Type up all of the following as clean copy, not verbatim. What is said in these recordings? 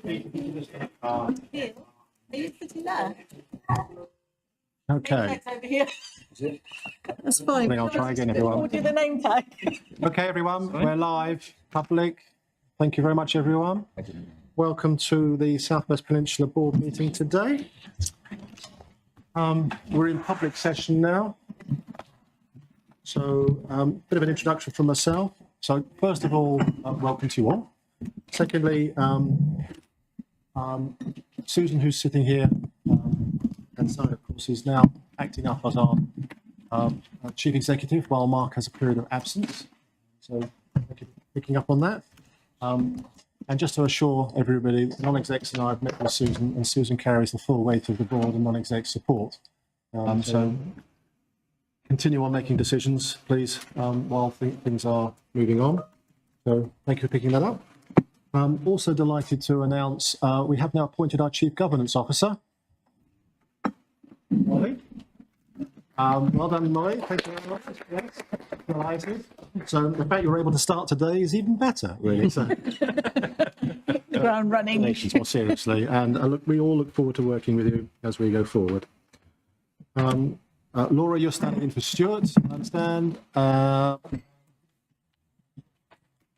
Are you sitting there? Okay. Over here. That's fine. I'll try again, everyone. We'll do the name tag. Okay, everyone, we're live, public. Thank you very much, everyone. Welcome to the Southwest Peninsula Board meeting today. We're in public session now. So, bit of an introduction from myself. So, first of all, welcome to you all. Secondly, Susan, who's sitting here, and so, of course, is now acting up as our Chief Executive while Mark has a period of absence. So, thank you for picking up on that. And just to assure everybody, the non-execs and I have met with Susan, and Susan carries the full weight of the board and non-exec support. So continue on making decisions, please, while things are moving on. So thank you for picking that up. Also delighted to announce we have now appointed our Chief Governance Officer. Molly. Well done, Molly. Thank you very much. Yes. Delighted. So the fact you're able to start today is even better, really. So, ground running. More seriously, and we all look forward to working with you as we go forward. Laura, you're standing in for Stuart, I understand.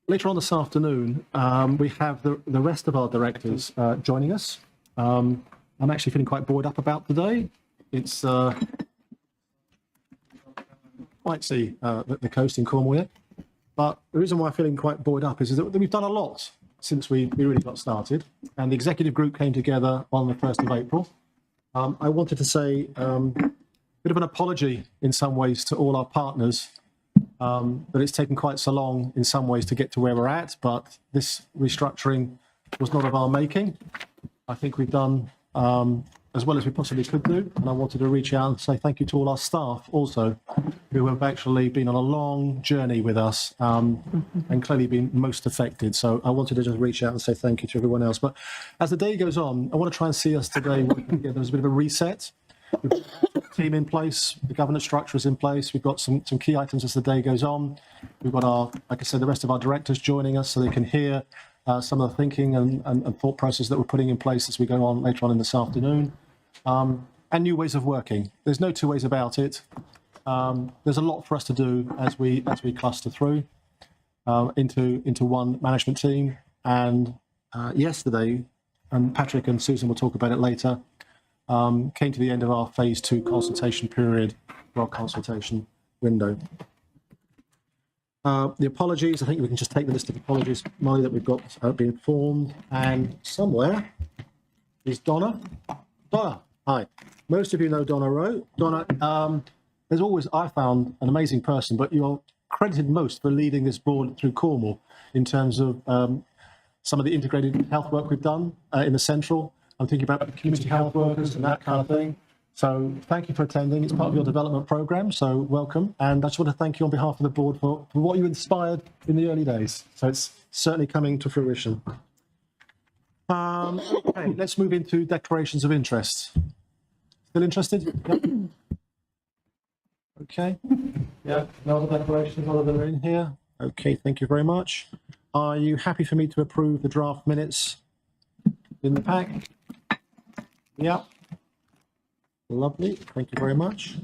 Later on this afternoon, we have the rest of our directors joining us. I'm actually feeling quite buoyed up about today. It's might see the coast in Cornwall yet, but the reason why I'm feeling quite buoyed up is that we've done a lot since we really got started, and the executive group came together on the 1st of April. I wanted to say a bit of an apology in some ways to all our partners that it's taken quite so long in some ways to get to where we're at, but this restructuring was not of our making. I think we've done as well as we possibly could do, and I wanted to reach out and say thank you to all our staff also, who have actually been on a long journey with us and clearly been most affected. So I wanted to just reach out and say thank you to everyone else. But as the day goes on, I want to try and see us today working together as a bit of a reset. We've got a team in place, the governance structure is in place, we've got some key items as the day goes on. We've got our, like I said, the rest of our directors joining us so they can hear some of the thinking and thought process that we're putting in place as we go on later on in this afternoon. And new ways of working. There's no two ways about it. There's a lot for us to do as we cluster through into one management team. And yesterday, and Patrick and Susan will talk about it later, came to the end of our phase 2 consultation period for our consultation window. The apologies, I think we can just take the list of apologies, Molly, that we've got being formed. And somewhere is Donna. Donna, hi. Most of you know Donna Rowe. Donna, there's always, I found, an amazing person, but you're credited most for leading this board through Cornwall in terms of some of the integrated health work we've done in the central. I'm thinking about the community health workers and that kind of thing. So thank you for attending. It's part of your development program, so welcome. And I just want to thank you on behalf of the board for what you inspired in the early days. So it's certainly coming to fruition. Okay, let's move into declarations of interest. Still interested? Yep. Okay. Yeah, no other declarations other than in here. Okay, thank you very much. Are you happy for me to approve the draft minutes in the pack? Yeah. Lovely, thank you very much.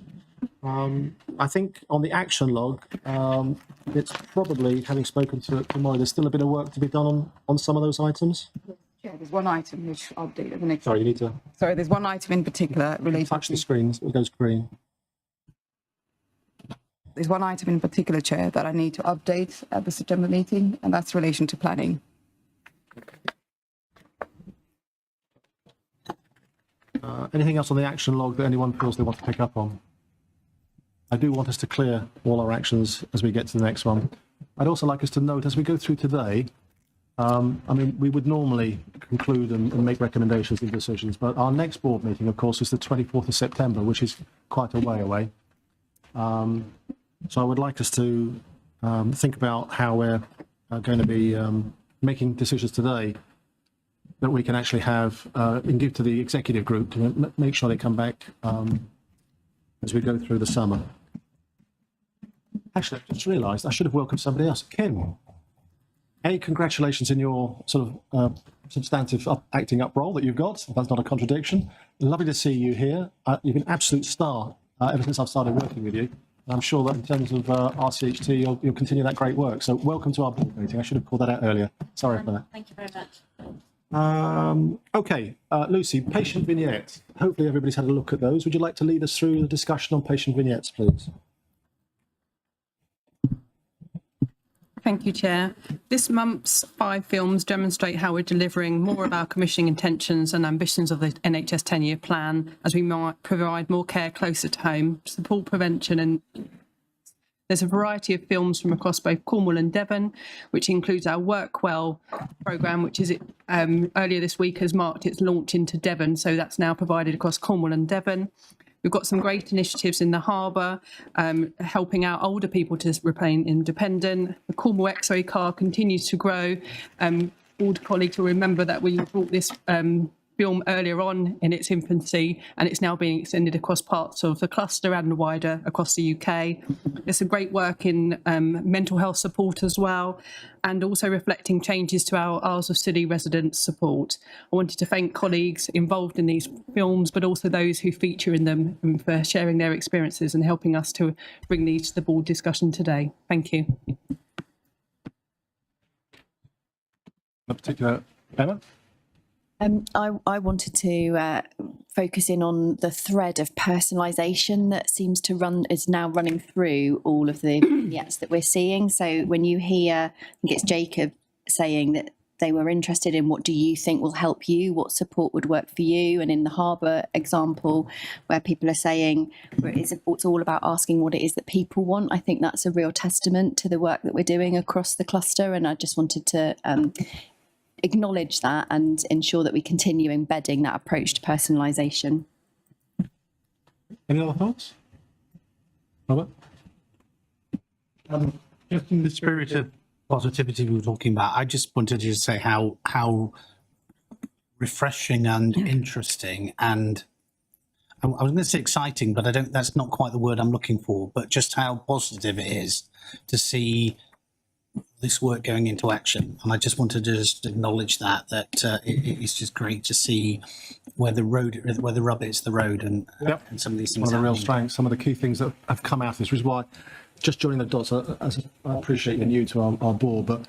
I think on the action log, it's probably, having spoken to Molly, there's still a bit of work to be done on some of those items. Yeah, there's one item which I'll update at the next. Sorry, you need to. Sorry, there's one item in particular related. Touch the screen, it goes green. There's one item in particular, Chair, that I need to update at the September meeting, and that's relation to planning. Anything else on the action log that anyone feels they want to pick up on? I do want us to clear all our actions as we get to the next one. I'd also like us to note as we go through today, I mean, we would normally conclude and make recommendations and decisions, but our next board meeting, of course, is the 24th of September, which is quite a way away. So I would like us to think about how we're going to be making decisions today that we can actually have and give to the executive group to make sure they come back as we go through the summer. Actually, I just realised I should have welcomed somebody else. Ken, congratulations in your sort of substantive acting up role that you've got. That's not a contradiction. Lovely to see you here. You've been an absolute star ever since I've started working with you. And I'm sure that in terms of RCHT, you'll continue that great work. So welcome to our board meeting. I should have called that out earlier. Sorry for that. Thank you very much. Okay, Lucy, patient vignettes. Hopefully everybody's had a look at those. Would you like to lead us through the discussion on patient vignettes, please? Thank you, Chair. This month's 5 films demonstrate how we're delivering more of our commissioning intentions and ambitions of the NHS 10-year plan as we might provide more care closer to home, support prevention, and there's a variety of films from across both Cornwall and Devon, which includes our Work Well programme, which is earlier this week has marked its launch into Devon, so that's now provided across Cornwall and Devon. We've got some great initiatives in the harbour, helping out older people to remain independent. The Cornwall X-ray car continues to grow. Board colleagues will remember that we brought this film earlier on in its infancy, and it's now being extended across parts of the cluster and wider across the UK. There's some great work in mental health support as well, and also reflecting changes to our Isles of Scilly residents support. I wanted to thank colleagues involved in these films, but also those who feature in them, and for sharing their experiences and helping us to bring these to the board discussion today. Thank you. In particular, Emma? I wanted to focus in on the thread of personalisation that seems to is now running through all of the vignettes that we're seeing. So when you hear, I think it's Jacob saying that they were interested in what do you think will help you, what support would work for you, and in the harbour example where people are saying it's all about asking what it is that people want, I think that's a real testament to the work that we're doing across the cluster, and I just wanted to acknowledge that and ensure that we continue embedding that approach to personalisation. Any other thoughts? Robert? Just in the spirit of positivity we were talking about, I just wanted to say how refreshing and interesting, and I was going to say exciting, but that's not quite the word I'm looking for, but just how positive it is to see this work going into action. And I just wanted to just acknowledge that it's just great to see where the rubber hits the road, and some of these things. One of the real happening. strengths, some of the key things that have come out of this, which is why, just joining the dots, I appreciate you're new to our board, but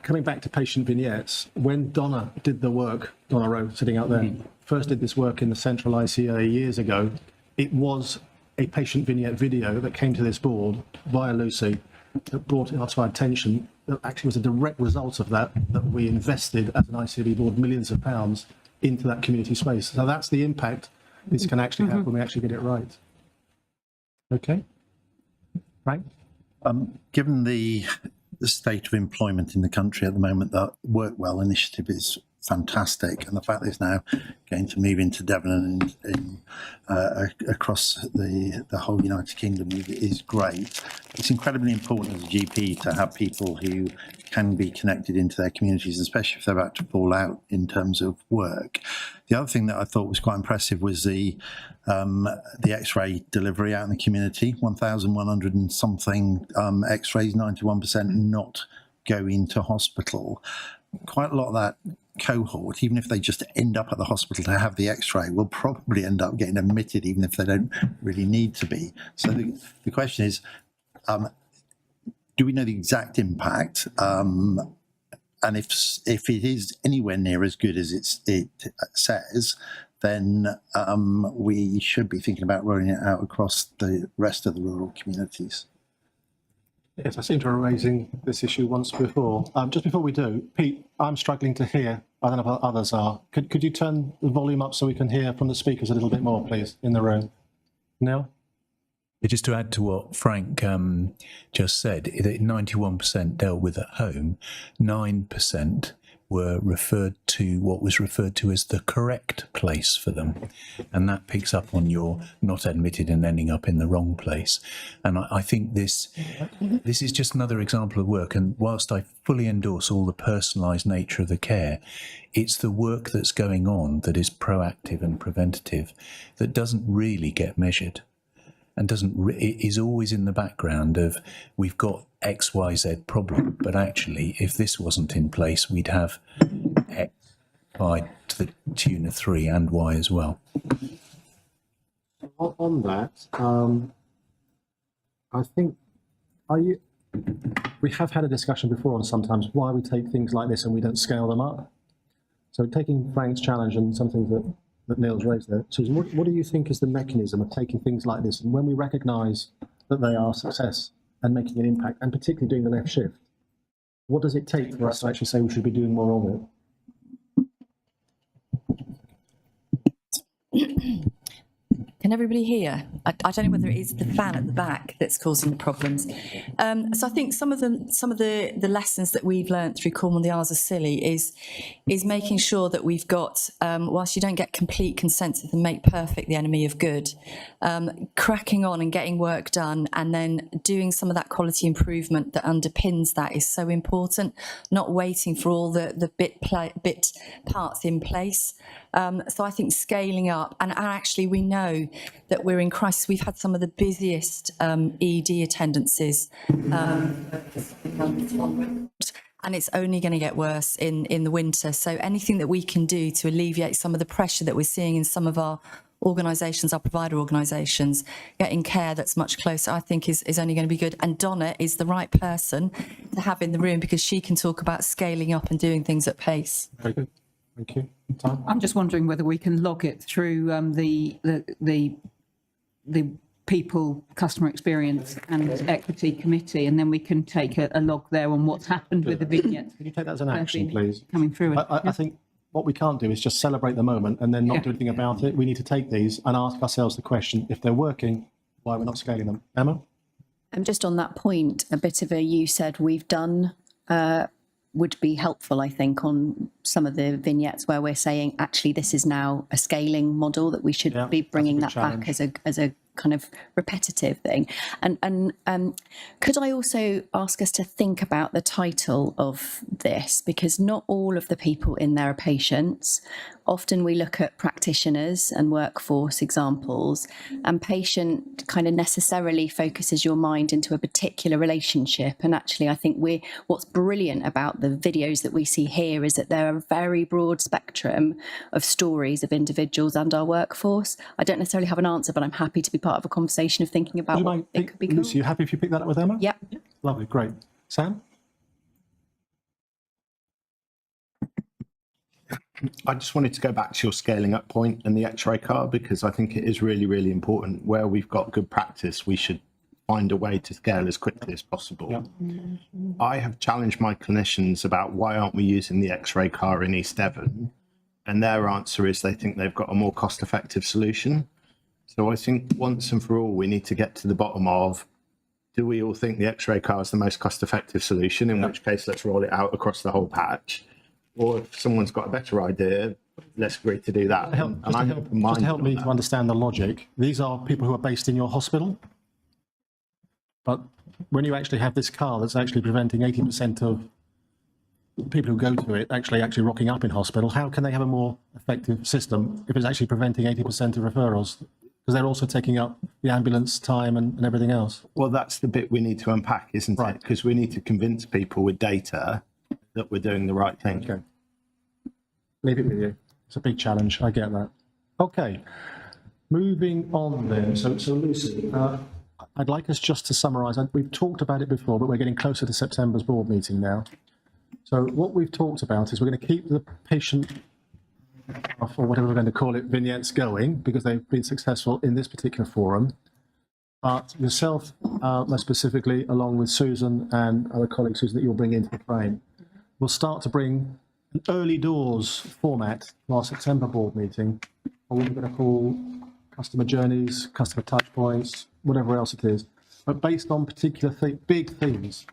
coming back to patient vignettes, when Donna did the work, Donna Rowe sitting out there, first did this work in the central ICA years ago, it was a patient vignette video that came to this board via Lucy, that brought it to our attention. That actually was a direct result of that we invested as an ICB board millions of pounds into that community space. So that's the impact this can actually have when we actually get it right. Okay, Frank? Given the state of employment in the country at the moment, the Work Well initiative is fantastic, and the fact that it's now going to move into Devon and across the whole United Kingdom is great. It's incredibly important as a GP to have people who can be connected into their communities, especially if they're about to fall out in terms of work. The other thing that I thought was quite impressive was the X-ray delivery out in the community. 1,100 and something X-rays, 91% not go into hospital. Quite a lot of that cohort, even if they just end up at the hospital to have the X-ray, will probably end up getting admitted even if they don't really need to be. So the question is, do we know the exact impact? And if it is anywhere near as good as it says, then we should be thinking about rolling it out across the rest of the rural communities. Yes, I seem to remember raising this issue once before. Just before we do, Pete, I'm struggling to hear. I don't know if others are. Could you turn the volume up so we can hear from the speakers a little bit more, please, in the room? Neil? Just to add to what Frank just said, that 91% dealt with at home, 9% were referred to what was referred to as the correct place for them. And that picks up on your not admitted and ending up in the wrong place. And I think this is just another example of work. And whilst I fully endorse all the personalised nature of the care, it's the work that's going on that is proactive and preventative that doesn't really get measured. and is always in the background of we've got XYZ problem, but actually if this wasn't in place, we'd have X applied to the tune of 3 and Y as well. On that, I think, we have had a discussion before on sometimes why we take things like this and we don't scale them up. So taking Frank's challenge and some things that Neil's raised there, Susan, what do you think is the mechanism of taking things like this and when we recognise that they are a success and making an impact, and particularly doing the left shift, what does it take for us to actually say we should be doing more of it? Can everybody hear? I don't know whether it is the fan at the back that's causing the problems. So I think some of the lessons that we've learned through Cornwall and the Isles of Scilly is making sure that we've got, whilst you don't get complete consensus and make perfect the enemy of good, cracking on and getting work done, and then doing some of that quality improvement that underpins that is so important. Not waiting for all the bit parts in place. So I think scaling up, and actually we know that we're in crisis. We've had some of the busiest ED attendances, and it's only going to get worse in the winter. So anything that we can do to alleviate some of the pressure that we're seeing in some of our organisations, our provider organisations, getting care that's much closer, I think is only going to be good. And Donna is the right person to have in the room because she can talk about scaling up and doing things at pace. Very good. Thank you. Tom? I'm just wondering whether we can log it through the people, customer experience and equity committee, and then we can take a log there on what's happened with the vignettes. Can you take that as an action, please? Coming through it. I think what we can't do is just celebrate the moment and then not do anything about it. We need to take these and ask ourselves the question, if they're working, why we're not scaling them. Emma? Just on that point, a bit of a you said we've done would be helpful, I think, on some of the vignettes where we're saying, actually, this is now a scaling model that we should be bringing that back as a kind of repetitive thing. And could I also ask us to think about the title of this, because not all of the people in there are patients. Often we look at practitioners and workforce examples, and patient kind of necessarily focuses your mind into a particular relationship. And actually, I think what's brilliant about the videos that we see here is that there are a very broad spectrum of stories of individuals and our workforce. I don't necessarily have an answer, but I'm happy to be part of a conversation of thinking about what it could be called. Lucy, you happy if you pick that up with Emma? Yep. Lovely, great. Sam? I just wanted to go back to your scaling up point and the X-ray car, because I think it is really, really important. Where we've got good practice, we should find a way to scale as quickly as possible. Yep. I have challenged my clinicians about why aren't we using the X-ray car in East Devon, and their answer is they think they've got a more cost-effective solution. So I think once and for all, we need to get to the bottom of, do we all think the X-ray car is the most cost-effective solution, in which case let's roll it out across the whole patch? Or if someone's got a better idea, let's agree to do that. Just to help me to understand the logic, these are people who are based in your hospital, but when you actually have this car that's actually preventing 80% of people who go to it actually rocking up in hospital, how can they have a more effective system if it's actually preventing 80% of referrals? Because they're also taking up the ambulance time and everything else. Well, that's the bit we need to unpack, isn't it? Because we need to convince people with data that we're doing the right thing. Okay. Leave it with you. It's a big challenge. I get that. Okay. Moving on then. So Lucy, I'd like us just to summarise. We've talked about it before, but we're getting closer to September's board meeting now. So what we've talked about is we're going to keep the patient, or whatever we're going to call it, vignettes going, because they've been successful in this particular forum. But yourself, more specifically, along with Susan and other colleagues, Susan, that you'll bring into the frame, we'll start to bring an early doors format to our September board meeting, or what we're going to call customer journeys, customer touch points, whatever else it is, but based on particular big themes.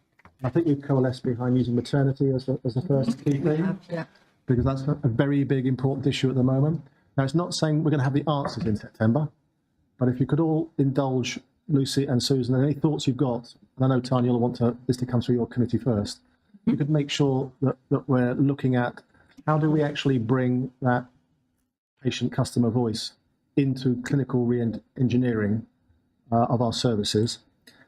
I think we've coalesced behind using maternity as the first key thing, because that's a very big, important issue at the moment. Now, it's not saying we're going to have the answers in September, but if you could all indulge Lucy and Susan, and any thoughts you've got, and I know, Tanya, you'll want this to come through your committee first, you could make sure that we're looking at how do we actually bring that patient customer voice into clinical re-engineering of our services.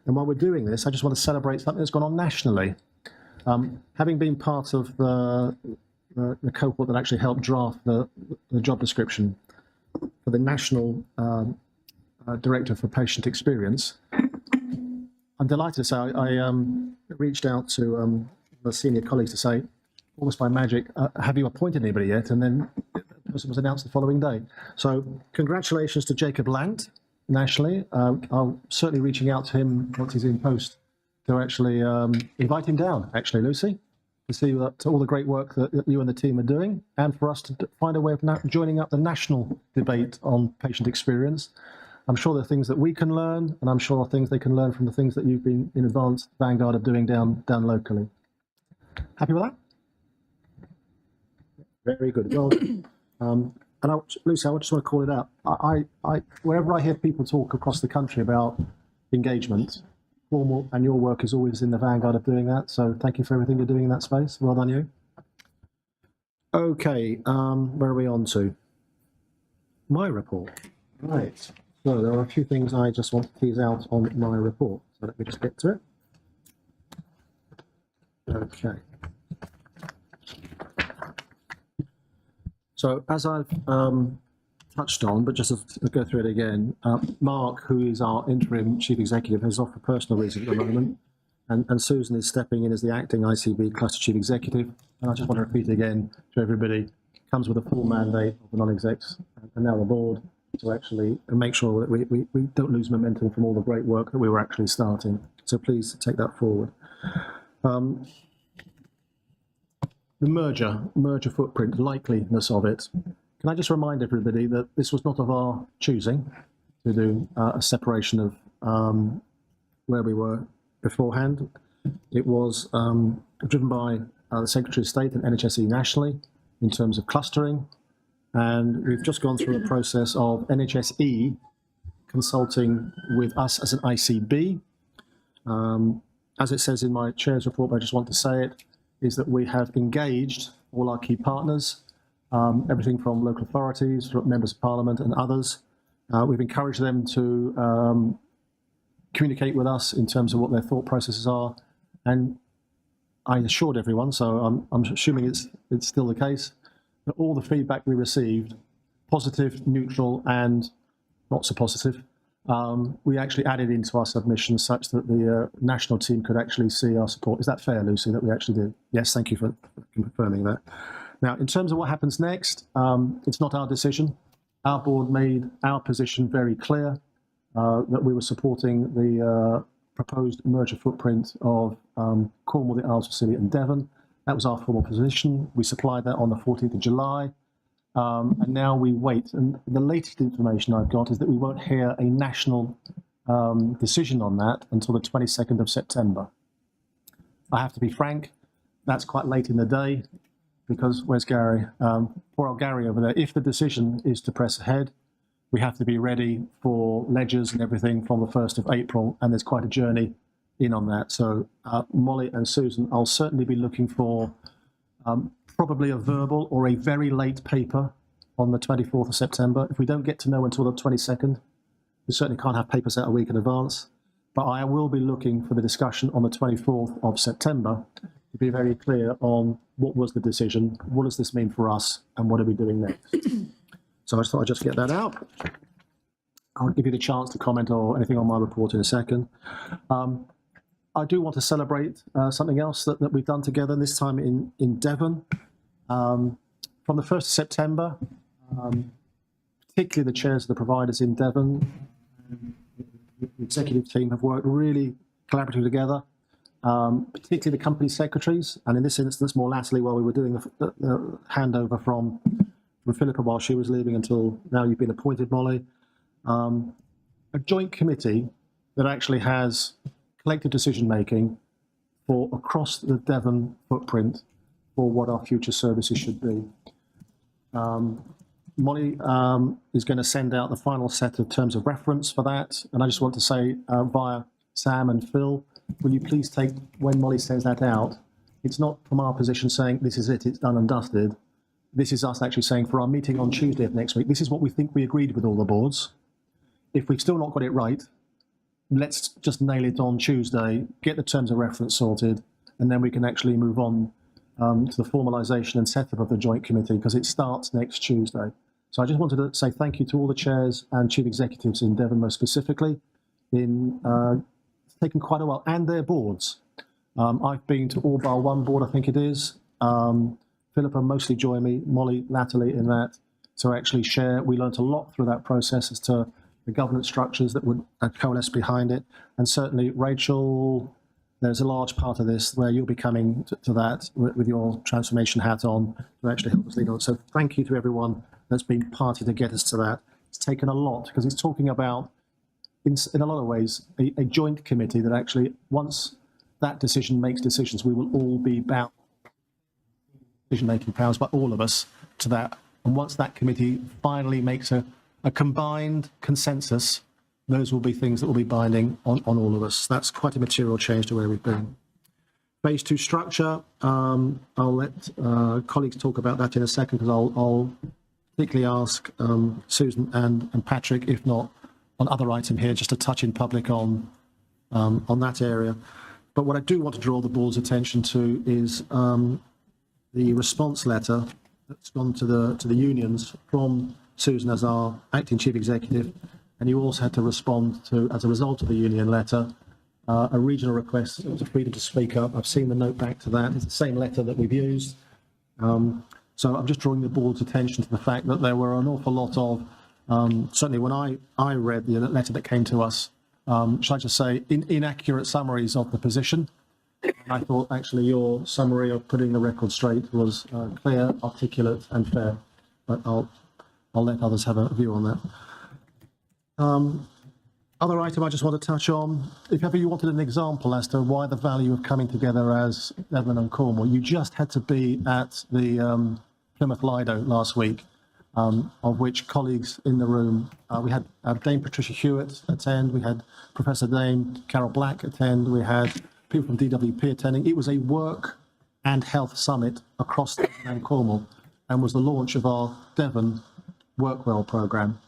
And while we're doing this, I just want to celebrate something that's gone on nationally. Having been part of the cohort that actually helped draft the job description for the National Director for Patient Experience, I'm delighted to say I reached out to the senior colleagues to say, almost by magic, have you appointed anybody yet? And then the person was announced the following day. So congratulations to Jacob Lant nationally. I'm certainly reaching out to him once he's in post to actually invite him down, actually, Lucy, to see that all the great work that you and the team are doing, and for us to find a way of joining up the national debate on patient experience. I'm sure there are things that we can learn, and I'm sure there are things they can learn from the things that you've been in advanced vanguard of doing down locally. Happy with that? Very good. Well, and Lucy, I just want to call it out. I wherever I hear people talk across the country about engagement, Cornwall and your work is always in the vanguard of doing that. So thank you for everything you're doing in that space. Well done, you. Okay, where are we on to? My report. Right. So there are a few things I just want to tease out on my report. So let me just get to it. Okay. So as I've touched on, but just to go through it again, Mark, who is our interim chief executive, has off for personal reasons at the moment, and Susan is stepping in as the acting ICB cluster chief executive. And I just want to repeat again to everybody, comes with a full mandate of the non-execs and now the board to actually make sure that we don't lose momentum from all the great work that we were actually starting. So please take that forward. The merger footprint, likeliness of it. Can I just remind everybody that this was not of our choosing to do a separation of where we were beforehand. It was driven by the Secretary of State and NHS nationally in terms of clustering. And we've just gone through a process of NHS consulting with us as an ICB. As it says in my chair's report, but I just want to say it, is that we have engaged all our key partners, everything from local authorities, members of parliament and others. We've encouraged them to communicate with us in terms of what their thought processes are. And I assured everyone, so I'm assuming it's still the case, that all the feedback we received, positive, neutral, and not so positive, we actually added into our submission such that the national team could actually see our support. Is that fair, Lucy, that we actually did? Yes, thank you for confirming that. Now, in terms of what happens next, it's not our decision. Our board made our position very clear that we were supporting the proposed merger footprint of Cornwall, the Isles of Scilly and Devon. That was our formal position. We supplied that on the 14th of July. And now we wait. And the latest information I've got is that we won't hear a national decision on that until the 22nd of September. I have to be frank, that's quite late in the day because where's Gary? Poor old Gary over there. If the decision is to press ahead, we have to be ready for ledgers and everything from the 1st of April. And there's quite a journey in on that. So Molly and Susan, I'll certainly be looking for probably a verbal or a very late paper on the 24th of September. If we don't get to know until the 22nd, we certainly can't have papers out a week in advance. But I will be looking for the discussion on the 24th of September to be very clear on what was the decision, what does this mean for us, and what are we doing next. So I just thought I'd just get that out. I'll give you the chance to comment or anything on my report in a second. I do want to celebrate something else that we've done together, this time in Devon. From the 1st of September, particularly the chairs of the providers in Devon, the executive team have worked really collaboratively together, particularly the company secretaries, and in this instance, more latterly, while we were doing the handover from Philippa while she was leaving until now you've been appointed, Molly, a joint committee that actually has collective decision-making for across the Devon footprint for what our future services should be. Molly is going to send out the final set of terms of reference for that. And I just want to say via Sam and Phil, will you please take, when Molly sends that out, it's not from our position saying this is it, it's done and dusted. This is us actually saying for our meeting on Tuesday of next week, this is what we think we agreed with all the boards. If we've still not got it right, let's just nail it on Tuesday, get the terms of reference sorted, and then we can actually move on to the formalisation and setup of the joint committee, because it starts next Tuesday. So I just wanted to say thank you to all the chairs and chief executives in Devon, most specifically. It's taken quite a while, and their boards. I've been to all bar one board, I think it is. Philippa mostly joined me, Molly latterly in that. So actually share, we learnt a lot through that process as to the governance structures that would coalesce behind it. And certainly, Rachel, there's a large part of this where you'll be coming to that with your transformation hat on to actually help us lead on. So thank you to everyone that's been party to get us to that. It's taken a lot, because it's talking about, in a lot of ways, a joint committee that actually, once that decision makes decisions, we will all be bound decision-making powers by all of us to that. And once that committee finally makes a combined consensus, those will be things that will be binding on all of us. That's quite a material change to where we've been. Phase 2 structure, I'll let colleagues talk about that in a second, because I'll particularly ask Susan and Patrick, if not on other item here, just to touch in public on that area. But what I do want to draw the board's attention to is the response letter that's gone to the unions from Susan as our acting chief executive, and you also had to respond to, as a result of the union letter, a regional request for freedom to speak up. I've seen the note back to that. It's the same letter that we've used. So I'm just drawing the board's attention to the fact that there were an awful lot of, certainly when I read the letter that came to us, shall I just say, inaccurate summaries of the position. And I thought actually your summary of putting the record straight was clear, articulate and fair, but I'll let others have a view on that. Other item I just want to touch on, if ever you wanted an example as to why the value of coming together as Devon and Cornwall, you just had to be at the Plymouth Lido last week, of which colleagues in the room, we had Dame Patricia Hewitt attend, we had Professor Dame Carol Black attend, we had people from DWP attending. It was a work and health summit across Devon and Cornwall, and was the launch of our Devon Work Well programme.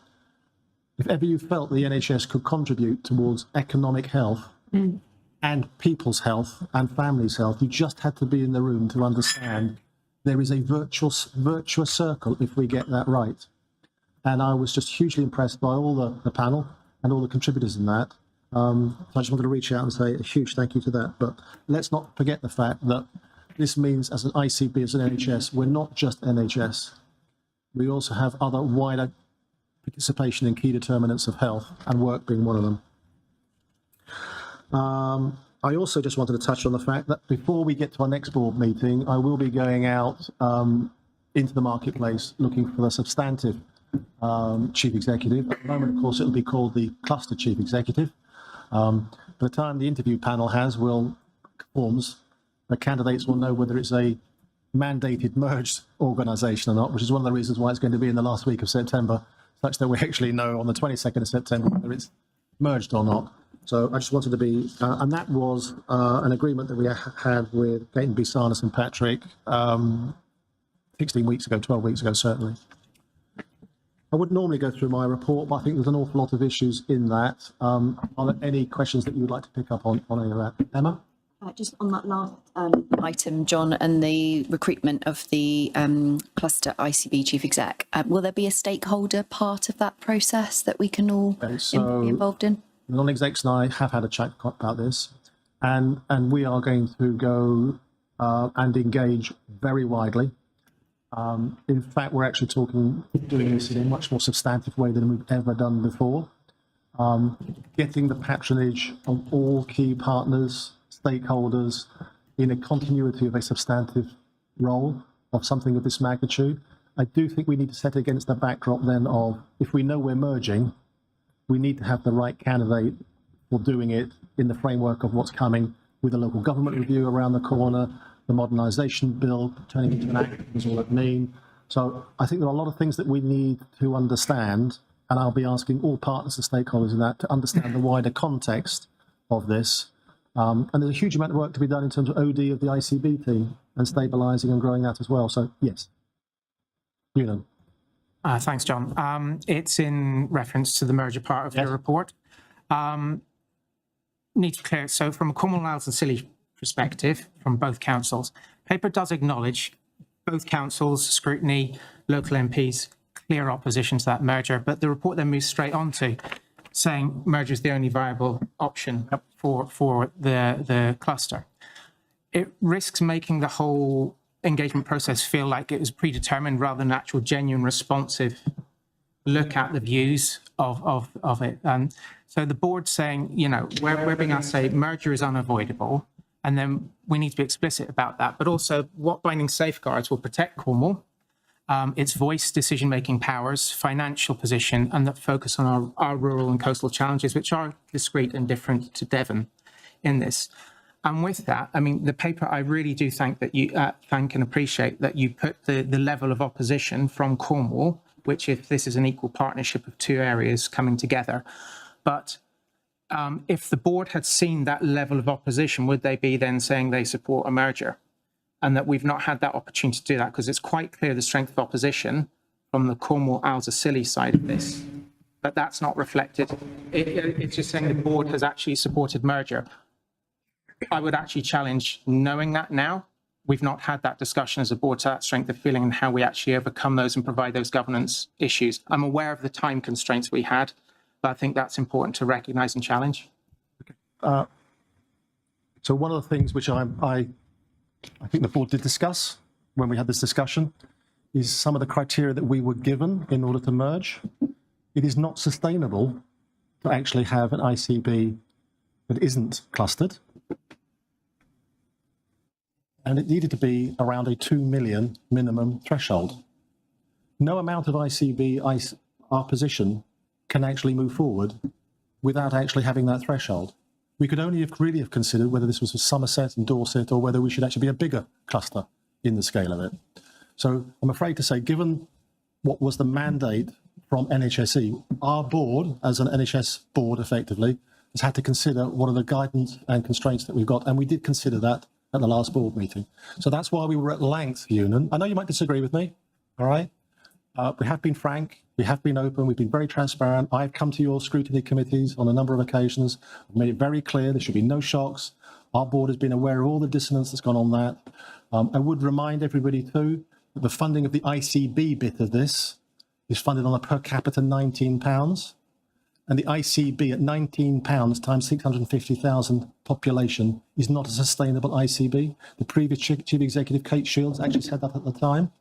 If ever you felt the NHS could contribute towards economic health and people's health and families' health, you just had to be in the room to understand there is a virtuous circle if we get that right. And I was just hugely impressed by all the panel and all the contributors in that. So I just wanted to reach out and say a huge thank you to that. But let's not forget the fact that this means, as an ICB, as an NHS, we're not just NHS. We also have other wider participation in key determinants of health, and work being one of them. I also just wanted to touch on the fact that before we get to our next board meeting, I will be going out into the marketplace looking for the substantive chief executive. At the moment, of course, it'll be called the cluster chief executive. By the time the interview panel forms, the candidates will know whether it's a mandated merged organisation or not, which is one of the reasons why it's going to be in the last week of September, such that we actually know on the 22nd of September whether it's merged or not. So I just wanted to be, and that was an agreement that we had with Gaten B. Sarnes and Patrick 16 weeks ago, 12 weeks ago, certainly. I would normally go through my report, but I think there's an awful lot of issues in that. Any questions that you would like to pick up on any of that? Emma? Just on that last item, John, and the recruitment of the cluster ICB chief exec, will there be a stakeholder part of that process that we can all be involved in? The non-execs and I have had a chat about this, and we are going to go and engage very widely. In fact, we're actually doing this in a much more substantive way than we've ever done before. Getting the patronage of all key partners, stakeholders, in a continuity of a substantive role of something of this magnitude. I do think we need to set against the backdrop then of, if we know we're merging, we need to have the right candidate for doing it in the framework of what's coming with the local government review around the corner, the modernisation bill turning into an act, is all that mean. So I think there are a lot of things that we need to understand, and I'll be asking all partners and stakeholders in that to understand the wider context of this. And there's a huge amount of work to be done in terms of OD of the ICB team and stabilising and growing that as well. So yes, you know. Thanks, John. It's in reference to the merger part of your report. need to clear it. So from a Cornwall, Isles and Scilly perspective, from both councils, paper does acknowledge both councils, scrutiny, local MPs, clear opposition to that merger, but the report then moves straight on to saying merger is the only viable option for the cluster. It risks making the whole engagement process feel like it was predetermined rather than actual genuine responsive look at the views of it. So the board's saying, you know, we're being asked to say merger is unavoidable, and then we need to be explicit about that, but also what binding safeguards will protect Cornwall, its voice, decision-making powers, financial position, and that focus on our rural and coastal challenges, which are discrete and different to Devon in this. And with that, I mean, the paper, I really do thank that you thank and appreciate that you put the level of opposition from Cornwall, which if this is an equal partnership of two areas coming together. But if the board had seen that level of opposition, would they be then saying they support a merger? And that we've not had that opportunity to do that, because it's quite clear the strength of opposition from the Cornwall, Isles of Scilly side of this, but that's not reflected. It's just saying the board has actually supported merger. I would actually challenge knowing that now. We've not had that discussion as a board to that strength of feeling and how we actually overcome those and provide those governance issues. I'm aware of the time constraints we had, but I think that's important to recognise and challenge. So one of the things which I think the board did discuss when we had this discussion is some of the criteria that we were given in order to merge. It is not sustainable to actually have an ICB that isn't clustered. And it needed to be around a 2 million minimum threshold. No amount of ICB, our position, can actually move forward without actually having that threshold. We could only really have considered whether this was for Somerset and Dorset or whether we should actually be a bigger cluster in the scale of it. So I'm afraid to say, given what was the mandate from NHSE, our board, as an NHS board effectively, has had to consider what are the guidance and constraints that we've got. And we did consider that at the last board meeting. So that's why we were at length, Ewan. I know you might disagree with me, all right? We have been frank, we have been open, we've been very transparent. I've come to your scrutiny committees on a number of occasions. I've made it very clear there should be no shocks. Our board has been aware of all the dissonance that's gone on that. I would remind everybody too that the funding of the ICB bit of this is funded on a per capita £19. And the ICB at £19 times 650,000 population is not a sustainable ICB. The previous Chief Executive, Kate Shields, actually said that at the time.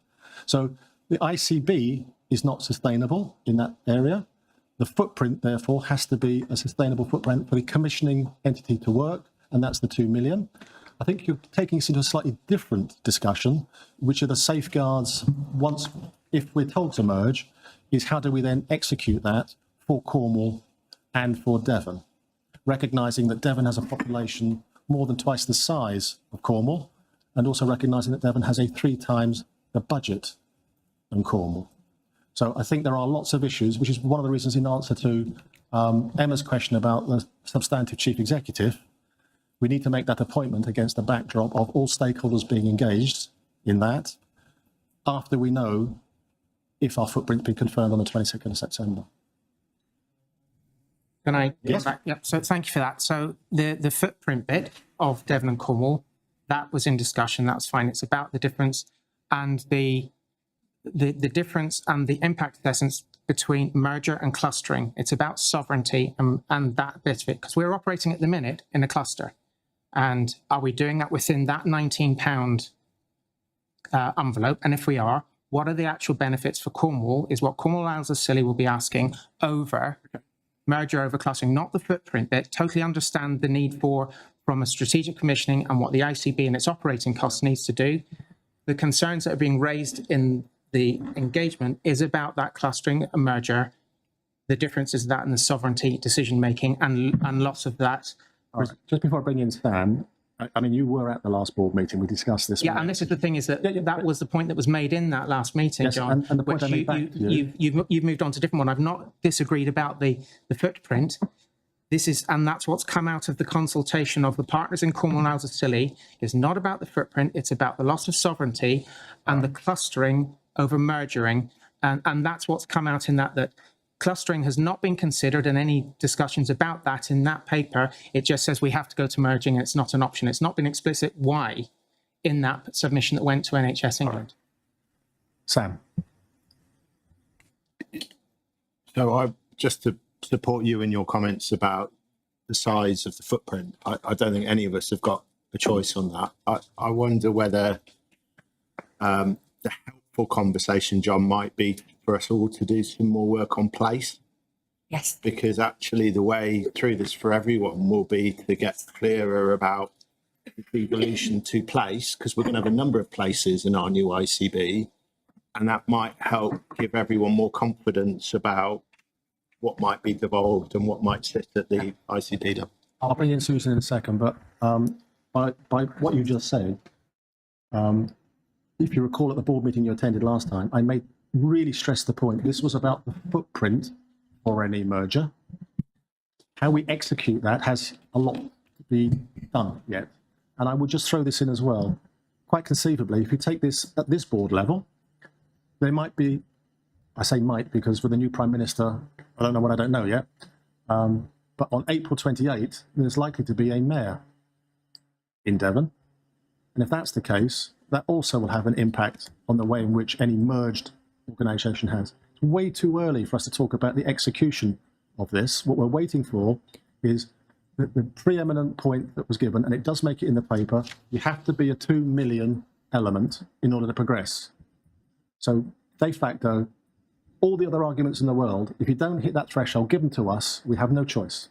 So the ICB is not sustainable in that area. The footprint, therefore, has to be a sustainable footprint for the commissioning entity to work, and that's the 2 million. I think you're taking us into a slightly different discussion, which are the safeguards once, if we're told to merge, is how do we then execute that for Cornwall and for Devon, recognising that Devon has a population more than twice the size of Cornwall, and also recognising that Devon has a 3 times the budget than Cornwall. So I think there are lots of issues, which is one of the reasons in answer to Emma's question about the substantive chief executive, we need to make that appointment against the backdrop of all stakeholders being engaged in that after we know if our footprint's been confirmed on the 22nd of September. Can I? Yes. Yep. So thank you for that. So the footprint bit of Devon and Cornwall, that was in discussion. That's fine. It's about the difference and the difference and the impact assessments between merger and clustering. It's about sovereignty and that bit of it, because we're operating at the minute in a cluster. And are we doing that within that £19 envelope? And if we are, what are the actual benefits for Cornwall is what Cornwall, Isles of Scilly will be asking over merger over clustering, not the footprint bit. Totally understand the need from a strategic commissioning and what the ICB and its operating costs needs to do. The concerns that are being raised in the engagement is about that clustering and merger. The difference is that in the sovereignty decision making and lots of that. Right. Just before I bring in Sam, I mean, you were at the last board meeting. We discussed this. Yeah, and this is the thing is that that was the point that was made in that last meeting, yes, John. And the point I made back to you. You've moved on to a different one. I've not disagreed about the footprint. This is, and that's what's come out of the consultation of the partners in Cornwall and Isles of Scilly, is not about the footprint. It's about the loss of sovereignty and the clustering over mergering. And that's what's come out in that clustering has not been considered and any discussions about that in that paper. It just says we have to go to merging and it's not an option. It's not been explicit why in that submission that went to NHS England. Sam. So just to support you in your comments about the size of the footprint, I don't think any of us have got a choice on that. I wonder whether the helpful conversation, John, might be for us all to do some more work on place. Yes. Because actually the way through this for everyone will be to get clearer about the evolution to place, because we're going to have a number of places in our new ICB, and that might help give everyone more confidence about what might be devolved and what might sit at the ICB level. I'll bring in Susan in a second, but by what you just said, if you recall at the board meeting you attended last time, I really stressed the point. This was about the footprint for any merger. How we execute that has a lot to be done yet. And I would just throw this in as well. Quite conceivably, if you take this at this board level, there might be, I say might because with the new Prime Minister, I don't know what I don't know yet, but on April 28th, there's likely to be a mayor in Devon. And if that's the case, that also will have an impact on the way in which any merged organisation has. It's way too early for us to talk about the execution of this. What we're waiting for is the preeminent point that was given, and it does make it in the paper, you have to be a 2 million element in order to progress. So de facto, all the other arguments in the world, if you don't hit that threshold given to us, we have no choice.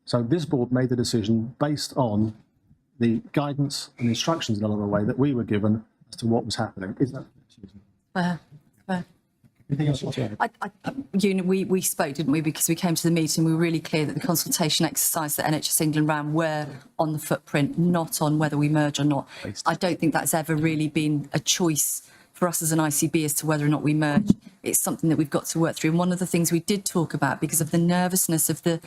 So this board made the decision based on the guidance and instructions in another way that we were given as to what was happening. Is that Fair. anything else you want to add? We spoke, didn't we? Because we came to the meeting, we were really clear that the consultation exercise that NHS England ran were on the footprint, not on whether we merge or not. I don't think that's ever really been a choice for us as an ICB as to whether or not we merge. It's something that we've got to work through. And one of the things we did talk about, because of the nervousness of the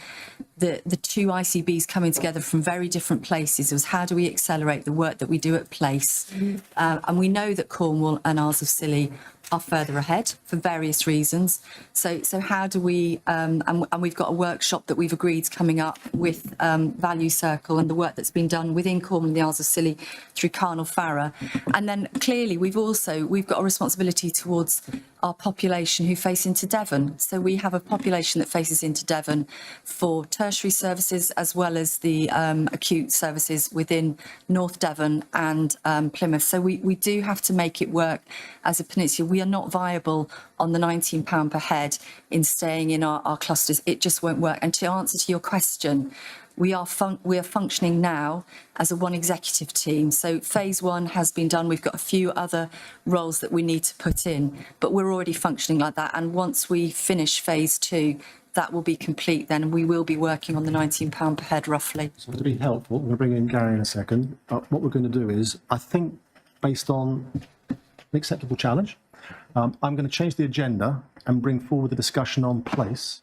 two ICBs coming together from very different places, was how do we accelerate the work that we do at Place? And we know that Cornwall and Isles of Scilly are further ahead for various reasons. So how do we, and we've got a workshop that we've agreed coming up with Value Circle and the work that's been done within Cornwall and the Isles of Scilly through Carnal Farrow. And then clearly we've got a responsibility towards our population who face into Devon. So we have a population that faces into Devon for tertiary services as well as the acute services within North Devon and Plymouth. So we do have to make it work as a peninsula. We are not viable on the £19 per head in staying in our clusters. It just won't work. And to answer to your question, we are functioning now as a one executive team. So phase one has been done. We've got a few other roles that we need to put in, but we're already functioning like that. And once we finish phase two, that will be complete then, and we will be working on the £19 per head roughly. So to be helpful, we'll bring in Gary in a second. But what we're going to do is, I think, based on an acceptable challenge, I'm going to change the agenda and bring forward the discussion on place,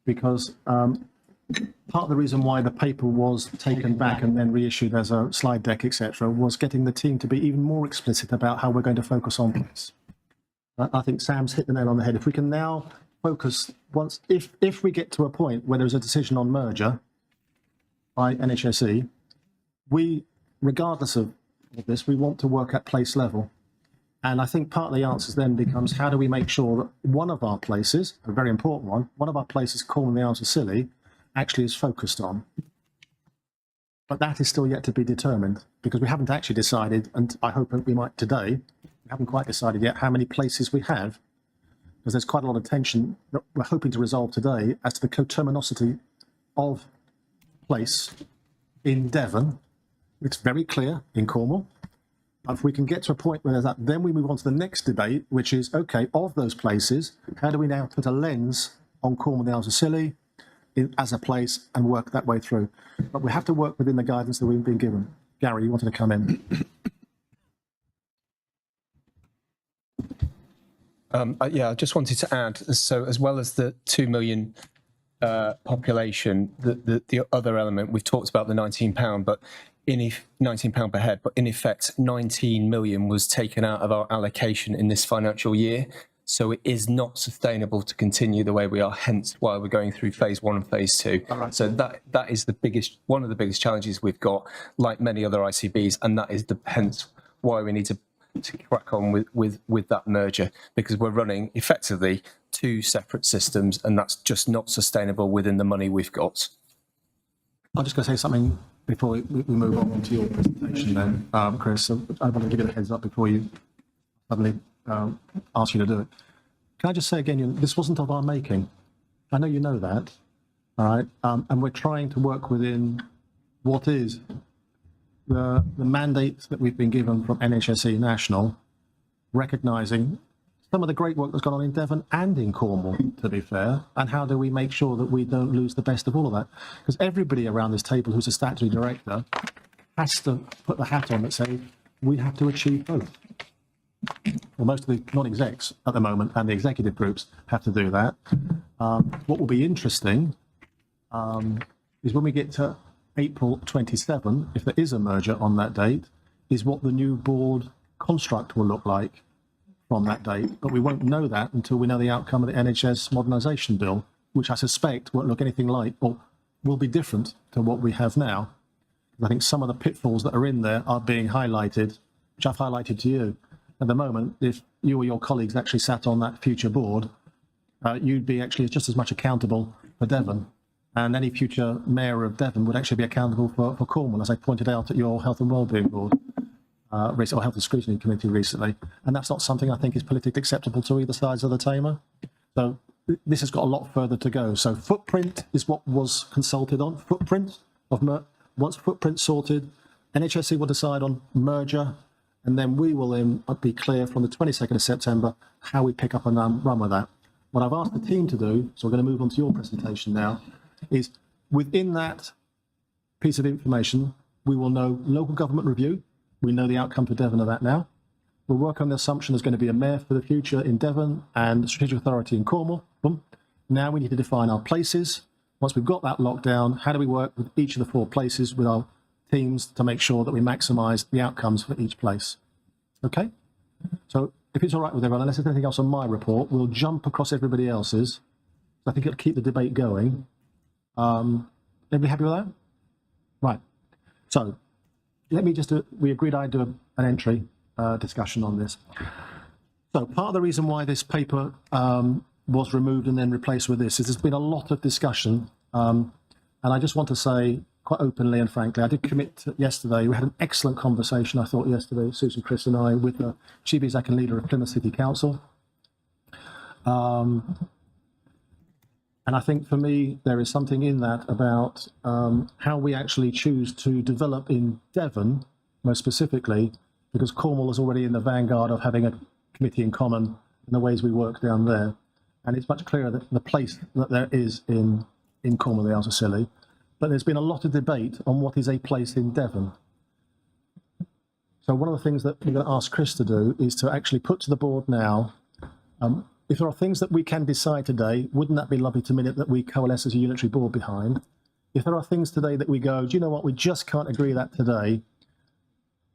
because part of the reason why the paper was taken back and then reissued as a slide deck, etc., was getting the team to be even more explicit about how we're going to focus on place. I think Sam's hit the nail on the head. If we can now focus if we get to a point where there's a decision on merger by NHSE, we, regardless of this, we want to work at place level. And I think part of the answer then becomes, how do we make sure that one of our places, a very important one of our places, Cornwall and the Isles of Scilly, actually is focused on. But that is still yet to be determined, because we haven't actually decided, and I hope we might today, we haven't quite decided yet how many places we have, because there's quite a lot of tension that we're hoping to resolve today as to the coterminosity of place in Devon. It's very clear in Cornwall. If we can get to a point where there's that, then we move on to the next debate, which is, okay, of those places, how do we now put a lens on Cornwall and the Isles of Scilly as a place and work that way through? But we have to work within the guidance that we've been given. Gary, you wanted to come in. Yeah, I just wanted to add, so as well as the 2 million population, the other element, we've talked about the £19, but £19 per head, but in effect 19 million was taken out of our allocation in this financial year. So it is not sustainable to continue the way we are, hence why we're going through phase 1 and phase 2. So that is one of the biggest challenges we've got, like many other ICBs, and that is hence why we need to crack on with that merger, because we're running effectively 2 separate systems, and that's just not sustainable within the money we've got. I'm just going to say something before we move on to your presentation then, Chris. So I want to give you a heads up before you suddenly ask you to do it. Can I just say again, this wasn't of our making. I know you know that, all right? And we're trying to work within what is the mandates that we've been given from NHS National, recognising some of the great work that's gone on in Devon and in Cornwall, to be fair, and how do we make sure that we don't lose the best of all of that? Because everybody around this table who's a statutory director has to put the hat on that says we have to achieve both. Well, most of the non-execs at the moment and the executive groups have to do that. What will be interesting is when we get to April 27, if there is a merger on that date, is what the new board construct will look like from that date. But we won't know that until we know the outcome of the NHS modernisation bill, which I suspect won't look anything like, or will be different to what we have now. I think some of the pitfalls that are in there are being highlighted, which I've highlighted to you. At the moment, if you or your colleagues actually sat on that future board, you'd be actually just as much accountable for Devon. And any future mayor of Devon would actually be accountable for Cornwall, as I pointed out at your Health and Wellbeing Board, or Health and Scrutiny Committee recently. And that's not something I think is politically acceptable to either sides of the tamer. So this has got a lot further to go. So footprint is what was consulted on. Footprint of once footprint sorted, NHSC will decide on merger, and then we will then be clear from the 22nd of September how we pick up and run with that. What I've asked the team to do, so we're going to move on to your presentation now, is within that piece of information, we will know local government review. We know the outcome for Devon of that now. We'll work on the assumption there's going to be a mayor for the future in Devon and strategic authority in Cornwall. Boom. Now we need to define our places. Once we've got that locked down, how do we work with each of the 4 places with our teams to make sure that we maximise the outcomes for each place? Okay? So if it's all right with everyone, unless there's anything else on my report, we'll jump across everybody else's. I think it'll keep the debate going. Everybody happy with that? Right. So let me just do, we agreed I'd do an entry discussion on this. So part of the reason why this paper was removed and then replaced with this is there's been a lot of discussion. And I just want to say quite openly and frankly, I did commit yesterday. We had an excellent conversation, I thought, yesterday, Susan, Chris and I, with the Chief Executive Leader of Plymouth City Council. And I think for me, there is something in that about how we actually choose to develop in Devon, most specifically, because Cornwall is already in the vanguard of having a committee in common and the ways we work down there. And it's much clearer that the place that there is in Cornwall, the Isles of Scilly. But there's been a lot of debate on what is a place in Devon. So one of the things that we're going to ask Chris to do is to actually put to the board now, if there are things that we can decide today, wouldn't that be lovely to minute that we coalesce as a unitary board behind? If there are things today that we go, do you know what, we just can't agree that today,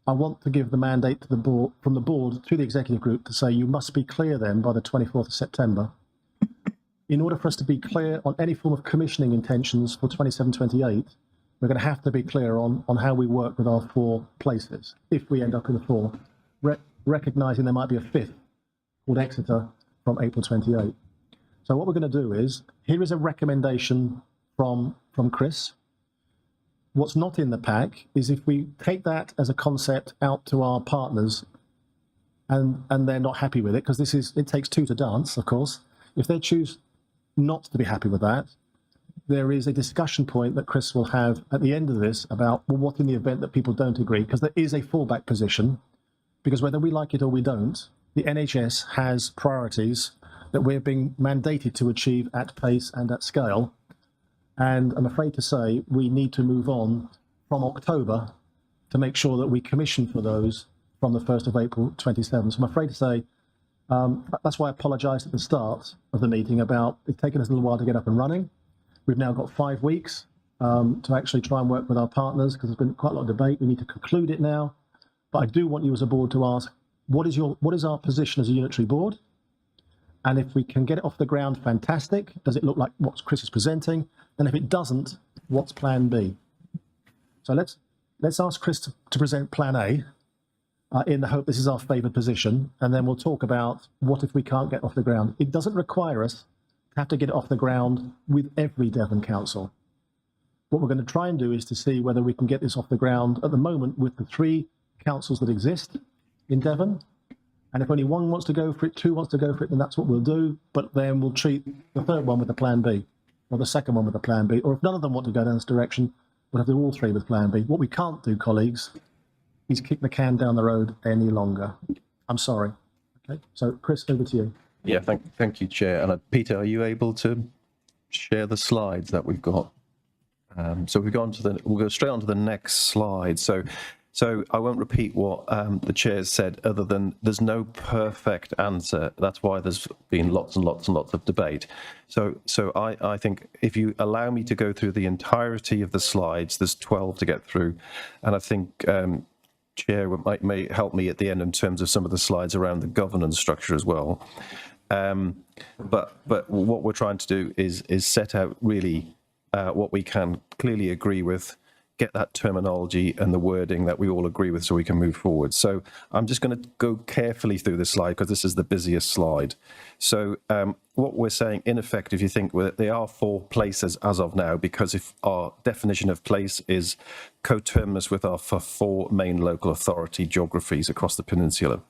I want to give the mandate to the board, from the board to the executive group to say you must be clear then by the 24th of September. In order for us to be clear on any form of commissioning intentions for 27-28, we're going to have to be clear on how we work with our 4 places, if we end up in the 4, recognising there might be a 5th called Exeter from April 28. So what we're going to do is, here is a recommendation from Chris. What's not in the pack is if we take that as a concept out to our partners and they're not happy with it, because it takes 2 to dance, of course. If they choose not to be happy with that, there is a discussion point that Chris will have at the end of this about, well, what in the event that people don't agree? Because there is a fallback position, because whether we like it or we don't, the NHS has priorities that we're being mandated to achieve at pace and at scale. And I'm afraid to say we need to move on from October to make sure that we commission for those from the 1st of April 27. So I'm afraid to say, that's why I apologised at the start of the meeting about it taking us a little while to get up and running. We've now got 5 weeks to actually try and work with our partners, because there's been quite a lot of debate. We need to conclude it now. But I do want you as a board to ask, what is our position as a unitary board? And if we can get it off the ground, fantastic. Does it look like what Chris is presenting? And if it doesn't, what's plan B? So let's ask Chris to present plan A in the hope this is our favoured position. And then we'll talk about what if we can't get off the ground. It doesn't require us to have to get it off the ground with every Devon council. What we're going to try and do is to see whether we can get this off the ground at the moment with the 3 councils that exist in Devon. And if only one wants to go for it, 2 wants to go for it, then that's what we'll do. But then we'll treat the 3rd one with a plan B, or the 2nd one with a plan B. Or if none of them want to go down this direction, we'll have to do all 3 with plan B. What we can't do, colleagues, is kick the can down the road any longer. I'm sorry. Okay, so Chris, over to you. Yeah, thank you, Chair. And Peter, are you able to share the slides that we've got? So we'll go straight on to the next slide. So I won't repeat what the chair said, other than there's no perfect answer. That's why there's been lots and lots and lots of debate. So I think if you allow me to go through the entirety of the slides, there's 12 to get through, and I think Chair may help me at the end in terms of some of the slides around the governance structure as well. But what we're trying to do is set out really what we can clearly agree with, get that terminology and the wording that we all agree with so we can move forward. So I'm just going to go carefully through this slide because this is the busiest slide. So what we're saying, in effect, if you think there are 4 places as of now, because if our definition of place is coterminous with our 4 main local authority geographies across the peninsula.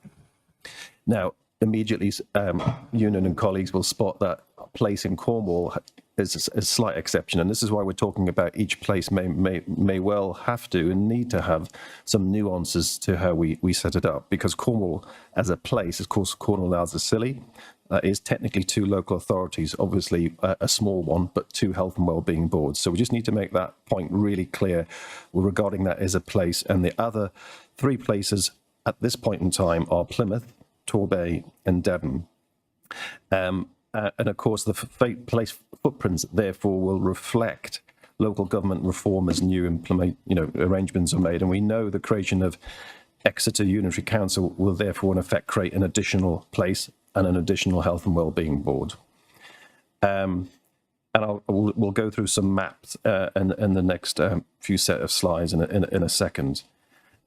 Now, immediately, Union and colleagues will spot that place in Cornwall is a slight exception, and this is why we're talking about each place may well have to and need to have some nuances to how we set it up, because Cornwall as a place, of course, Cornwall and Isles Scilly is technically 2 local authorities, obviously a small one, but 2 health and wellbeing boards. So we just need to make that point really clear regarding that as a place, and the other 3 places at this point in time are Plymouth, Torbay and Devon. And of course, the place footprints therefore will reflect local government reform as new arrangements are made. And we know the creation of Exeter Unitary Council will therefore in effect create an additional place and an additional health and wellbeing board. And we'll go through some maps in the next few set of slides in a second.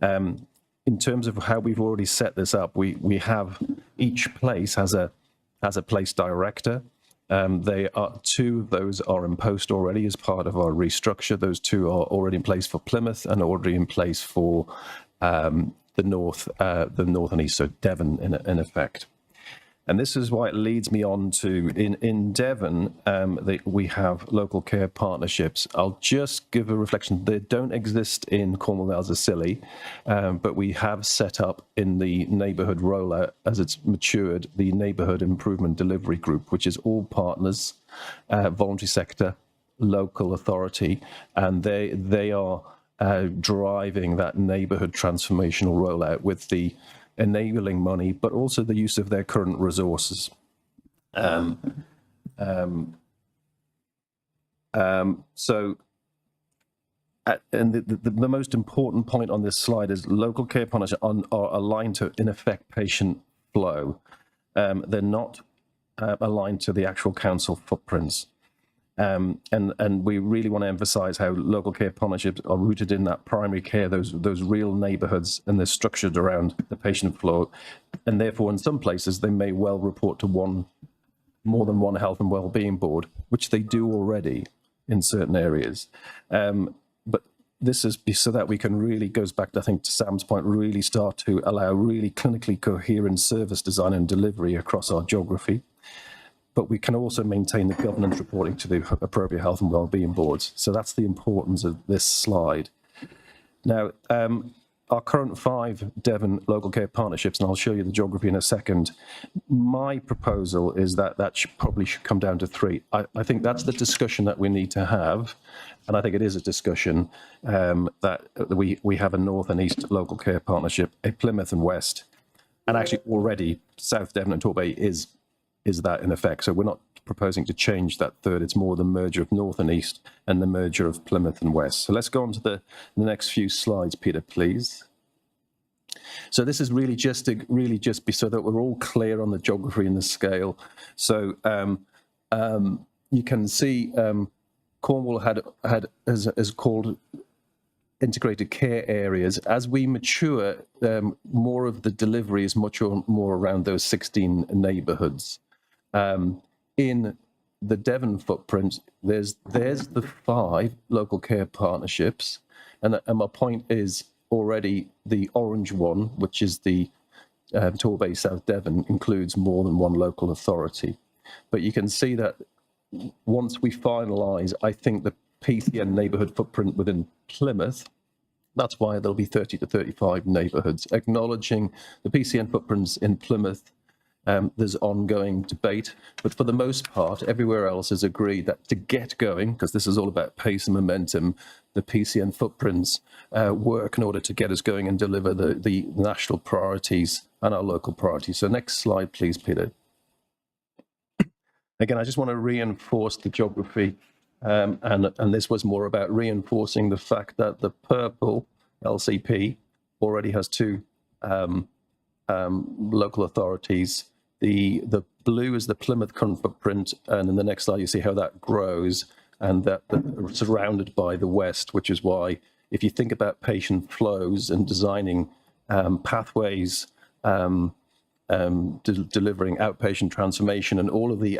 In terms of how we've already set this up, we have each place has a place director. They are 2 of those are in post already as part of our restructure. Those 2 are already in place for Plymouth and already in place for the north and east, so Devon in effect. And this is why it leads me on to in Devon, we have local care partnerships. I'll just give a reflection. They don't exist in Cornwall and Isles Scilly, but we have set up in the neighbourhood rollout, as it's matured, the Neighbourhood Improvement Delivery Group, which is all partners, voluntary sector, local authority, and they are driving that neighbourhood transformational rollout with the enabling money, but also the use of their current resources. So, and the most important point on this slide is local care partners are aligned to, in effect, patient flow. They're not aligned to the actual council footprints. And we really want to emphasize how local care partnerships are rooted in that primary care, those real neighborhoods, and they're structured around the patient flow. And therefore, in some places, they may well report to more than one health and wellbeing board, which they do already in certain areas. But this is so that we can really, goes back, I think, to Sam's point, really start to allow really clinically coherent service design and delivery across our geography. But we can also maintain the governance reporting to the appropriate health and wellbeing boards. So that's the importance of this slide. Now, our current 5 Devon local care partnerships, and I'll show you the geography in a second. My proposal is that probably should come down to 3. I think that's the discussion that we need to have. And I think it is a discussion that we have a North and East local care partnership, a Plymouth and West, and actually already South Devon and Torbay is that in effect. So we're not proposing to change that 3rd. It's more the merger of North and East and the merger of Plymouth and West. So let's go on to the next few slides, Peter, please. So this is really just to be so that we're all clear on the geography and the scale. So you can see Cornwall has called integrated care areas. As we mature, more of the delivery is much more around those 16 neighbourhoods. In the Devon footprint, there's the 5 local care partnerships, and my point is already the orange one, which is the Torbay South Devon, includes more than one local authority. But you can see that once we finalise, I think the PCN neighbourhood footprint within Plymouth, that's why there'll be 30 to 35 neighbourhoods. Acknowledging the PCN footprints in Plymouth, there's ongoing debate, but for the most part, everywhere else has agreed that to get going, because this is all about pace and momentum, the PCN footprints work in order to get us going and deliver the national priorities and our local priorities. So next slide, please, Peter. Again, I just want to reinforce the geography, and this was more about reinforcing the fact that the purple LCP already has 2 local authorities. The blue is the Plymouth current footprint, and in the next slide you see how that grows, and that surrounded by the west, which is why if you think about patient flows and designing pathways, delivering outpatient transformation and all of the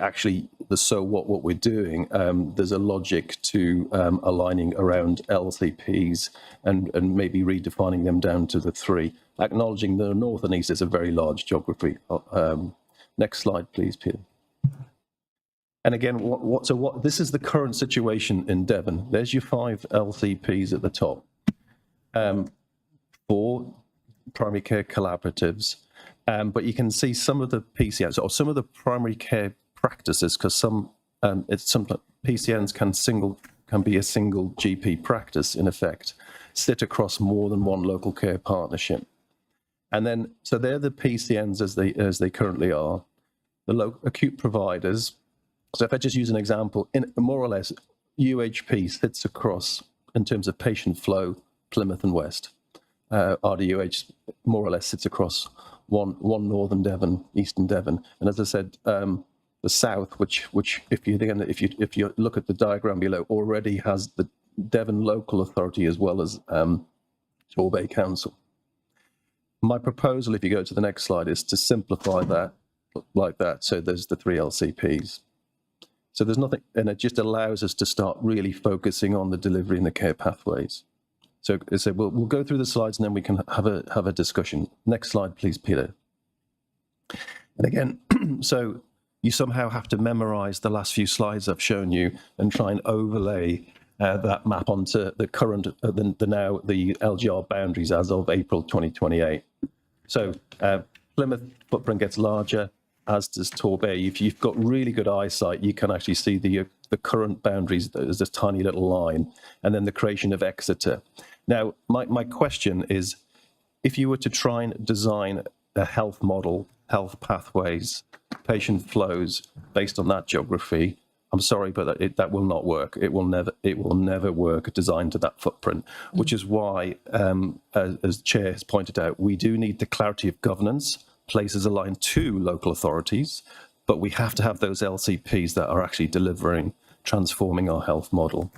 so what we're doing, there's a logic to aligning around LCPs and maybe redefining them down to the 3, acknowledging the north and east is a very large geography. Next slide, please, Peter. And again, this is the current situation in Devon. There's your 5 LCPs at the top. 4 primary care collaboratives. But you can see some of the PCNs or some of the primary care practices, because some PCNs can be a single GP practice in effect, sit across more than one local care partnership. And then, so they're the PCNs as they currently are. The acute providers. So if I just use an example, in more or less, UHP sits across in terms of patient flow, Plymouth and West. RDUH more or less sits across one northern Devon, eastern Devon, and as I said, the south, which if you look at the diagram below, already has the Devon local authority as well as Torbay Council. My proposal, if you go to the next slide, is to simplify that like that. So there's the 3 LCPs. So there's nothing, and it just allows us to start really focusing on the delivery and the care pathways. So we'll go through the slides and then we can have a discussion. Next slide, please, Peter. And again, so you somehow have to memorize the last few slides I've shown you and try and overlay that map onto the current, the LGR boundaries as of April 2028. So Plymouth footprint gets larger, as does Torbay. If you've got really good eyesight, you can actually see the current boundaries. There's this tiny little line, and then the creation of Exeter. Now, my question is, if you were to try and design a health model, health pathways, patient flows based on that geography, I'm sorry, but that will not work. It will never work designed to that footprint, which is why, as Chair has pointed out, we do need the clarity of governance, places aligned to local authorities, but we have to have those LCPs that are actually delivering, transforming our health model.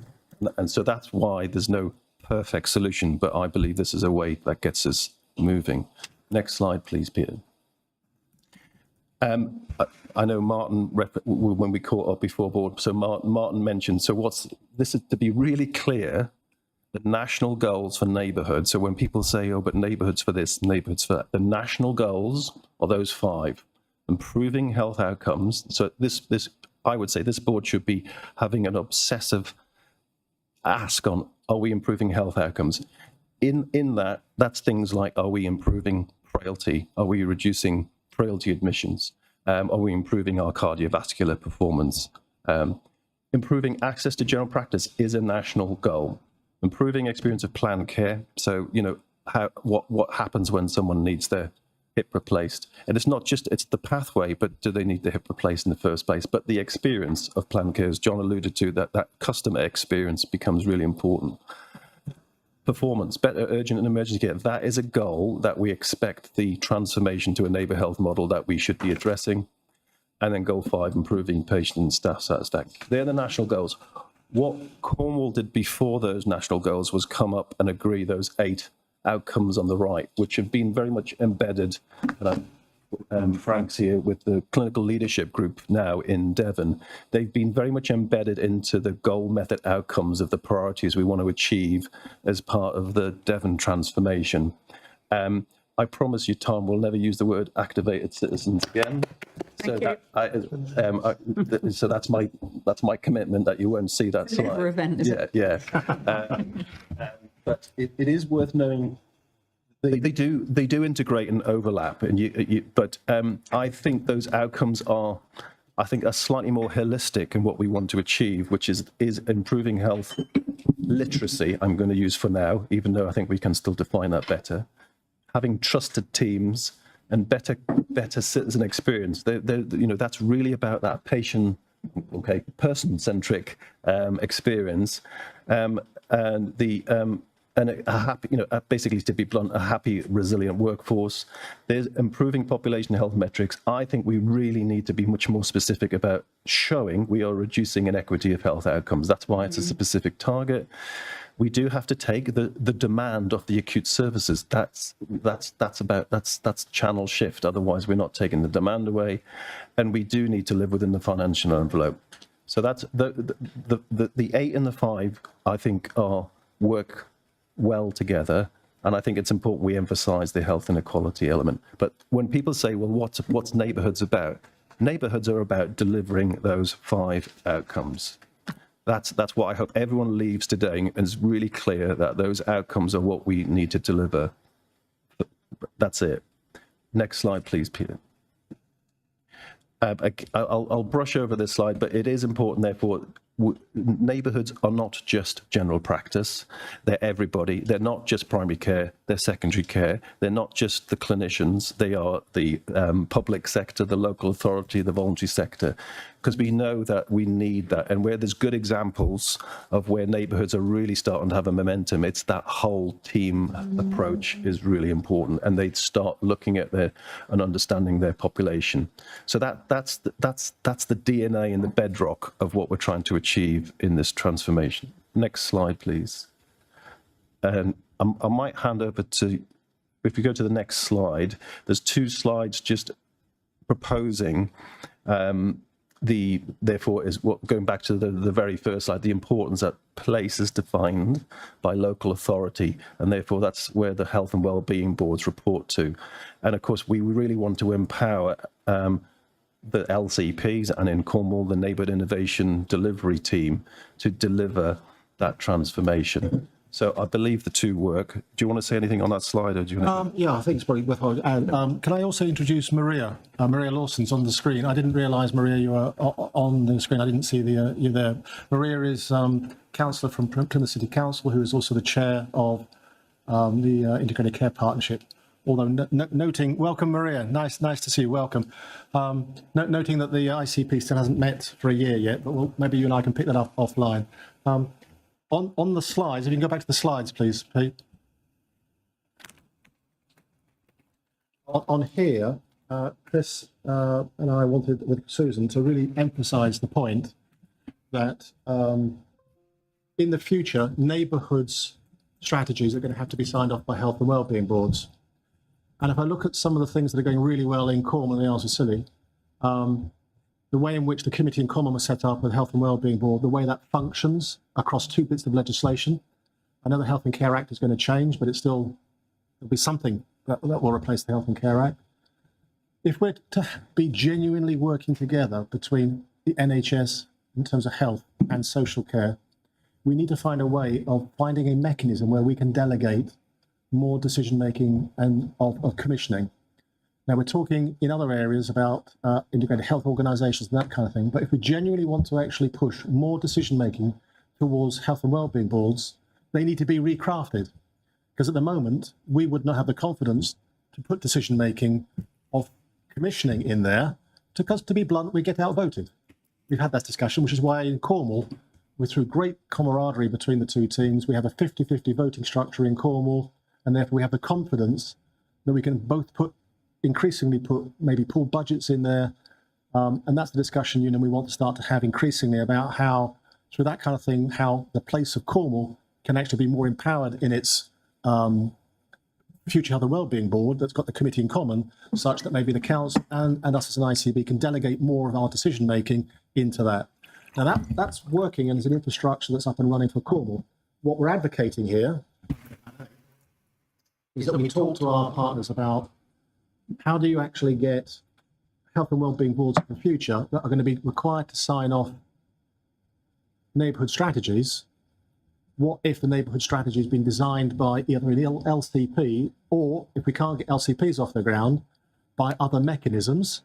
And so that's why there's no perfect solution, but I believe this is a way that gets us moving. Next slide, please, Peter. I know Martin, when we caught up before board, so Martin mentioned, so this is to be really clear, the national goals for neighbourhoods. So when people say, oh, but neighbourhoods for this, neighbourhoods for that, the national goals are those 5. Improving health outcomes. So this I would say this board should be having an obsessive ask on, are we improving health outcomes? In that's things like, are we improving frailty? Are we reducing frailty admissions? Are we improving our cardiovascular performance? Improving access to general practice is a national goal. Improving experience of planned care. So, you know, what happens when someone needs their hip replaced? And it's not just, it's the pathway, but do they need the hip replaced in the first place? But the experience of planned care, as John alluded to, that customer experience becomes really important. performance, better urgent and emergency care. That is a goal that we expect the transformation to a neighbour health model that we should be addressing. And then goal 5, improving patient and staff satisfaction. They're the national goals. What Cornwall did before those national goals was come up and agree those 8 outcomes on the right, which have been very much embedded. Frank's here with the clinical leadership group now in Devon. They've been very much embedded into the goal method outcomes of the priorities we want to achieve as part of the Devon transformation. I promise you, Tom, we'll never use the word activated citizens again. So so that's my commitment that you won't see that slide. Never event, is it? Yeah. But it is worth knowing they do integrate and overlap, and but I think those outcomes are slightly more holistic in what we want to achieve, which is improving health literacy. I'm going to use for now, even though I think we can still define that better. Having trusted teams and better citizen experience. That's really about that person-centric experience, and a happy, basically, to be blunt, a happy, resilient workforce. There's improving population health metrics. I think we really need to be much more specific about showing we are reducing inequity of health outcomes. That's why it's a specific target. We do have to take the demand of the acute services. That's channel shift. Otherwise, we're not taking the demand away, and we do need to live within the financial envelope. So that's the 8 and the 5. I think work well together, and I think it's important we emphasise the health inequality element. But when people say, "Well, what's neighbourhoods about?" Neighbourhoods are about delivering those 5 outcomes. That's what I hope everyone leaves today and is really clear that those outcomes are what we need to deliver. That's it. Next slide, please, Peter. I'll brush over this slide, but it is important, therefore, neighbourhoods are not just general practice. They're everybody. They're not just primary care. They're secondary care. They're not just the clinicians. They are the public sector, the local authority, the voluntary sector, because we know that we need that. And where there's good examples of where neighbourhoods are really starting to have a momentum, it's that whole team approach is really important, and they start looking at and understanding their population. So that's the DNA and the bedrock of what we're trying to achieve in this transformation. Next slide, please. And I might hand over to, if we go to the next slide, there's 2 slides just proposing therefore is what, going back to the very first slide, the importance that place is defined by local authority, and therefore that's where the health and wellbeing boards report to. And of course, we really want to empower the LCPs, and in Cornwall, the Neighbourhood Innovation Delivery Team, to deliver that transformation. So I believe the 2 work. Do you want to say anything on that slide, or do you want to... Yeah, I think it's probably worthwhile. And can I also introduce Maria? Maria Lawson's on the screen. I didn't realise, Maria, you were on the screen. I didn't see you there. Maria is councillor from Plymouth City Council, who is also the chair of the Integrated Care Partnership. Although noting, welcome, Maria. Nice to see you. Welcome. Noting that the ICP still hasn't met for a year yet, but maybe you and I can pick that up offline. On the slides, if you can go back to the slides, please, Pete. On here, Chris and I wanted, with Susan, to really emphasise the point that in the future, neighbourhoods strategies are going to have to be signed off by health and wellbeing boards. And if I look at some of the things that are going really well in Cornwall and the Isles of Scilly, the way in which the committee in Common was set up with the Health and Wellbeing Board, the way that functions across 2 bits of legislation. I know the Health and Care Act is going to change, but there'll be something that will replace the Health and Care Act. If we're to be genuinely working together between the NHS in terms of health and social care, we need to find a way of finding a mechanism where we can delegate more decision-making and of commissioning. Now, we're talking in other areas about integrated health organisations and that kind of thing, but if we genuinely want to actually push more decision-making towards health and wellbeing boards, they need to be recrafted. Because at the moment, we would not have the confidence to put decision-making of commissioning in there, because to be blunt, we get outvoted. We've had that discussion, which is why in Cornwall, we're through great camaraderie between the two teams. We have a 50-50 voting structure in Cornwall, and therefore we have the confidence that we can both increasingly put maybe pool budgets in there. And that's the discussion, we want to start to have increasingly about how, through that kind of thing, how the place of Cornwall can actually be more empowered in its Future Health and Wellbeing Board that's got the committee in common, such that maybe the council and us as an ICB can delegate more of our decision making into that. Now that's working and is an infrastructure that's up and running for Cornwall. What we're advocating here is that we talk to our partners about how do you actually get health and wellbeing boards in the future that are going to be required to sign off neighbourhood strategies. What if the neighbourhood strategy has been designed by either an LCP, or if we can't get LCPs off the ground, by other mechanisms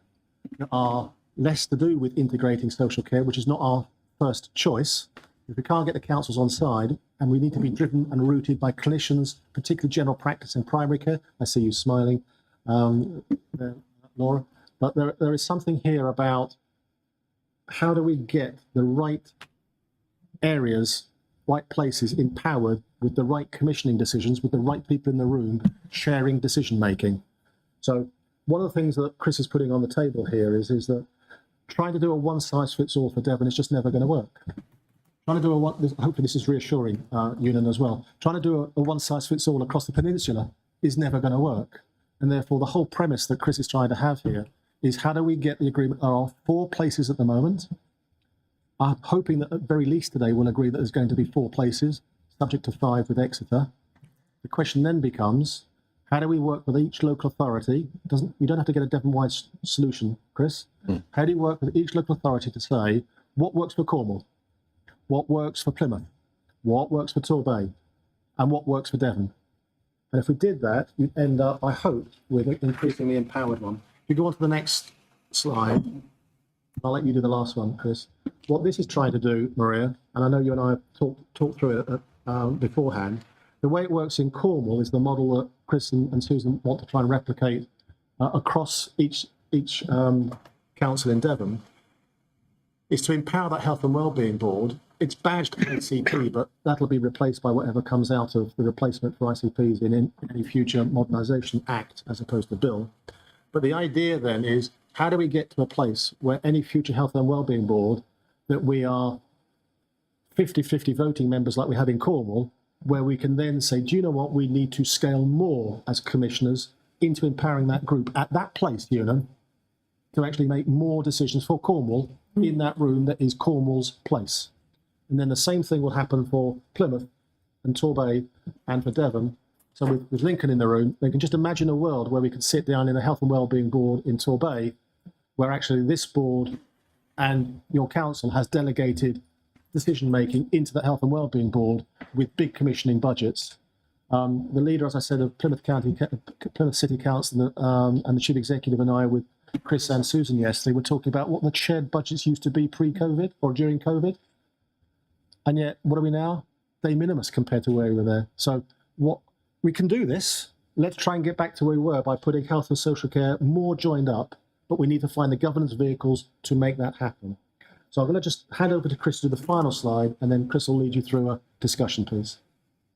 that are less to do with integrating social care, which is not our first choice. If we can't get the councils on side, and we need to be driven and rooted by clinicians, particularly general practice and primary care. I see you smiling, Laura. But there is something here about how do we get the right areas, right places empowered with the right commissioning decisions, with the right people in the room sharing decision making. So one of the things that Chris is putting on the table here is that trying to do a one size fits all for Devon is just never going to work. Trying to do hopefully this is reassuring, Yunan as well. Trying to do a one size fits all across the peninsula is never going to work. And therefore the whole premise that Chris is trying to have here is how do we get the agreement? There are 4 places at the moment. I'm hoping that at very least today we'll agree that there's going to be 4 places, subject to 5 with Exeter. The question then becomes, how do we work with each local authority? You don't have to get a Devon-wide solution, Chris. How do you work with each local authority to say what works for Cornwall, what works for Plymouth, what works for Torbay, and what works for Devon? And if we did that, you'd end up, I hope, with an increasingly empowered one. If you go on to the next slide, I'll let you do the last one, Chris. What this is trying to do, Maria, and I know you and I have talked through it beforehand, the way it works in Cornwall is the model that Chris and Susan want to try and replicate across each council in Devon, is to empower that Health and Wellbeing Board. It's badged ICP, but that'll be replaced by whatever comes out of the replacement for ICPs in any future modernisation act as opposed to bill. But the idea then is, how do we get to a place where any future Health and Wellbeing Board, that we are 50-50 voting members like we have in Cornwall, where we can then say, do you know what, we need to scale more as commissioners into empowering that group at that place, to actually make more decisions for Cornwall in that room that is Cornwall's place. And then the same thing will happen for Plymouth and Torbay and for Devon. So with Lincoln in the room, they can just imagine a world where we could sit down in a Health and Wellbeing Board in Torbay, where actually this board and your council has delegated decision-making into the Health and Wellbeing Board with big commissioning budgets. The leader, as I said, of Plymouth City Council and the Chief Executive and I, with Chris and Susan yesterday, were talking about what the shared budgets used to be pre-COVID or during COVID. And yet, what are we now? De minimis compared to where we were there. So we can do this. Let's try and get back to where we were by putting health and social care more joined up, but we need to find the governance vehicles to make that happen. So I'm going to just hand over to Chris to do the final slide, and then Chris will lead you through a discussion, please.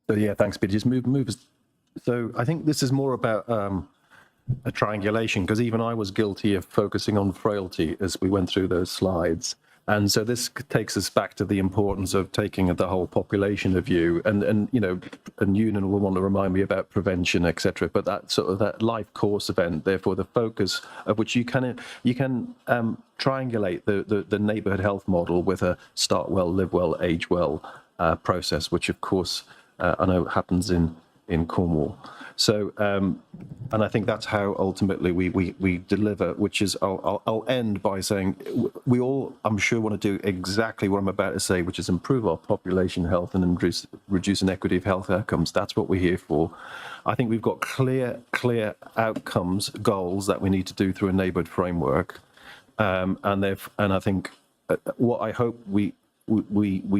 So yeah, thanks, Peter. Just move us. So I think this is more about a triangulation, because even I was guilty of focusing on frailty as we went through those slides. And so this takes us back to the importance of taking the whole population of view, and Yunan will want to remind me about prevention, etc. But that sort of that life course event, therefore the focus of which you can triangulate the neighbourhood health model with a start well, live well, age well process, which of course I know happens in Cornwall. So, and I think that's how ultimately we deliver, which is, I'll end by saying we all, I'm sure, want to do exactly what I'm about to say, which is improve our population health and reduce inequity of health outcomes. That's what we're here for. I think we've got clear outcomes, goals that we need to do through a neighbourhood framework. And I think what I hope we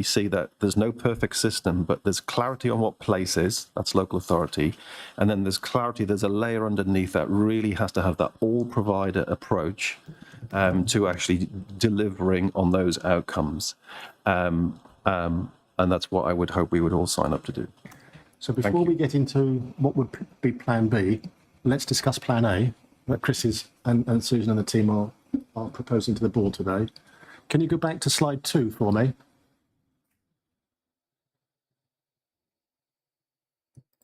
see that there's no perfect system, but there's clarity on what place is, that's local authority, and then there's clarity, there's a layer underneath that really has to have that all-provider approach to actually delivering on those outcomes. And that's what I would hope we would all sign up to do. So before we get into what would be Plan B, let's discuss Plan A that Chris is and Susan and the team are proposing to the board today. Can you go back to slide 2 for me?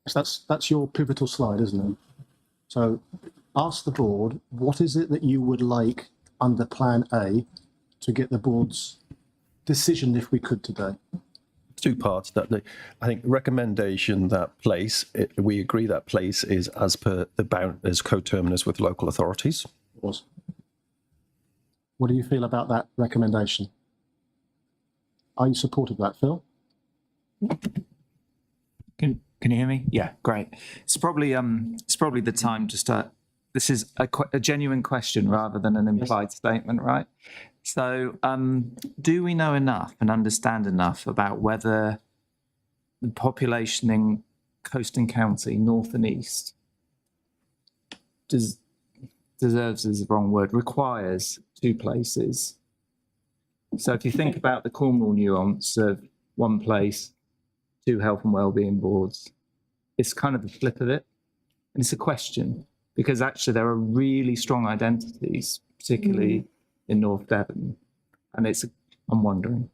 So that's your pivotal slide, isn't it? So ask the board, what is it that you would like under Plan A to get the board's decision if we could today? 2 parts. I think recommendation that place, we agree that place is as per as coterminous with local authorities. What do you feel about that recommendation? Are you supportive of that, Phil? Can you hear me? Yeah, great. It's probably the time to start. This is a genuine question rather than an implied statement, right? So, do we know enough and understand enough about whether the population in Coast and County, North and East, deserves is the wrong word, requires 2 places? So if you think about the Cornwall nuance of 1 place, 2 health and wellbeing boards, it's kind of the flip of it. And it's a question, because actually there are really strong identities, particularly in North Devon, and I'm wondering.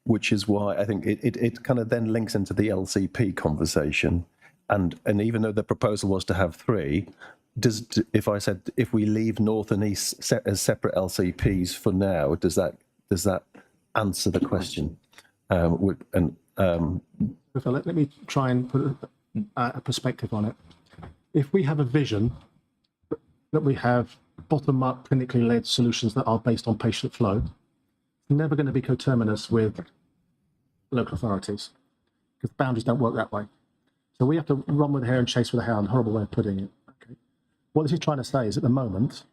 Which is why I think it kind of then links into the LCP conversation, and even though the proposal was to have 3, if we leave North and East as separate LCPs for now, does that answer the question? Let me try and put a perspective on it. If we have a vision that we have bottom-up, clinically led solutions that are based on patient flow, it's never going to be coterminous with local authorities, because boundaries don't work that way. So we have to run with the hare and chase with the hound, horrible way of putting it. Okay. What this is trying to say is, at the moment,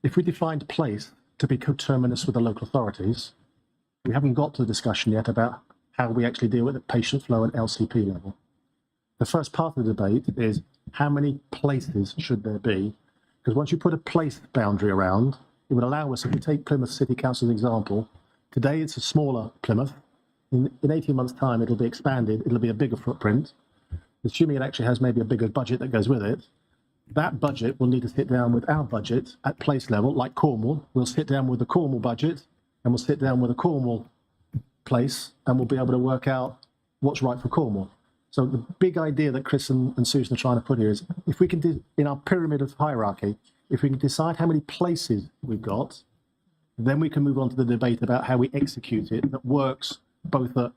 if we defined place to be coterminous with the local authorities, we haven't got to the discussion yet about how we actually deal with the patient flow at LCP level. The first part of the debate is how many places should there be? Because once you put a place boundary around, it would allow us, if we take Plymouth City Council as an example, today it's a smaller Plymouth. In 18 months' time, it'll be expanded, it'll be a bigger footprint. Assuming it actually has maybe a bigger budget that goes with it, that budget will need to sit down with our budget at place level, like Cornwall. We'll sit down with the Cornwall budget, and we'll sit down with a Cornwall place, and we'll be able to work out what's right for Cornwall. So the big idea that Chris and Susan are trying to put here is, if we can do, in our pyramid of hierarchy, if we can decide how many places we've got, then we can move on to the debate about how we execute it that works both at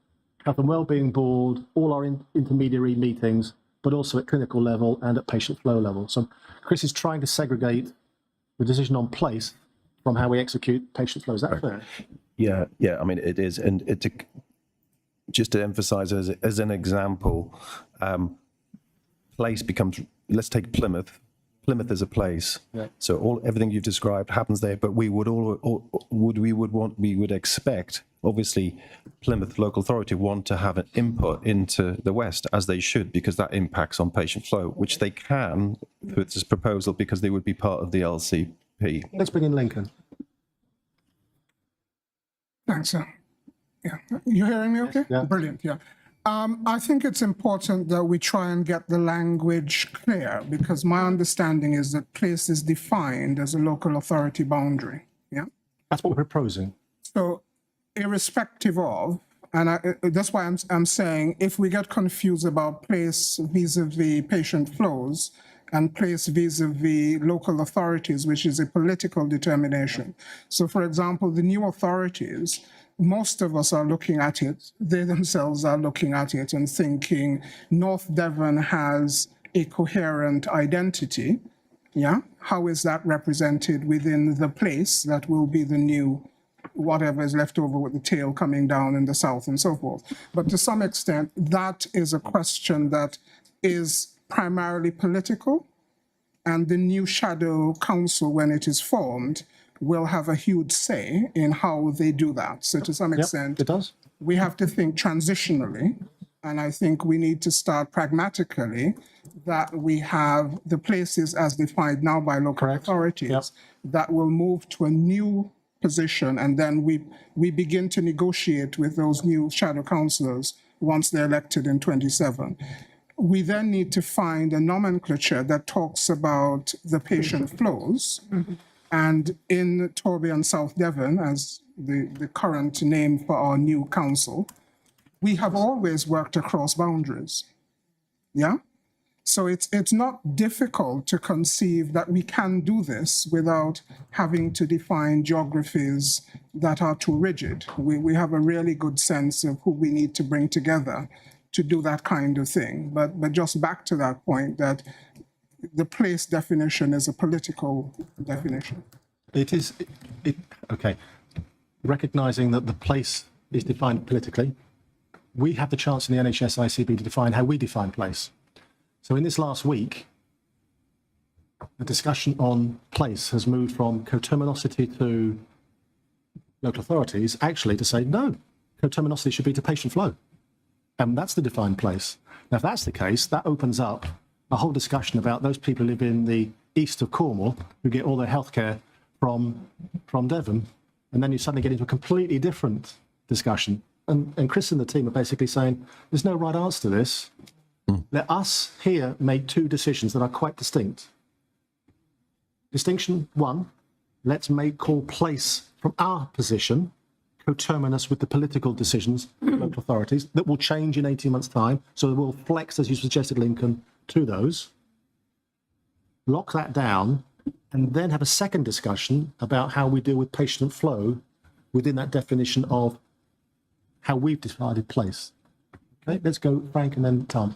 Health and Wellbeing Board, all our intermediary meetings, but also at clinical level and at patient flow level. So Chris is trying to segregate the decision on place from how we execute patient flow. Is that fair? Yeah. I mean, it is. And just to emphasize as an example, place becomes, let's take Plymouth. Plymouth is a place. Yeah. So everything you've described happens there, but we would expect, obviously, Plymouth local authority want to have an input into the West, as they should, because that impacts on patient flow, which they can with this proposal because they would be part of the LCP. Let's bring in Lincoln. Thanks, sir. Yeah, you hearing me okay? Yeah. Brilliant, yeah. I think it's important that we try and get the language clear, because my understanding is that place is defined as a local authority boundary, yeah? That's what we're proposing. So irrespective of, and that's why I'm saying, if we get confused about place vis-a-vis patient flows and place vis-a-vis local authorities, which is a political determination. So for example, the new authorities, most of us are looking at it, they themselves are looking at it and thinking North Devon has a coherent identity, yeah? How is that represented within the place that will be the new, whatever is left over with the tail coming down in the south and so forth. But to some extent, that is a question that is primarily political, and the new shadow council, when it is formed, will have a huge say in how they do that. So to some extent, it does. We have to think transitionally, and I think we need to start pragmatically that we have the places as defined now by local authorities that will move to a new position, and then we begin to negotiate with those new shadow councillors once they're elected in 27. We then need to find a nomenclature that talks about the patient flows. And in Torbay and South Devon, as the current name for our new council, we have always worked across boundaries. Yeah? So it's not difficult to conceive that we can do this without having to define geographies that are too rigid. We have a really good sense of who we need to bring together to do that kind of thing. But just back to that point, that the place definition is a political definition. Okay. Recognizing that the place is defined politically, we have the chance in the NHS ICB to define how we define place. So in this last week, the discussion on place has moved from coterminosity to local authorities actually to say, no, coterminosity should be to patient flow. And that's the defined place. Now, if that's the case, that opens up a whole discussion about those people who live in the east of Cornwall who get all their healthcare from Devon. And then you suddenly get into a completely different discussion. And Chris and the team are basically saying, there's no right answer to this. Let us here make two decisions that are quite distinct. Distinction one, let's call place from our position coterminous with the political decisions of local authorities that will change in 18 months' time. So we'll flex, as you suggested, Lincoln, to those. Lock that down, and then have a second discussion about how we deal with patient flow within that definition of how we've divided place. Okay, let's go Frank and then Tom.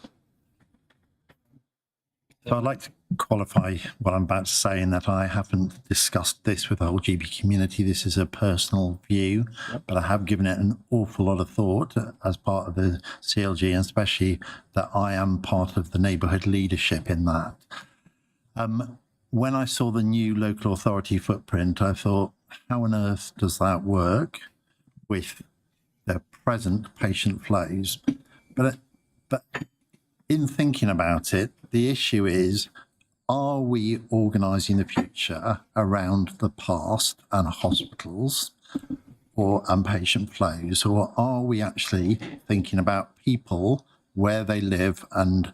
So I'd like to qualify what I'm about to say in that I haven't discussed this with the whole GB community. This is a personal view, but I have given it an awful lot of thought as part of the CLG, and especially that I am part of the neighbourhood leadership in that. When I saw the new local authority footprint, I thought, how on earth does that work with the present patient flows? But in thinking about it, the issue is, are we organising the future around the past and hospitals and patient flows, or are we actually thinking about people, where they live and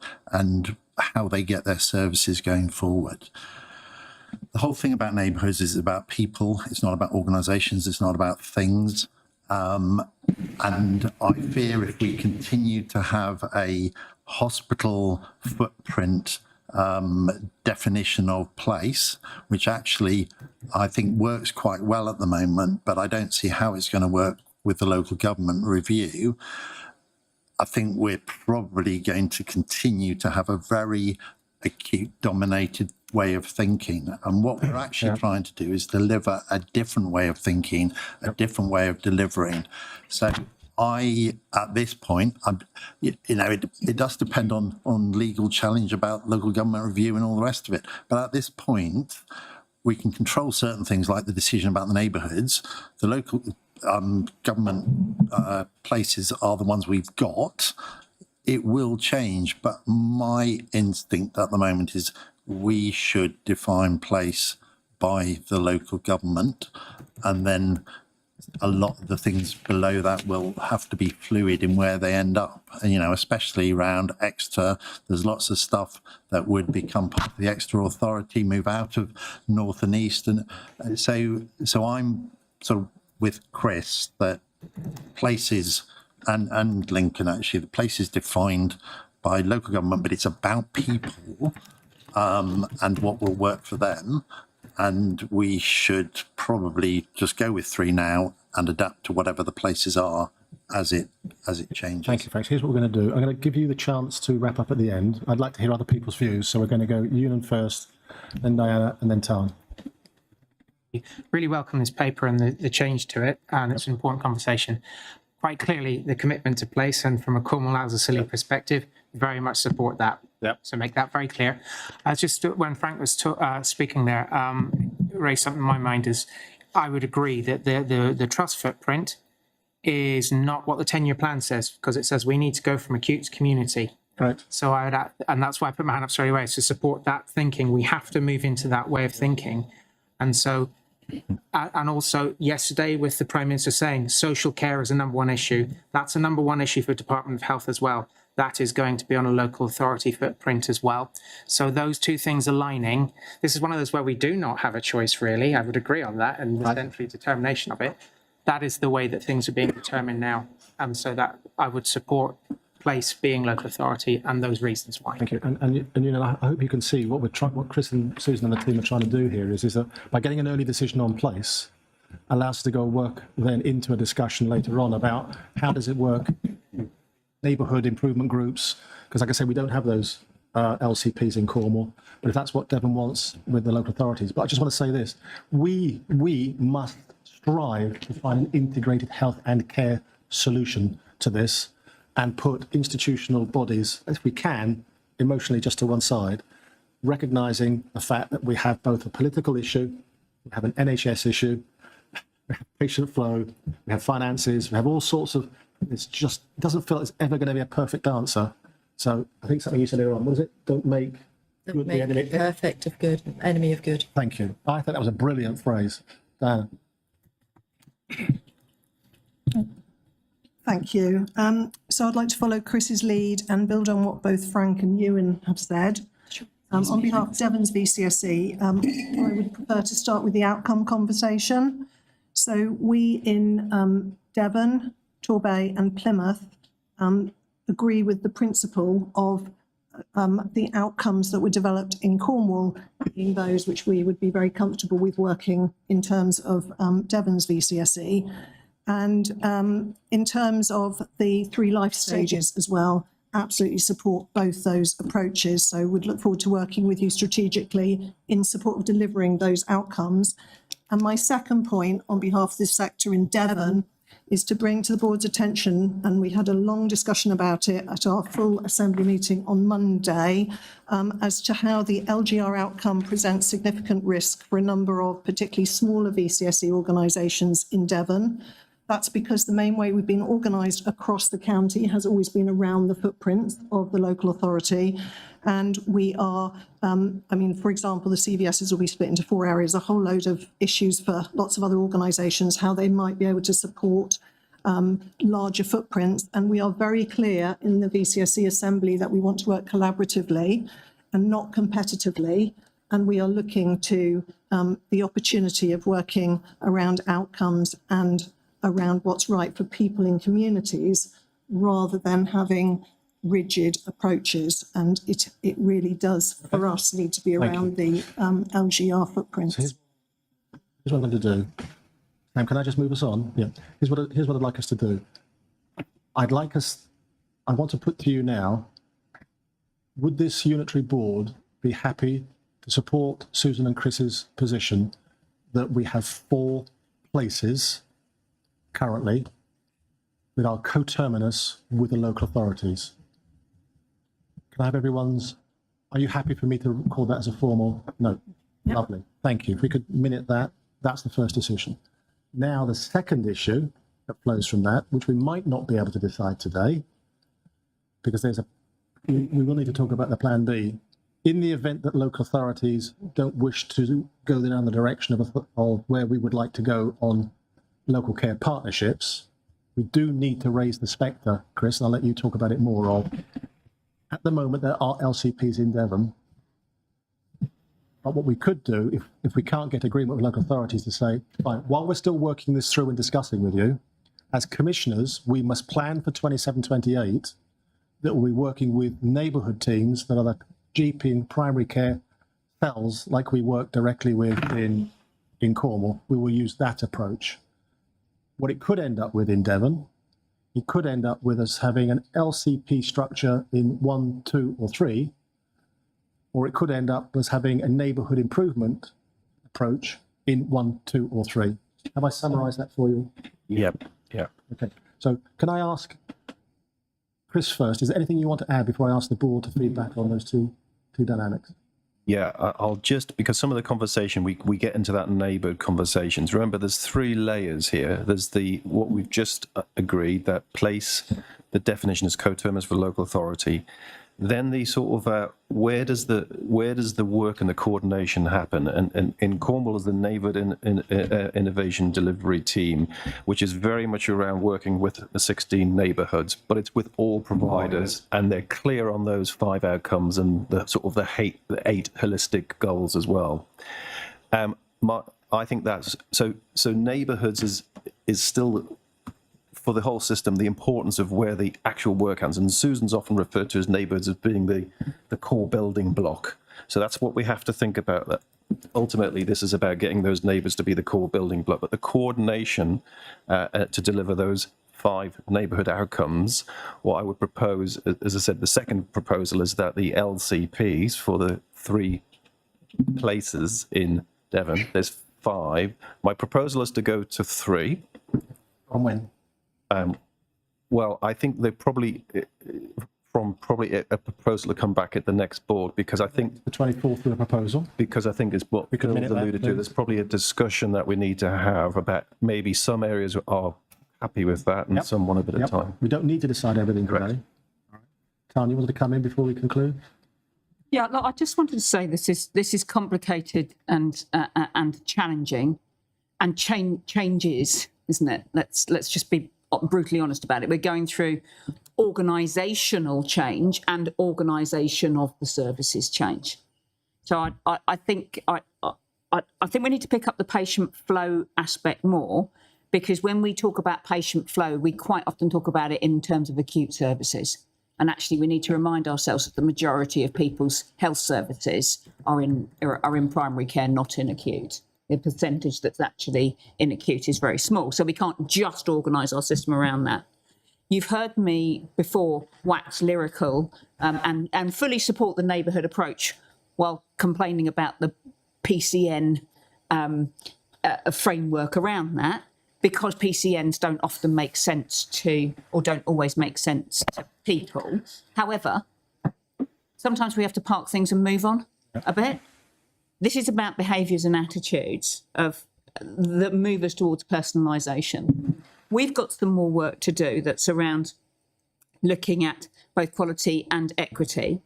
how they get their services going forward? The whole thing about neighbourhoods is about people. It's not about organisations. It's not about things. And I fear if we continue to have a hospital footprint definition of place, which actually I think works quite well at the moment, but I don't see how it's going to work with the local government review. I think we're probably going to continue to have a very acute dominated way of thinking, and what we're actually trying to do is deliver a different way of thinking, a different way of delivering. So at this point, it does depend on legal challenge about local government review and all the rest of it. But at this point, we can control certain things like the decision about the neighbourhoods. The local government places are the ones we've got. It will change, but my instinct at the moment is we should define place by the local government, and then a lot of the things below that will have to be fluid in where they end up, especially around Exeter. There's lots of stuff that would become part of the Exeter authority, move out of North and East. And so I'm sort of with Chris that places and Lincoln, actually, the place is defined by local government, but it's about people and what will work for them. And we should probably just go with 3 now and adapt to whatever the places are as it changes. Thank you, Frank. Here's what we're going to do. I'm going to give you the chance to wrap up at the end. I'd like to hear other people's views. So we're going to go Ewan first, then Diana, and then Tan. Really welcome this paper and the change to it, and it's an important conversation. Quite clearly, the commitment to place, and from a Cornwall Alza Scilly perspective, very much support that. So make that very clear. Just when Frank was speaking there, raised something in my mind is I would agree that the trust footprint is not what the 10-year plan says, because it says we need to go from acute to community. Right. So and that's why I put my hand up straight away, to support that thinking. We have to move into that way of thinking. And so And also yesterday with the Prime Minister saying social care is a number one issue. That's a number one issue for Department of Health as well. That is going to be on a local authority footprint as well. So those two things aligning, this is one of those where we do not have a choice really. I would agree on that and the centrally determination of it. That is the way that things are being determined now. And so that I would support place being local authority and those reasons why. Thank you. And you know, I hope you can see what what Chris and Susan and the team are trying to do here is that by getting an early decision on place, allows us to go work then into a discussion later on about how does it work, neighbourhood improvement groups, because like I said, we don't have those LCPs in Cornwall, but if that's what Devon wants with the local authorities. But I just want to say this, we must strive to find an integrated health and care solution to this and put institutional bodies, if we can, emotionally just to one side, recognising the fact that we have both a political issue, we have an NHS issue, we have patient flow, we have finances, we have all sorts of, it doesn't feel like it's ever going to be a perfect answer. So I think something you said earlier on, what is it? Don't make good the enemy. Perfect of good, enemy of good. Thank you. I thought that was a brilliant phrase. Diana. Thank you. So I'd like to follow Chris's lead and build on what both Frank and Ewan have said. On behalf of Devon's VCSE, I would prefer to start with the outcome conversation. So we in Devon, Torbay and Plymouth agree with the principle of the outcomes that were developed in Cornwall being those which we would be very comfortable with working in terms of Devon's VCSE. And in terms of the 3 life stages as well, absolutely support both those approaches. So would look forward to working with you strategically in support of delivering those outcomes. And my second point on behalf of this sector in Devon is to bring to the board's attention, and we had a long discussion about it at our full assembly meeting on Monday, as to how the LGR outcome presents significant risk for a number of particularly smaller VCSE organisations in Devon. That's because the main way we've been organised across the county has always been around the footprint of the local authority. And we are, for example, the CVSs will be split into 4 areas, a whole load of issues for lots of other organisations, how they might be able to support larger footprints. And we are very clear in the VCSE Assembly that we want to work collaboratively and not competitively. And we are looking to the opportunity of working around outcomes and around what's right for people in communities rather than having rigid approaches. And it really does, for us, need to be around the LGR footprint. So here's what I'm going to do. Sam, can I just move us on? Yeah. Here's what I'd like us to do. I want to put to you now, would this unitary board be happy to support Susan and Chris's position that we have 4 places currently with our coterminus with the local authorities? Can I have are you happy for me to call that as a formal? No. Yep. Lovely. Thank you. If we could minute that, that's the first decision. Now, the second issue that flows from that, which we might not be able to decide today, because we will need to talk about the plan B. In the event that local authorities don't wish to go down the direction of where we would like to go on local care partnerships, we do need to raise the spectre, Chris, and I'll let you talk about it more. At the moment, there are LCPs in Devon. But what we could do, if we can't get agreement with local authorities, to say, fine, while we're still working this through and discussing with you, as commissioners, we must plan for 27-28 that we'll be working with neighbourhood teams that are the GP and primary care cells, like we work directly with in Cornwall. We will use that approach. What it could end up with in Devon, it could end up with us having an LCP structure in 1, 2 or 3, or it could end up with having a neighbourhood improvement approach in 1, 2 or 3. Have I summarised that for you? Yep. Okay. So can I ask Chris first, is there anything you want to add before I ask the board to feedback on those two dynamics? Yeah, I'll just, because some of the conversation, we get into that neighbourhood conversations. Remember, there's 3 layers here. There's what we've just agreed, that place, the definition is coterminous for local authority. then the sort of where does the work and the coordination happen? And in Cornwall is the neighbourhood innovation delivery team, which is very much around working with the 16 neighbourhoods, but it's with all providers, and they're clear on those 5 outcomes and the sort of the 8 holistic goals as well. I think that's so neighbourhoods is still, for the whole system, the importance of where the actual work happens. And Susan's often referred to as neighbourhoods as being the core building block. So that's what we have to think about. That ultimately, this is about getting those neighbours to be the core building block. But the coordination to deliver those 5 neighbourhood outcomes, what I would propose, as I said, the second proposal is that the LCPs for the 3 places in Devon, there's 5. My proposal is to go to 3. On when? Well, I think they probably a proposal to come back at the next board, because I think the 24th of the proposal. Because I think it's what Phil's alluded to. There's probably a discussion that we need to have about maybe some areas are happy with that and some want a bit of time. We don't need to decide everything today. Tanya, you wanted to come in before we conclude? Yeah, look, I just wanted to say this is complicated and challenging, and changes, isn't it? Let's just be brutally honest about it. We're going through organisational change and organisation of the services change. So I think we need to pick up the patient flow aspect more, because when we talk about patient flow, we quite often talk about it in terms of acute services. And actually, we need to remind ourselves that the majority of people's health services are in primary care, not in acute. The percentage that's actually in acute is very small. So we can't just organise our system around that. You've heard me before wax lyrical and fully support the neighbourhood approach while complaining about the PCN framework around that, because PCNs don't often make sense to, or don't always make sense to people. However, sometimes we have to park things and move on a bit. This is about behaviours and attitudes that move us towards personalisation. We've got some more work to do that's around looking at both quality and equity.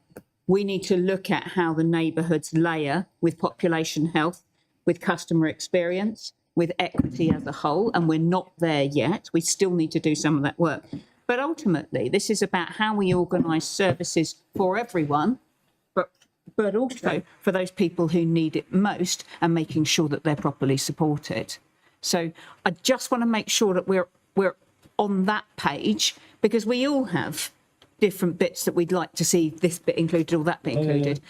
We need to look at how the neighbourhoods layer with population health, with customer experience, with equity as a whole, and we're not there yet. We still need to do some of that work. But ultimately, this is about how we organise services for everyone, but also for those people who need it most, and making sure that they're properly supported. So I just want to make sure that we're on that page, because we all have different bits that we'd like to see this bit included or that bit included.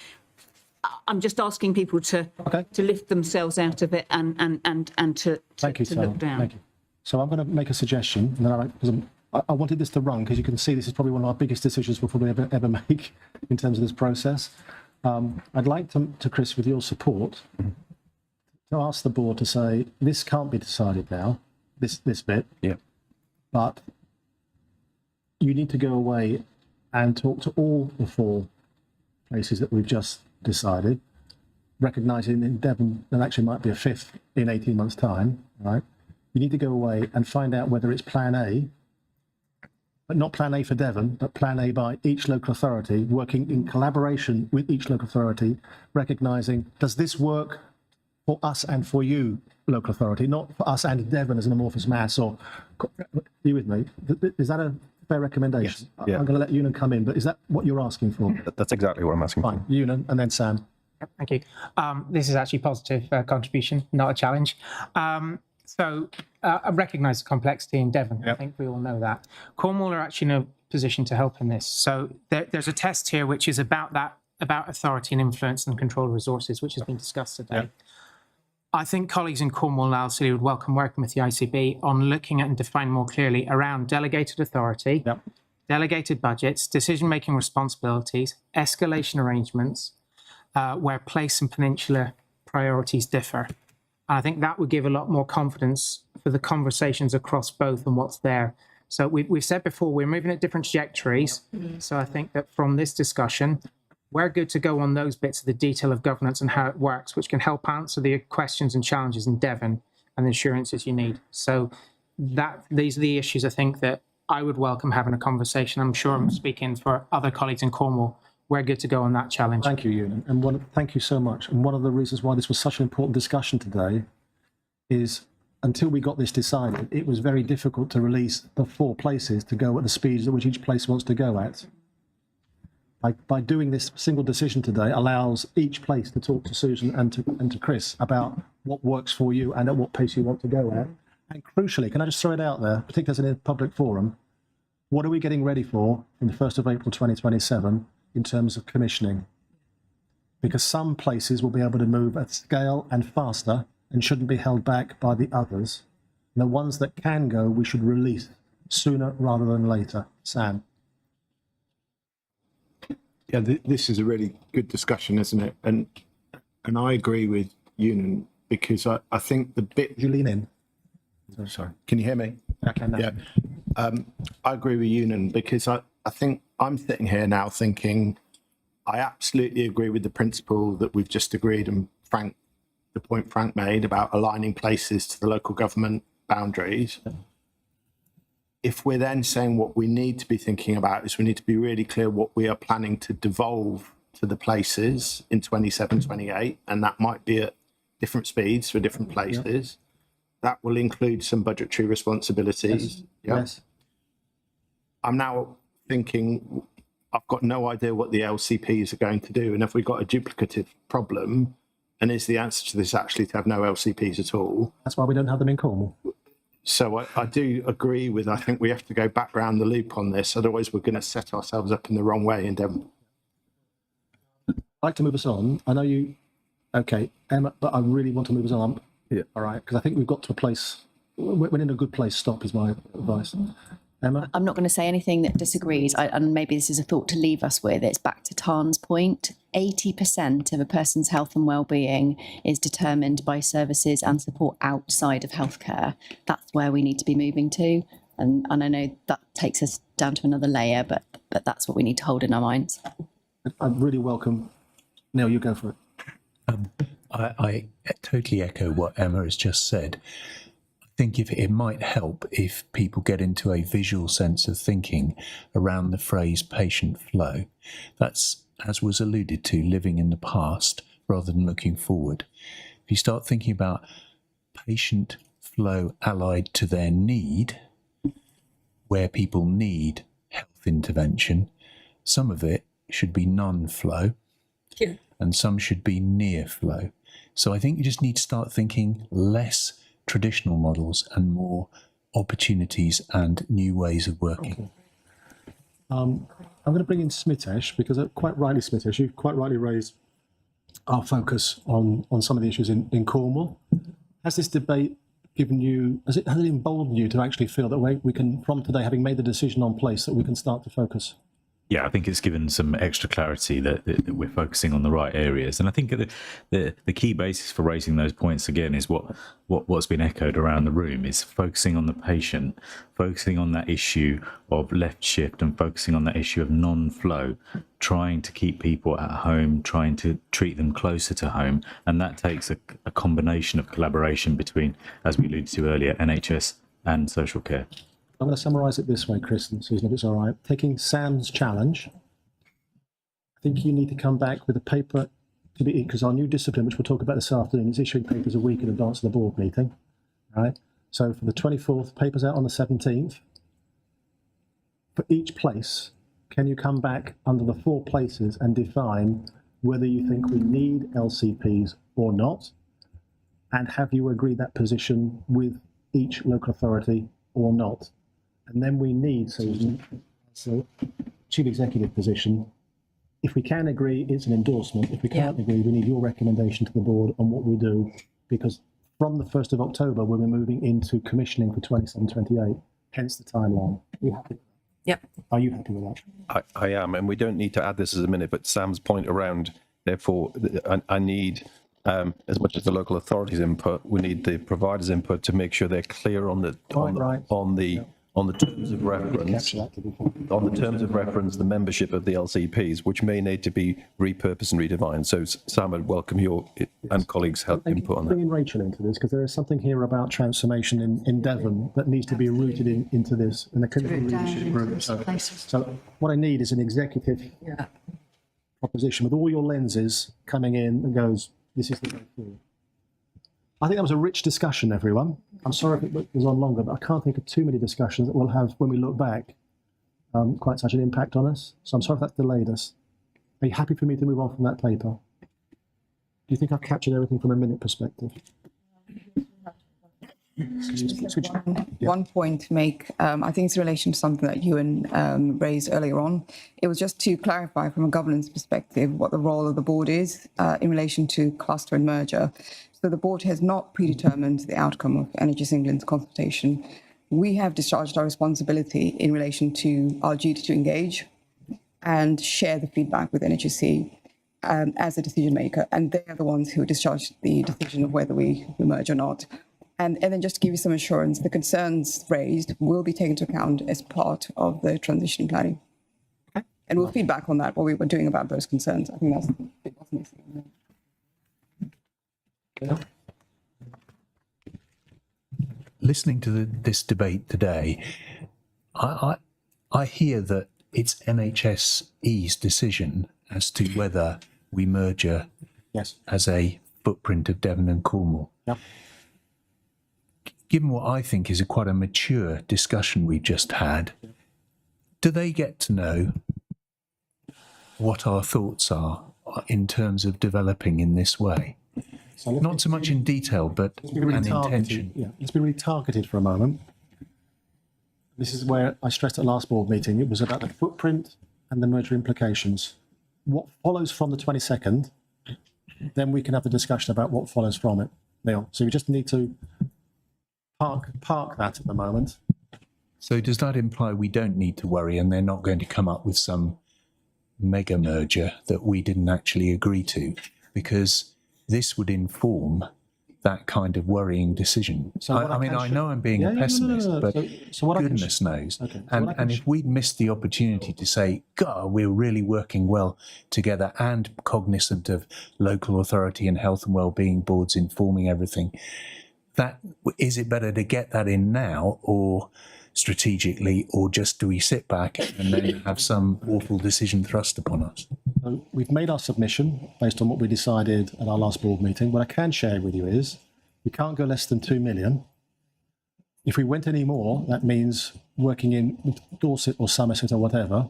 I'm just asking people to lift themselves out of it and to look down. Thank you. So I'm going to make a suggestion, and then I wanted this to run, because you can see this is probably one of our biggest decisions we'll probably ever make in terms of this process. I'd like to, Chris, with your support, to ask the board to say, this can't be decided now, this bit. Yeah. But you need to go away and talk to all the 4 places that we've just decided, recognising in Devon there actually might be a 5th in 18 months' time, right? You need to go away and find out whether it's Plan A, but not Plan A for Devon, but Plan A by each local authority, working in collaboration with each local authority, recognising, does this work for us and for you, local authority, not for us and Devon as an amorphous mass? Or, are you with me? Is that a fair recommendation? Yes. Yeah. I'm going to let Ewan come in, but is that what you're asking for? That's exactly what I'm asking for. Fine, Ewan, and then Sam. Thank you. This is actually a positive contribution, not a challenge. I recognise the complexity in Devon. I think we all know that. Cornwall are actually in a position to help in this. So there's a test here which is about authority and influence and control of resources, which has been discussed today. Yep. I think colleagues in Cornwall and Isles City would welcome working with the ICB on looking at and defining more clearly around delegated authority, delegated budgets, decision-making responsibilities, escalation arrangements, where place and peninsula priorities differ. And I think that would give a lot more confidence for the conversations across both and what's there. So we've said before, we're moving at different trajectories. So I think that from this discussion, we're good to go on those bits of the detail of governance and how it works, which can help answer the questions and challenges in Devon and the assurances you need. So these are the issues I think that I would welcome having a conversation. I'm sure I'm speaking for other colleagues in Cornwall we're good to go on that challenge. Thank you, Ewan, and thank you so much. And one of the reasons why this was such an important discussion today is until we got this decided, it was very difficult to release the 4 places to go at the speeds at which each place wants to go at. By doing this single decision today allows each place to talk to Susan and to Chris about what works for you and at what pace you want to go at. And crucially, can I just throw it out there, particularly as in a public forum, what are we getting ready for in the 1st of April 2027 in terms of commissioning? Because some places will be able to move at scale and faster and shouldn't be held back by the others. And the ones that can go, we should release sooner rather than later. Sam. Yeah, this is a really good discussion, isn't it? And I agree with Ewan, because I think the bit... You lean in. Sorry. Can you hear me? I can now. Yeah. I agree with Ewan, because I think I'm sitting here now thinking I absolutely agree with the principle that we've just agreed, and Frank, the point Frank made about aligning places to the local government boundaries. If we're then saying what we need to be thinking about is we need to be really clear what we are planning to devolve to the places in 27, 28, and that might be at different speeds for different places. That will include some budgetary responsibilities. Yes. I'm now thinking I've got no idea what the LCPs are going to do, and if we've got a duplicative problem, and is the answer to this actually to have no LCPs at all? That's why we don't have them in Cornwall. So I do agree with, I think we have to go back round the loop on this, otherwise we're going to set ourselves up in the wrong way in Devon. I'd like to move us on. I know you, okay, Emma, but I really want to move us on. Yeah. All right, because I think we've got to a place, we're in a good place, stop is my advice. Emma? I'm not going to say anything that disagrees, and maybe this is a thought to leave us with. It's back to Tarn's point. 80% of a person's health and well-being is determined by services and support outside of healthcare. That's where we need to be moving to. And I know that takes us down to another layer, but that's what we need to hold in our minds. I really welcome. Neil, you go for it. I totally echo what Emma has just said. I think if it might help if people get into a visual sense of thinking around the phrase patient flow. That's, as was alluded to, living in the past rather than looking forward. If you start thinking about patient flow allied to their need, where people need health intervention, some of it should be non-flow, and some should be near flow. So I think you just need to start thinking less traditional models and more opportunities and new ways of working. Okay. I'm going to bring in Smitesh, because quite rightly, Smitesh, you've quite rightly raised our focus on some of the issues in Cornwall. Has this debate given you, has it emboldened you to actually feel that we can, from today, having made the decision on place, that we can start to focus? Yeah, I think it's given some extra clarity that we're focusing on the right areas. And I think the key basis for raising those points again is what's been echoed around the room, is focusing on the patient, focusing on that issue of left shift and focusing on that issue of non-flow, trying to keep people at home, trying to treat them closer to home. And that takes a combination of collaboration between, as we alluded to earlier, NHS and social care. I'm going to summarise it this way, Chris and Susan, if it's all right. Taking Sam's challenge, I think you need to come back with a paper to be, because our new discipline, which we'll talk about this afternoon, is issuing papers a week in advance of the board meeting. Right? So for the 24th, papers out on the 17th. For each place, can you come back under the 4 places and define whether you think we need LCPs or not? And have you agreed that position with each local authority or not? And then we need, so chief executive position, if we can agree, it's an endorsement. If we can't agree, we need your recommendation to the board on what we do, because from the 1st of October, we'll be moving into commissioning for 27, 28, hence the timeline. Are you happy? Yep. Are you happy with that? I am, and we don't need to add this as a minute, but Sam's point around, therefore, I need, as much as the local authorities' input, we need the providers' input to make sure they're clear on the terms of reference, the membership of the LCPs, which may need to be repurposed and redefined. So Sam, I'd welcome your and colleagues' help input on that. Bringing Rachel into this, because there is something here about transformation in Devon that needs to be rooted into this in the clinical leadership group. So what I need is an executive proposition with all your lenses coming in and goes, this is the way forward. I think that was a rich discussion, everyone. I'm sorry if it was on longer, but I can't think of too many discussions that will have, when we look back, quite such an impact on us. So I'm sorry if that's delayed us. Are you happy for me to move on from that paper? Do you think I've captured everything from a minute perspective? One point to make, I think it's in relation to something that Ewan raised earlier on. It was just to clarify from a governance perspective what the role of the board is in relation to cluster and merger. So the board has not predetermined the outcome of NHS England's consultation. We have discharged our responsibility in relation to our duty to engage and share the feedback with NHSC as a decision maker. And they are the ones who discharge the decision of whether we merge or not. And then just to give you some assurance, the concerns raised will be taken into account as part of the transition planning. Okay. And we'll feedback on that, what we were doing about those concerns. I think that's the bit that's missing. Yeah. Listening to this debate today, I hear that it's NHSE's decision as to whether we merger as a footprint of Devon and Cornwall. Yep. Given what I think is quite a mature discussion we've just had, do they get to know what our thoughts are in terms of developing in this way? So not so much in detail, but an intention. Yeah, let's be really targeted for a moment. This is where I stressed at last board meeting, it was about the footprint and the merger implications. What follows from the 22nd, then we can have the discussion about what follows from it, Neil. So we just need to park that at the moment. So does that imply we don't need to worry and they're not going to come up with some mega merger that we didn't actually agree to? Because this would inform that kind of worrying decision. So I mean, I know I'm being a pessimist, but goodness knows. Okay, and if we'd missed the opportunity to say, God, we're really working well together and cognizant of local authority and health and wellbeing boards informing everything, that is it better to get that in now or strategically, or just do we sit back and then have some awful decision thrust upon us? So we've made our submission based on what we decided at our last board meeting. What I can share with you is we can't go less than 2 million. If we went any more, that means working in Dorset or Somerset or whatever.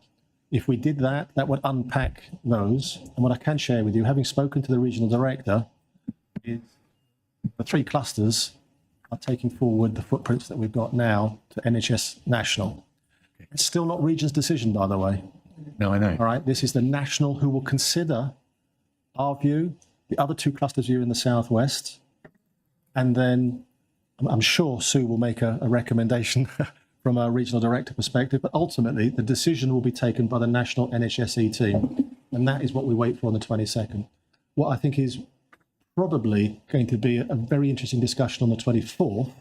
If we did that, that would unpack those. And what I can share with you, having spoken to the regional director, is the 3 clusters are taking forward the footprints that we've got now to NHS National. It's still not region's decision, by the way. No, I know. All right, this is the national who will consider our view, the other 2 clusters' view in the southwest, and then I'm sure Sue will make a recommendation from a regional director perspective, but ultimately the decision will be taken by the national NHSE team, and that is what we wait for on the 22nd. What I think is probably going to be a very interesting discussion on the 24th,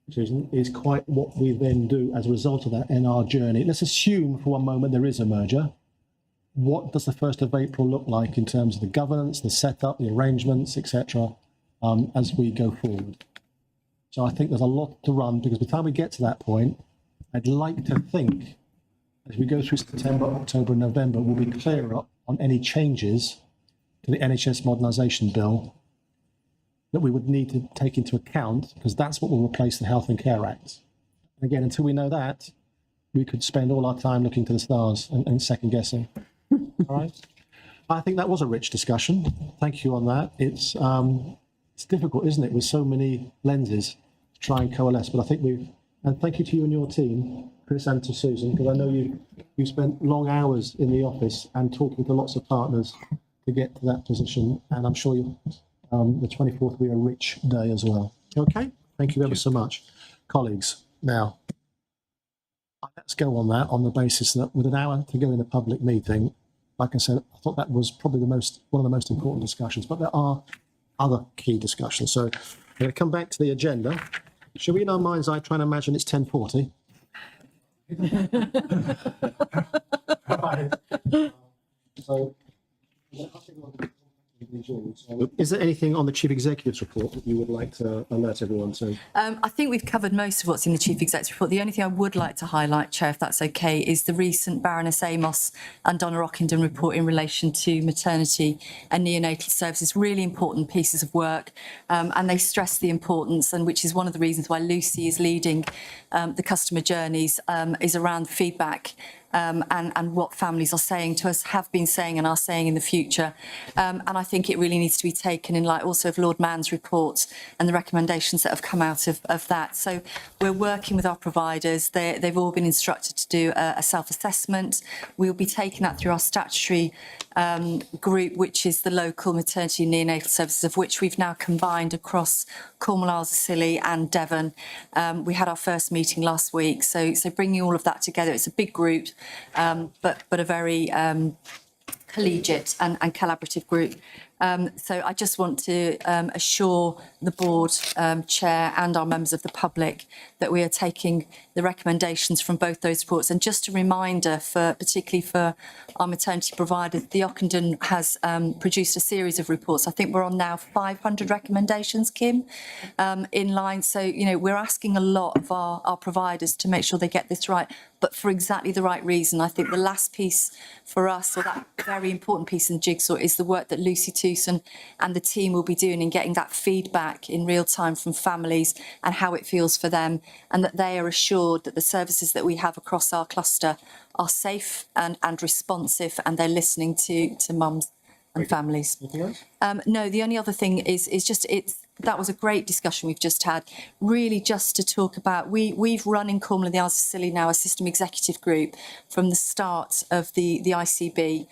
Susan, is quite what we then do as a result of that in our journey. Let's assume for one moment there is a merger. What does the 1st of April look like in terms of the governance, the setup, the arrangements, etc., as we go forward? So I think there's a lot to run, because by the time we get to that point, I'd like to think as we go through September, October and November, we'll be clearer on any changes to the NHS modernisation bill that we would need to take into account, because that's what will replace the Health and Care Act. And again, until we know that, we could spend all our time looking to the stars and second guessing. All right. I think that was a rich discussion. Thank you on that. It's difficult, isn't it, with so many lenses to try and coalesce. But I think and thank you to you and your team, Chris and to Susan, because I know you spent long hours in the office and talking to lots of partners to get to that position, and I'm sure the 24th will be a rich day as well. Okay, thank you ever so much. Colleagues, now, let's go on that on the basis that with an hour to go in a public meeting, like I said, I thought that was probably one of the most important discussions, but there are other key discussions. So I'm going to come back to the agenda. Shall we in our mind's eye try and imagine it's 10:40? So Is there anything on the Chief Executive's report that you would like to alert everyone to? I think we've covered most of what's in the Chief Executive report. The only thing I would like to highlight, Chair, if that's okay, is the recent Baroness Amos and Donna Rockenden report in relation to maternity and neonatal services. Really important pieces of work, and they stress the importance, and which is one of the reasons why Lucy is leading the customer journeys, is around feedback. And what families are saying to us, have been saying and are saying in the future. And I think it really needs to be taken in light also of Lord Mann's report and the recommendations that have come out of that. So we're working with our providers. They've all been instructed to do a self-assessment. We'll be taking that through our statutory group, which is the local maternity and neonatal services, of which we've now combined across Cornwall, Isles of Scilly and Devon. We had our first meeting last week. So bringing all of that together, it's a big group, but a very collegiate and collaborative group. So I just want to assure the board chair and our members of the public that we are taking the recommendations from both those reports. And just a reminder, particularly for our maternity providers, the Ockenden has produced a series of reports. I think we're on now 500 recommendations, Kim, in line. So, you know, we're asking a lot of our providers to make sure they get this right, but for exactly the right reason. I think the last piece for us, or that very important piece in the jigsaw, is the work that Lucy Tewson and the team will be doing in getting that feedback in real time from families and how it feels for them, and that they are assured that the services that we have across our cluster are safe and responsive, and they're listening to mums and families. No, the only other thing is just that was a great discussion we've just had. Really, just to talk about, we've run in Cornwall and the Isles of Scilly now a system executive group from the start of the ICB.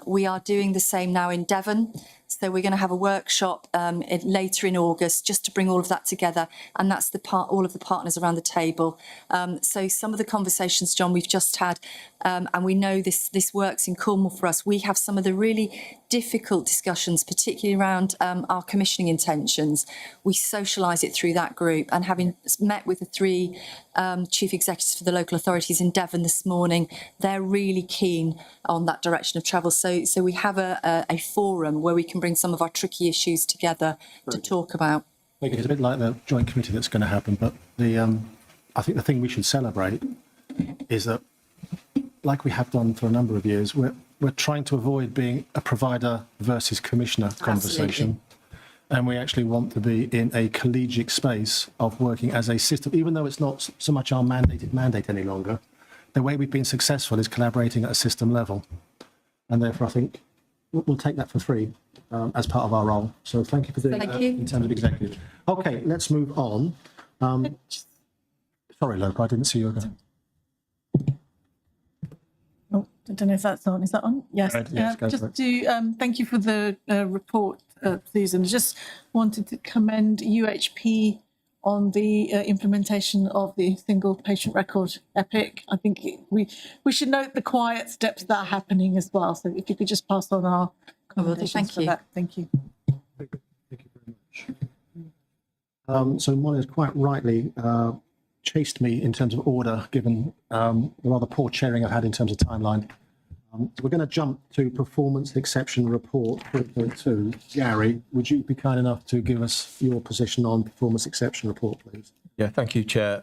We are doing the same now in Devon. So we're going to have a workshop later in August just to bring all of that together, and that's all of the partners around the table. So some of the conversations, John, we've just had, and we know this works in Cornwall for us. We have some of the really difficult discussions, particularly around our commissioning intentions. We socialise it through that group, and having met with the three chief executives for the local authorities in Devon this morning, they're really keen on that direction of travel. So we have a forum where we can bring some of our tricky issues together to talk about. It's a bit like the joint committee that's going to happen, but I think the thing we should celebrate is that, like we have done for a number of years, we're trying to avoid being a provider versus commissioner conversation. And we actually want to be in a collegiate space of working as a system, even though it's not so much our mandated mandate any longer. The way we've been successful is collaborating at a system level. And therefore, I think we'll take that for free as part of our role. So thank you for doing that in terms of executive. Okay, let's move on. Sorry, Lope, I didn't see you again. Oh, I don't know if that's on. Is that on? Yes. Just to thank you for the report, Susan. Just wanted to commend UHP on the implementation of the single patient record EPIC. I think we should note the quiet steps that are happening as well. So if you could just pass on our commendations for that. Thank you. Thank you very much. So Molly has quite rightly chased me in terms of order, given the rather poor chairing I've had in terms of timeline. So we're going to jump to performance exception report 3.2. Gary, would you be kind enough to give us your position on performance exception report, please? Yeah, thank you, Chair.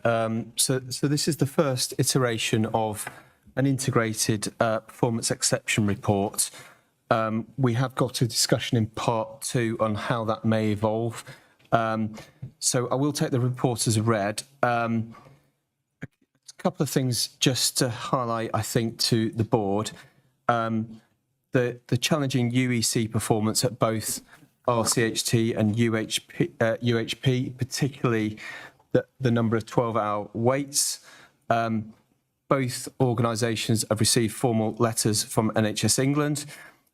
So this is the first iteration of an integrated performance exception report. We have got a discussion in part 2 on how that may evolve. So I will take the report as read. A couple of things just to highlight, I think, to the board. The challenging UEC performance at both RCHT and UHP, particularly the number of 12-hour waits. Both organisations have received formal letters from NHS England,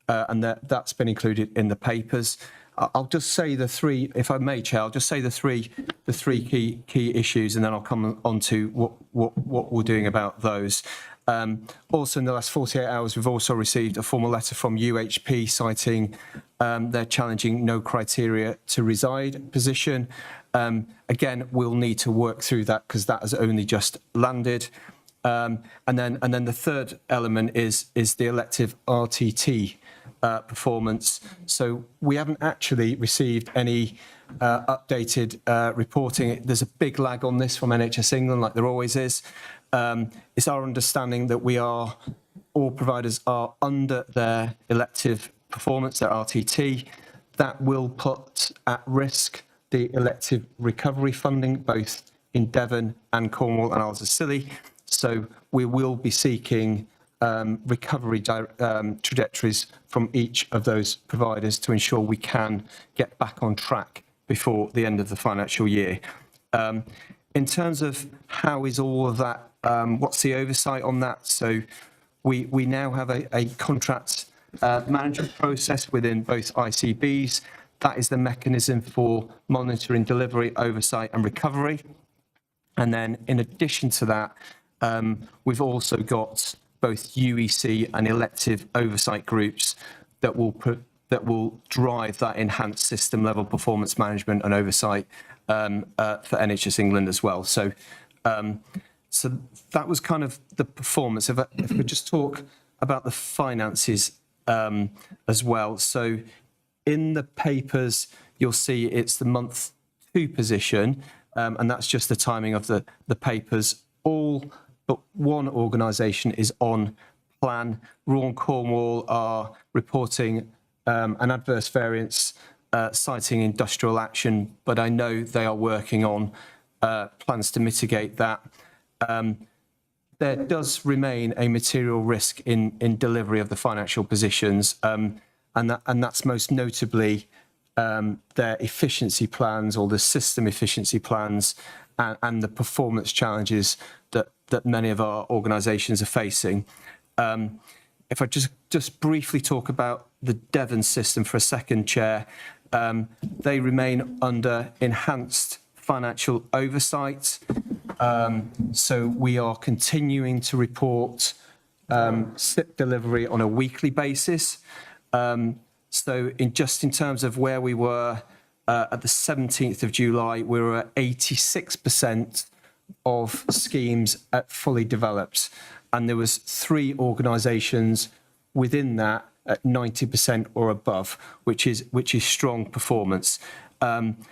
and that's been included in the papers. I'll just say the three, if I may, Chair, I'll just say the three key issues, and then I'll come on to what we're doing about those. Also, in the last 48 hours, we've also received a formal letter from UHP citing their challenging no criteria to reside position. Again, we'll need to work through that because that has only just landed. And then the third element is the elective RTT performance. So we haven't actually received any updated reporting. There's a big lag on this from NHS England, like there always is. It's our understanding that all providers are under their elective performance, their RTT. That will put at risk the elective recovery funding, both in Devon and Cornwall and Isles of Scilly. So we will be seeking recovery trajectories from each of those providers to ensure we can get back on track before the end of the financial year. In terms of how is all of that, what's the oversight on that? So we now have a contract management process within both ICBs. That is the mechanism for monitoring delivery, oversight and recovery. And then in addition to that, we've also got both UEC and elective oversight groups that will drive that enhanced system level performance management and oversight for NHS England as well. So that was kind of the performance. If we just talk about the finances as well. So in the papers, you'll see it's the month 2 position, and that's just the timing of the papers. All but one organisation is on plan. Royal and Cornwall are reporting an adverse variance citing industrial action, but I know they are working on plans to mitigate that. There does remain a material risk in delivery of the financial positions, and that's most notably their efficiency plans or the system efficiency plans and the performance challenges that many of our organisations are facing. If I just briefly talk about the Devon system for a second, Chair, they remain under enhanced financial oversight. So we are continuing to report SIP delivery on a weekly basis. So in terms of where we were at the 17th of July, we were at 86% of schemes at fully developed. And there was 3 organisations within that at 90% or above, which is strong performance. The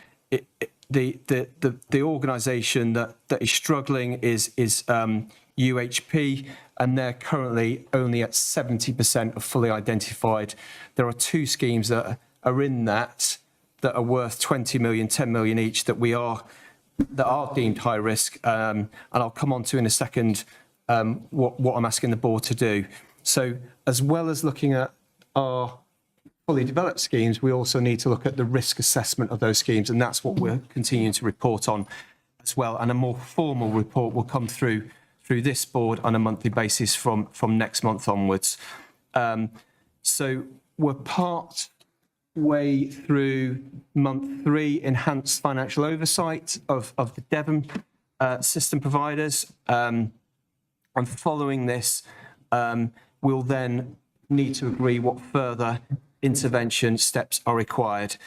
organisation that is struggling is UHP, and they're currently only at 70% of fully identified. There are 2 schemes that are in that are worth 20 million, 10 million each that are deemed high risk, and I'll come on to in a second what I'm asking the board to do. So as well as looking at our fully developed schemes, we also need to look at the risk assessment of those schemes, and that's what we're continuing to report on as well. And a more formal report will come through this board on a monthly basis from next month onwards. So we're part way through month 3 enhanced financial oversight of the Devon system providers. And following this, we'll then need to agree what further intervention steps are required.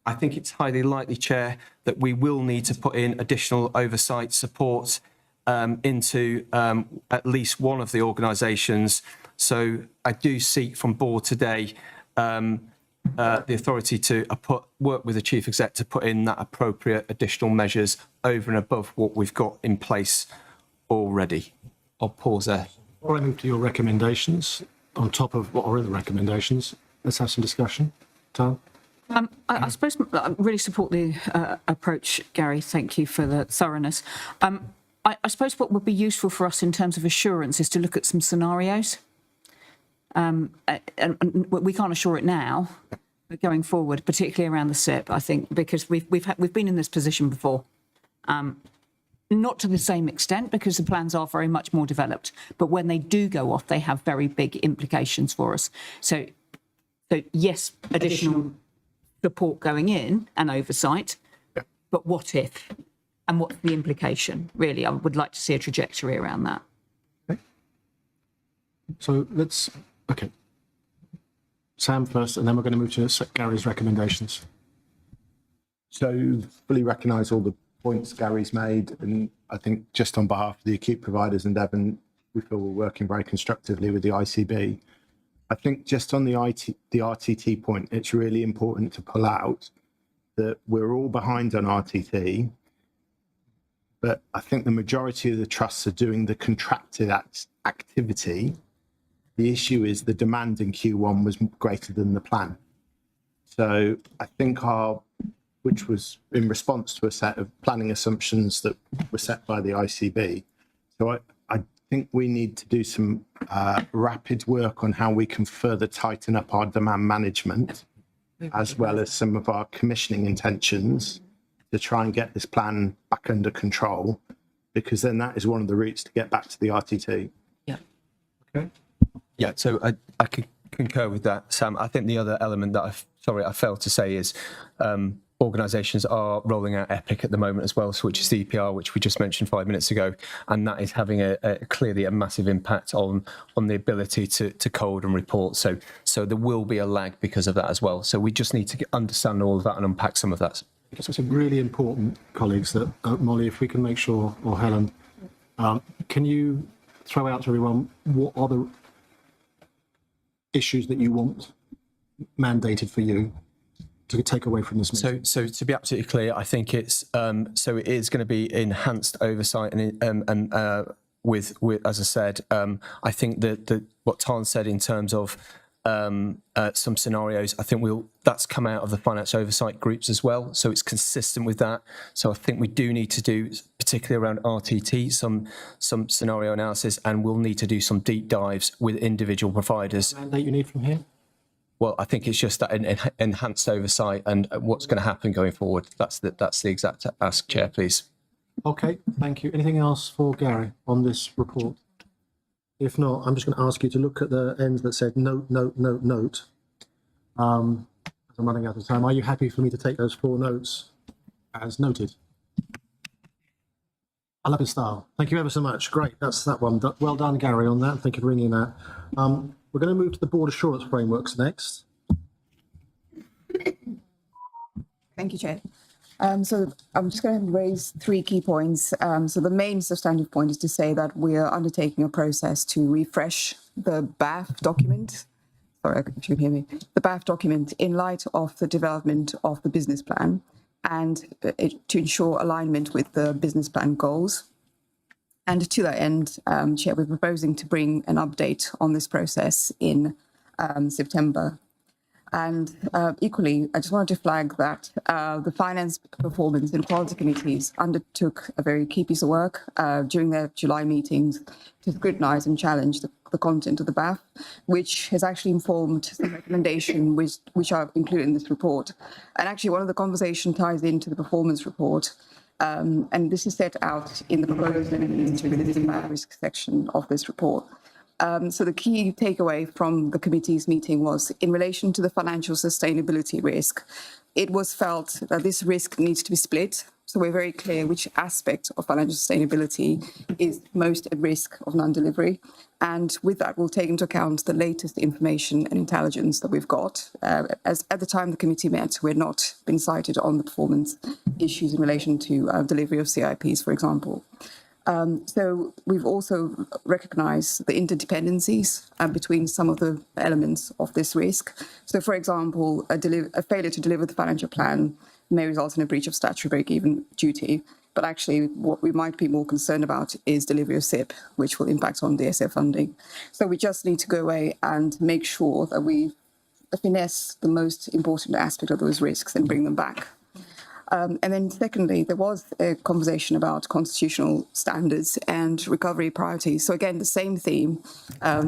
I think it's highly likely, Chair, that we will need to put in additional oversight support into at least one of the organisations. So I do seek from board today the authority to work with the Chief Exec to put in that appropriate additional measures over and above what we've got in place already. I'll pause there. Before I move to your recommendations, on top of what are in the recommendations, let's have some discussion. Tan? I suppose I really support the approach, Gary. Thank you for the thoroughness. I suppose what would be useful for us in terms of assurance is to look at some scenarios. And we can't assure it now, but going forward, particularly around the SIP, I think, because we've been in this position before. Not to the same extent, because the plans are very much more developed. But when they do go off, they have very big implications for us. So yes, additional support going in and oversight, but what if? And what's the implication? Really, I would like to see a trajectory around that. Okay. So okay. Sam first, and then we're going to move to Gary's recommendations. So fully recognise all the points Gary's made, and I think just on behalf of the acute providers in Devon, we feel we're working very constructively with the ICB. I think just on the RTT point, it's really important to pull out that we're all behind on RTT, but I think the majority of the trusts are doing the contracted activity. The issue is the demand in Q1 was greater than the plan. So I think which was in response to a set of planning assumptions that were set by the ICB. So I think we need to do some rapid work on how we can further tighten up our demand management, as well as some of our commissioning intentions, to try and get this plan back under control, because then that is one of the routes to get back to the RTT. Yeah. Okay. Yeah, so I could concur with that, Sam. I think the other element that I failed to say is organisations are rolling out EPIC at the moment as well, so which is the EPR, which we just mentioned 5 minutes ago, and that is having clearly a massive impact on the ability to code and report. So there will be a lag because of that as well. So we just need to understand all of that and unpack some of that. I guess it's really important, colleagues, that Molly, if we can make sure, or Helen, can you throw out to everyone what are the issues that you want mandated for you to take away from this meeting? So to be absolutely clear, I think it's so it is going to be enhanced oversight and with as I said, I think that what Tan said in terms of some scenarios, I think that's come out of the finance oversight groups as well, so it's consistent with that. So I think we do need to do, particularly around RTT, some scenario analysis, and we'll need to do some deep dives with individual providers. Mandate you need from here? Well, I think it's just that enhanced oversight and what's going to happen going forward. That's the exact ask, Chair, please. Okay, thank you. Anything else for Gary on this report? If not, I'm just going to ask you to look at the ends that said note, note, note, note. I'm running out of time. Are you happy for me to take those 4 notes as noted? I love his style. Thank you ever so much. Great, that's that one. Well done, Gary, on that. Thank you for bringing that. We're going to move to the board assurance frameworks next. Thank you, Chair. So I'm just going to raise 3 key points. So the main substantive point is to say that we are undertaking a process to refresh the BAF document. Sorry, if you can hear me. The BAF document in light of the development of the business plan and to ensure alignment with the business plan goals. And to that end, Chair, we're proposing to bring an update on this process in September. And equally, I just wanted to flag that the Finance, Performance and Quality Committees undertook a very key piece of work during their July meetings to scrutinise and challenge the content of the BAF, which has actually informed some recommendations which are included in this report. And actually, one of the conversation ties into the performance report. And this is set out in the proposed amendments to the BAF risk section of this report. So the key takeaway from the committee's meeting was in relation to the financial sustainability risk, it was felt that this risk needs to be split. So we're very clear which aspect of financial sustainability is most at risk of non-delivery. And with that, we'll take into account the latest information and intelligence that we've got. As at the time the committee met, we're not been cited on the performance issues in relation to delivery of CIPs, for example. So we've also recognised the interdependencies between some of the elements of this risk. So, for example, a failure to deliver the financial plan may result in a breach of statutory break-even duty. But actually, what we might be more concerned about is delivery of SIP, which will impact on DSF funding. So we just need to go away and make sure that we finesse the most important aspect of those risks and bring them back. And then secondly, there was a conversation about constitutional standards and recovery priorities. So again, the same theme,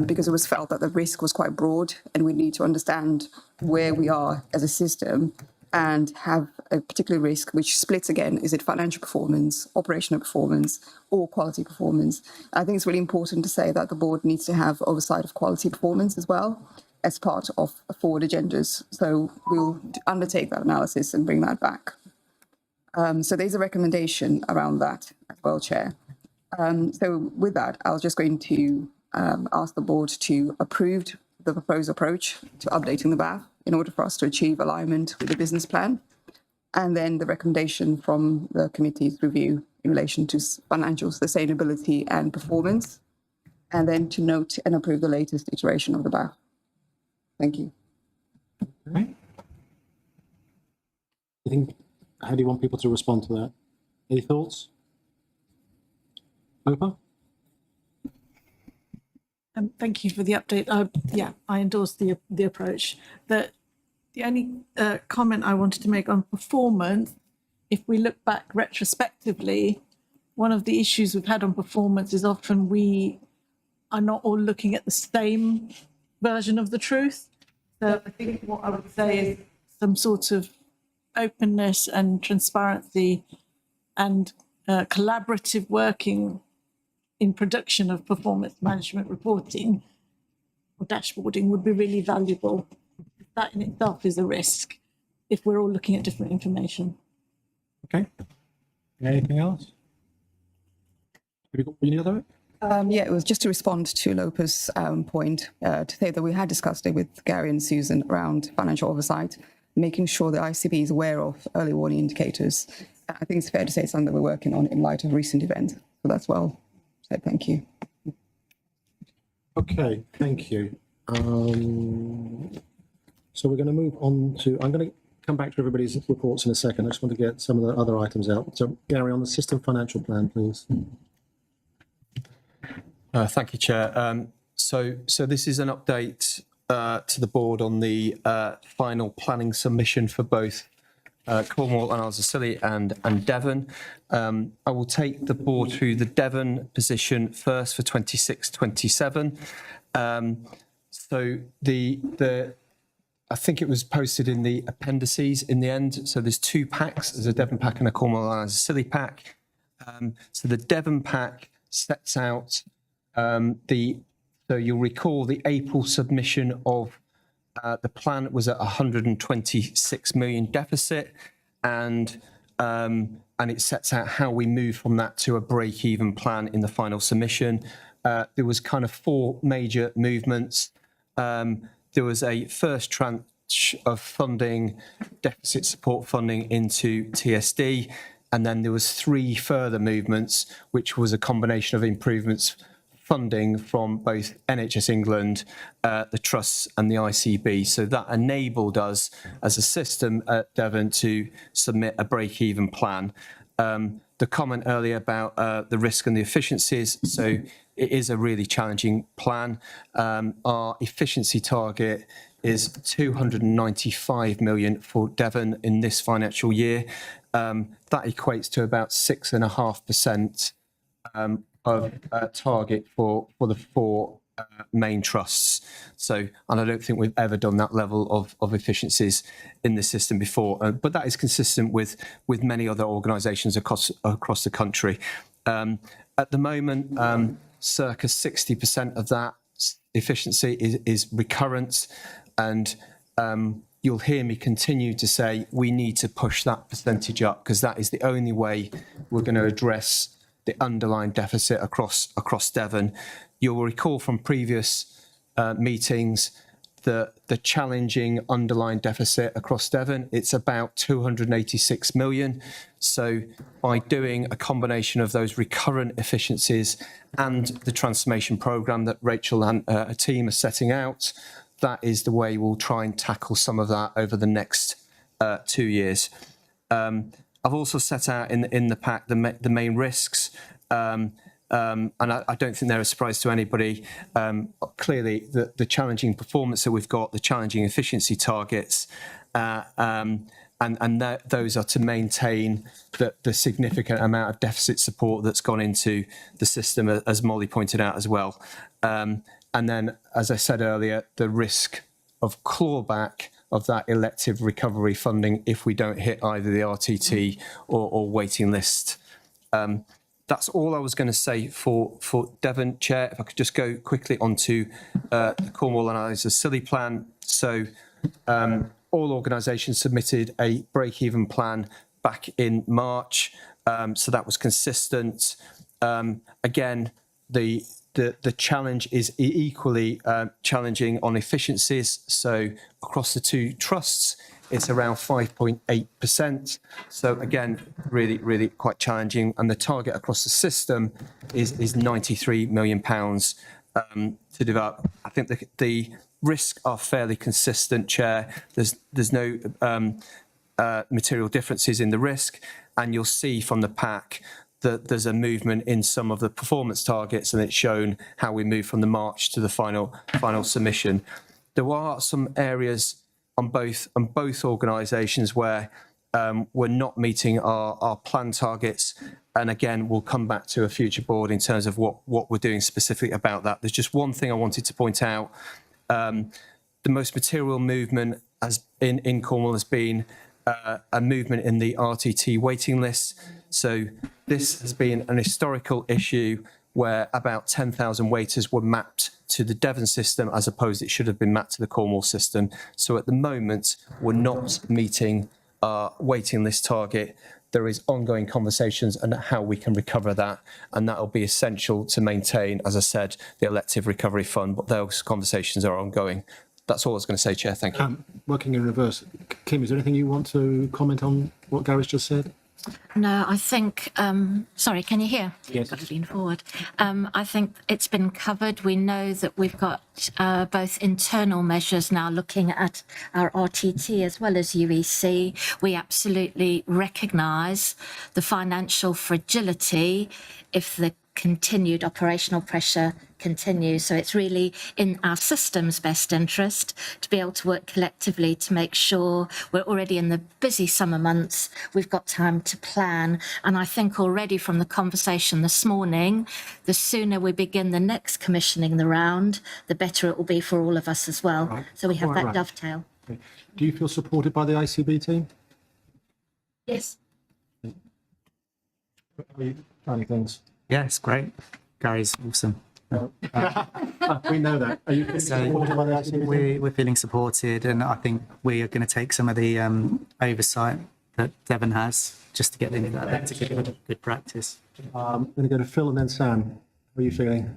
because it was felt that the risk was quite broad and we need to understand where we are as a system and have a particular risk which splits again, is it financial performance, operational performance, or quality performance? I think it's really important to say that the board needs to have oversight of quality performance as well as part of forward agendas. So we'll undertake that analysis and bring that back. So there's a recommendation around that as well, Chair. So with that, I was just going to ask the board to approve the proposed approach to updating the BAF in order for us to achieve alignment with the business plan, and then the recommendation from the committee's review in relation to financial sustainability and performance, and then to note and approve the latest iteration of the BAF. Thank you. Okay. How do you want people to respond to that? Any thoughts? Opa? Thank you for the update. Yeah, I endorse the approach. The only comment I wanted to make on performance, if we look back retrospectively, one of the issues we've had on performance is often we are not all looking at the same version of the truth. So I think what I would say is some sort of openness and transparency and collaborative working in production of performance management reporting or dashboarding would be really valuable. That in itself is a risk if we're all looking at different information. Okay. Anything else? Have you got any other? Yeah, it was just to respond to Lopa's point, to say that we had discussed it with Gary and Susan around financial oversight, making sure the ICB is aware of early warning indicators. I think it's fair to say it's something that we're working on in light of recent events. So that's well said. Thank you. Okay, thank you. So we're going to move on to, I'm going to come back to everybody's reports in a second. I just want to get some of the other items out. So Gary, on the system financial plan, please. Thank you, Chair. So this is an update to the board on the final planning submission for both Cornwall and Isles of Scilly and Devon. I will take the board through the Devon position first for 26-27. So I think it was posted in the appendices in the end. So there's two packs. There's a Devon pack and a Cornwall and Isles of Scilly pack. So the Devon pack sets out so you'll recall the April submission of the plan was at 126 million deficit, and it sets out how we move from that to a break-even plan in the final submission. There was kind of four major movements. There was a first tranche of funding, deficit support funding into TSD, and then there was three further movements, which was a combination of improvements funding from both NHS England, the trusts and the ICB. So that enabled us as a system at Devon to submit a break-even plan. The comment earlier about the risk and the efficiencies, so it is a really challenging plan. Our efficiency target is 295 million for Devon in this financial year. That equates to about 6.5% of target for the four main trusts. So, and I don't think we've ever done that level of efficiencies in the system before, but that is consistent with many other organisations across the country. At the moment, circa 60% of that efficiency is recurrent, and you'll hear me continue to say we need to push that percentage up, because that is the only way we're going to address the underlying deficit across Devon. You'll recall from previous meetings that the challenging underlying deficit across Devon, it's about 286 million. So by doing a combination of those recurrent efficiencies and the transformation programme that Rachel and her team are setting out, that is the way we'll try and tackle some of that over the next 2 years. I've also set out in the pack the main risks, and I don't think they're a surprise to anybody. Clearly, the challenging performance that we've got, the challenging efficiency targets, and those are to maintain the significant amount of deficit support that's gone into the system, as Molly pointed out as well. And then, as I said earlier, the risk of clawback of that elective recovery funding if we don't hit either the RTT or waiting list. That's all I was going to say for Devon, Chair. If I could just go quickly onto the Cornwall and Isles of Scilly plan. So all organisations submitted a break-even plan back in March. So that was consistent. Again, the challenge is equally challenging on efficiencies. So across the two trusts, it's around 5.8%. So again, really quite challenging. And the target across the system is £93 million to develop. I think the risks are fairly consistent, Chair. There's no material differences in the risk, and you'll see from the pack that there's a movement in some of the performance targets, and it's shown how we move from the March to the final submission. There are some areas on both organisations where we're not meeting our plan targets, and again we'll come back to a future board in terms of what we're doing specifically about that. There's just one thing I wanted to point out. The most material movement in Cornwall has been a movement in the RTT waiting list. So this has been an historical issue where about 10,000 waiters were mapped to the Devon system as opposed it should have been mapped to the Cornwall system. So at the moment, we're not meeting our waiting list target. There is ongoing conversations on how we can recover that, and that will be essential to maintain, as I said, the elective recovery fund, but those conversations are ongoing. That's all I was going to say, Chair. Thank you. Working in reverse. Kim, is there anything you want to comment on what Gary's just said? No, I think, sorry, can you hear? Yes. Got to lean forward. I think it's been covered. We know that we've got both internal measures now looking at our RTT as well as UEC. We absolutely recognise the financial fragility if the continued operational pressure continues. So it's really in our system's best interest to be able to work collectively to make sure we're already in the busy summer months. We've got time to plan. And I think already from the conversation this morning, the sooner we begin the next commissioning the round, the better it will be for all of us as well. Right. So we have that Right. dovetail. Okay. Do you feel supported by the ICB team? Yes. How are you finding things? Yes, great. Gary's awesome. We know that. Are you feeling supported by the ICB? We're feeling supported, and I think we are going to take some of the oversight that Devon has just to get into that to get good practice. I'm going to go to Phil and then Sam. How are you feeling?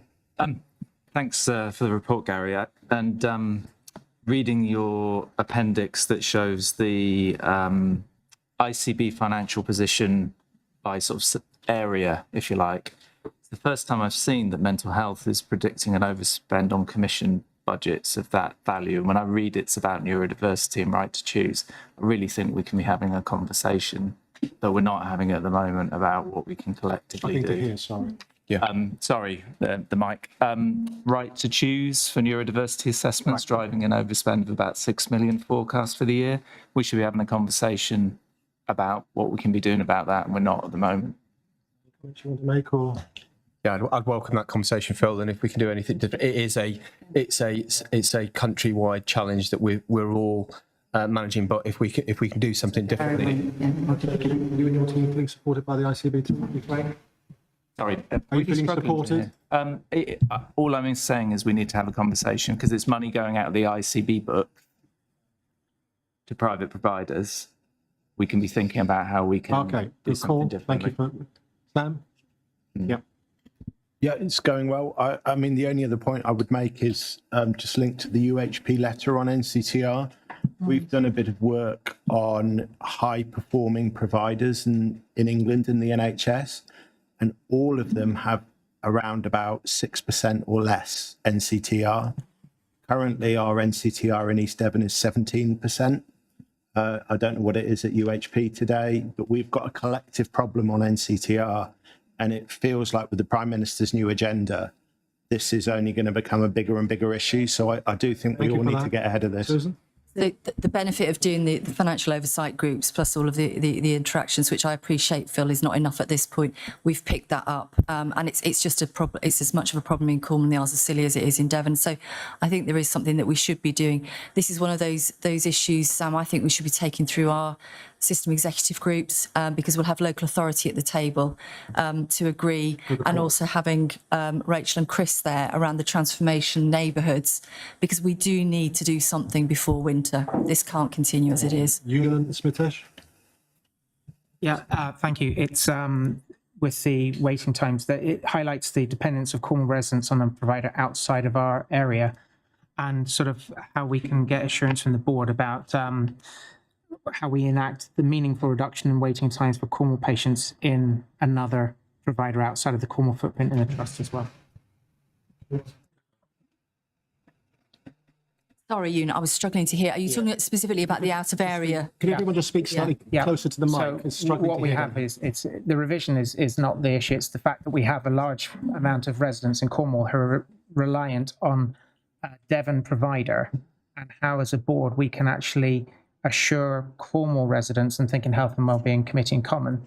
Thanks for the report, Gary. And reading your appendix that shows the ICB financial position by sort of area, if you like. It's the first time I've seen that mental health is predicting an overspend on commission budgets of that value. And when I read it's about neurodiversity and right to choose, I really think we can be having a conversation that we're not having at the moment about what we can collectively do. Here, sorry. Sorry, the mic. Right to choose for neurodiversity assessments, driving an overspend of about 6 million forecast for the year. We should be having a conversation about what we can be doing about that, and we're not at the moment. What do you want to make, or? Yeah, I'd welcome that conversation, Phil. And if we can do anything different, it's a countrywide challenge that we're all managing. But if we can do something differently, You and your team feeling supported by the ICB team? Sorry, Are you feeling supported? All I'm saying is we need to have a conversation because it's money going out of the ICB book to private providers. We can be thinking about how we can do something differently. Thank you, Sam. Yeah. Yeah, it's going well. I mean, the only other point I would make is just linked to the UHP letter on NCTR. We've done a bit of work on high-performing providers in England in the NHS, and all of them have around about 6% or less NCTR. Currently, our NCTR in East Devon is 17%. I don't know what it is at UHP today, but we've got a collective problem on NCTR, and it feels like with the Prime Minister's new agenda, this is only going to become a bigger and bigger issue. So I do think we all need to get ahead of this. Susan? The benefit of doing the financial oversight groups plus all of the interactions, which I appreciate, Phil, is not enough at this point. We've picked that up, and it's just a problem. It's as much of a problem in Cornwall and the Isles of Scilly as it is in Devon. So I think there is something that we should be doing. This is one of those issues, Sam, I think we should be taking through our system executive groups because we'll have local authority at the table to agree, and also having Rachel and Chris there around the transformation neighbourhoods, because we do need to do something before winter. This can't continue as it is. Ewan Smitesh? Yeah, thank you. It's with the waiting times that it highlights the dependence of Cornwall residents on a provider outside of our area, and sort of how we can get assurance from the board about how we enact the meaningful reduction in waiting times for Cornwall patients in another provider outside of the Cornwall footprint in the trust as well. Sorry, Ewan, I was struggling to hear. Are you talking specifically about the out of area? Can everyone just speak slightly closer to the mic? So It's struggling what to we hear have them. is the revision is not the issue. It's the fact that we have a large amount of residents in Cornwall who are reliant on a Devon provider, and how as a board we can actually assure Cornwall residents, and thinking Health and Wellbeing Committee in common,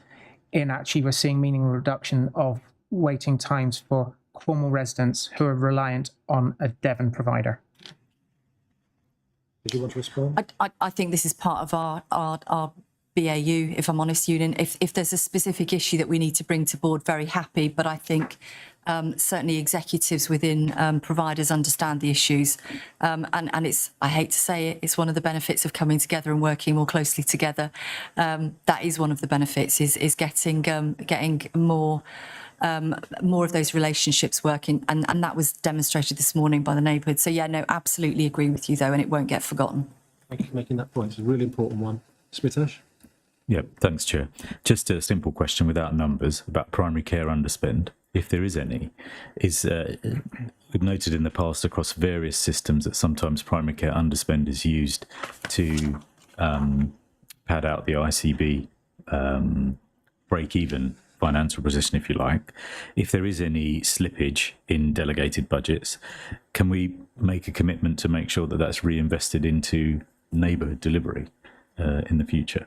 in actually we're seeing meaningful reduction of waiting times for Cornwall residents who are reliant on a Devon provider. Did you want to respond? I think this is part of our BAU, if I'm honest, Ewan. If there's a specific issue that we need to bring to board, very happy. But I think certainly executives within providers understand the issues. And it's, I hate to say it, it's one of the benefits of coming together and working more closely together. That is one of the benefits, is getting more of those relationships working, and that was demonstrated this morning by the neighbourhood. So yeah, no, absolutely agree with you though, and it won't get forgotten. Thank you for making that point. It's a really important one. Smitesh? Yeah, thanks, Chair. Just a simple question without numbers about primary care underspend, if there is any. We've noted in the past across various systems that sometimes primary care underspend is used to pad out the ICB break-even financial position, if you like. If there is any slippage in delegated budgets, can we make a commitment to make sure that that's reinvested into neighbourhood delivery in the future?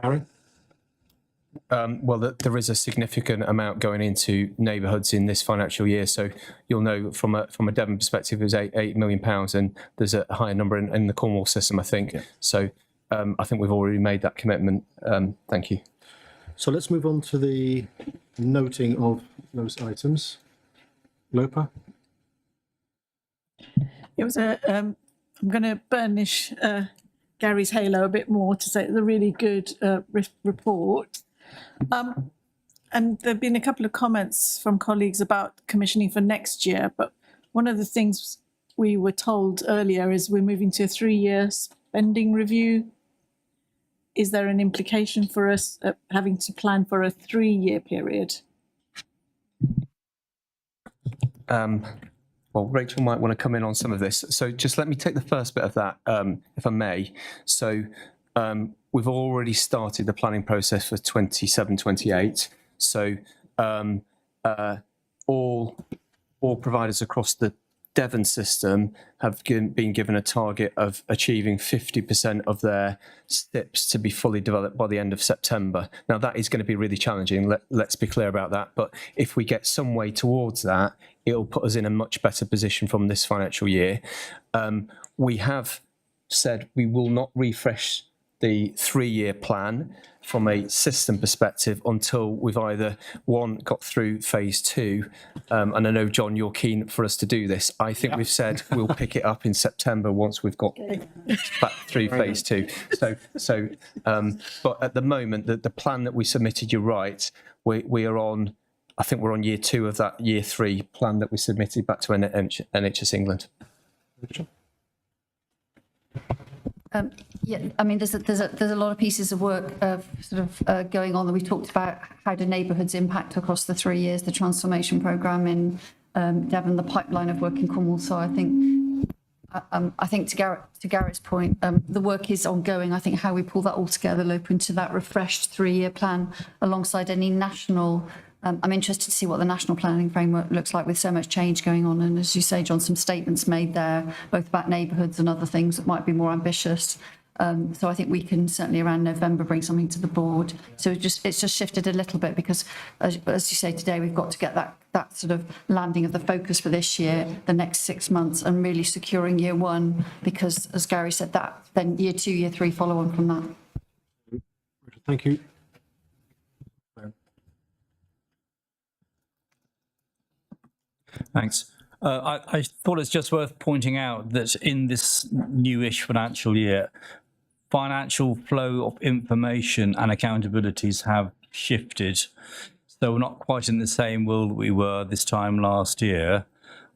Harry? Well, there is a significant amount going into neighbourhoods in this financial year. So you'll know from a Devon perspective, there's £8 million, and there's a higher number in the Cornwall system, I think. Yeah. So I think we've already made that commitment. Thank you. So let's move on to the noting of those items. Lopa? It was I'm going to burnish Gary's halo a bit more to say it's a really good report. And there have been a couple of comments from colleagues about commissioning for next year, but one of the things we were told earlier is we're moving to a 3-year spending review. Is there an implication for us having to plan for a 3-year period? Well, Rachel might want to come in on some of this. So just let me take the first bit of that, if I may. So we've already started the planning process for 27-28. So all providers across the Devon system have been given a target of achieving 50% of their STIPs to be fully developed by the end of September. Now, that is going to be really challenging. Let's be clear about that. But if we get some way towards that, it'll put us in a much better position from this financial year. We have said we will not refresh the 3-year plan from a system perspective until we've either, one, got through phase 2, and I know, John, you're keen for us to do this. I think we've said we'll pick it up in September once we've got back through phase 2. But at the moment, the plan that we submitted, you're right, we are on, I think we're on year 2 of that year 3 plan that we submitted back to NHS England. Yeah, I mean, there's a lot of pieces of work going on that we talked about. How do neighbourhoods impact across the 3 years? The transformation programme in Devon, the pipeline of work in Cornwall. So I think to Garrett's point, the work is ongoing. I think how we pull that all together, open to that refreshed 3-year plan alongside any national. I'm interested to see what the national planning framework looks like with so much change going on. And as you say, John, some statements made there, both about neighbourhoods and other things that might be more ambitious. So I think we can certainly around November bring something to the board. So it's just shifted a little bit because, as you say today, we've got to get that sort of landing of the focus for this year, the next 6 months, and really securing year 1, because as Gary said, that then year 2, year 3 follow on from that. Thank you. Thanks. I thought it's just worth pointing out that in this newish financial year, financial flow of information and accountabilities have shifted. So we're not quite in the same world we were this time last year.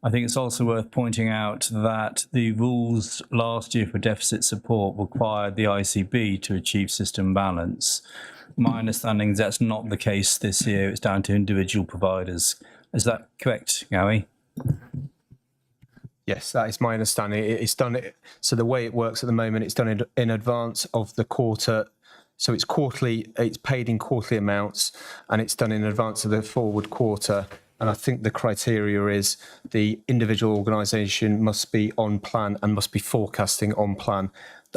I think it's also worth pointing out that the rules last year for deficit support required the ICB to achieve system balance. My understanding is that's not the case this year. It's down to individual providers. Is that correct, Gary? Yes, that is my understanding. It's done. So the way it works at the moment, it's done in advance of the quarter. So it's quarterly. It's paid in quarterly amounts, and it's done in advance of the forward quarter. And I think the criteria is the individual organisation must be on plan and must be forecasting on plan.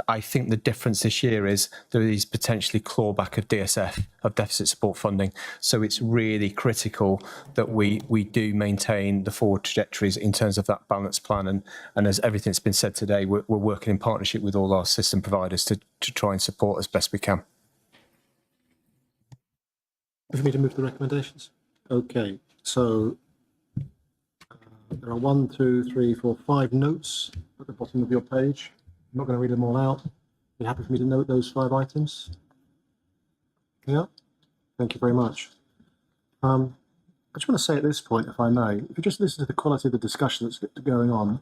I think the difference this year is there is potentially clawback of DSF, of deficit support funding. So it's really critical that we do maintain the forward trajectories in terms of that balanced plan. And as everything's been said today, we're working in partnership with all our system providers to try and support as best we can. For me to move to the recommendations? Okay, so there are 1, 2, 3, 4, 5 notes at the bottom of your page. I'm not going to read them all out. Are you happy for me to note those 5 items? Yeah, thank you very much. I just want to say at this point, if I may, if you just listen to the quality of the discussion that's going on,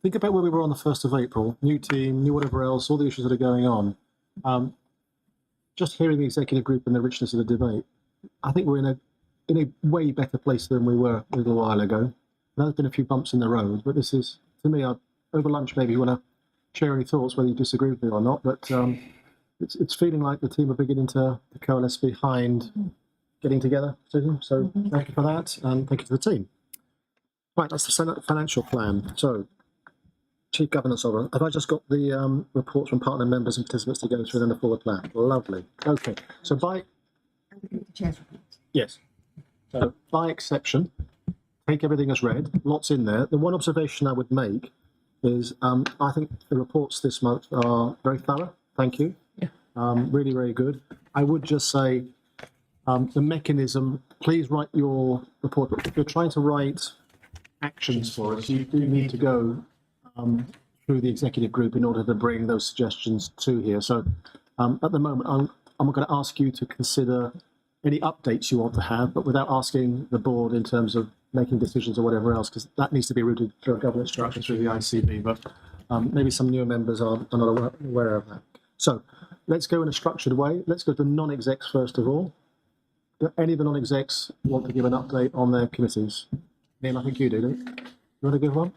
think about where we were on the 1st of April, new team, new whatever else, all the issues that are going on. Just hearing the executive group and the richness of the debate, I think we're in a way better place than we were a little while ago. There's been a few bumps in the road, but this is, to me, over lunch maybe you want to share any thoughts, whether you disagree with me or not, but it's feeling like the team are beginning to coalesce behind getting together, Susan. So thank you for that, and thank you to the team. Right, that's the financial plan. So, Chief Governance Officer, have I just got the reports from partner members and participants to go through then the forward plan? Lovely. Okay, so yes. So by exception, take everything as read. Lots in there. The one observation I would make is I think the reports this month are very thorough. Thank you. Yeah. Really, very good. I would just say the mechanism, please write your report. If you're trying to write actions for us, you do need to go through the executive group in order to bring those suggestions to here. So at the moment, I'm going to ask you to consider any updates you want to have, but without asking the board in terms of making decisions or whatever else, because that needs to be routed through a governance structure through the ICB, but maybe some newer members are not aware of that. So let's go in a structured way. Let's go to non-execs first of all. Do any of the non-execs want to give an update on their committees? Neil, I think you do, don't you? You want to give one?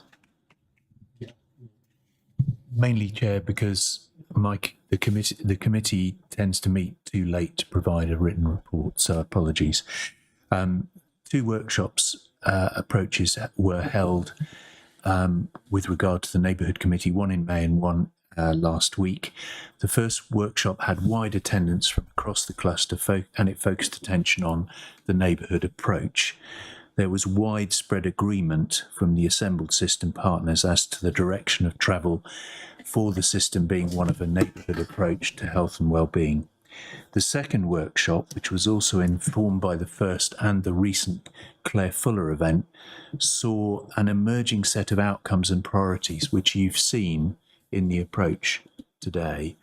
Mainly, Chair, because the committee tends to meet too late to provide a written report, so apologies. 2 workshops approaches were held with regard to the neighbourhood committee, one in May and one last week. The first workshop had wide attendance from across the cluster and it focused attention on the neighbourhood approach. There was widespread agreement from the assembled system partners as to the direction of travel for the system being one of a neighbourhood approach to health and well-being. The second workshop, which was also informed by the first and the recent Claire Fuller event, saw an emerging set of outcomes and priorities, which you've seen in the approach today,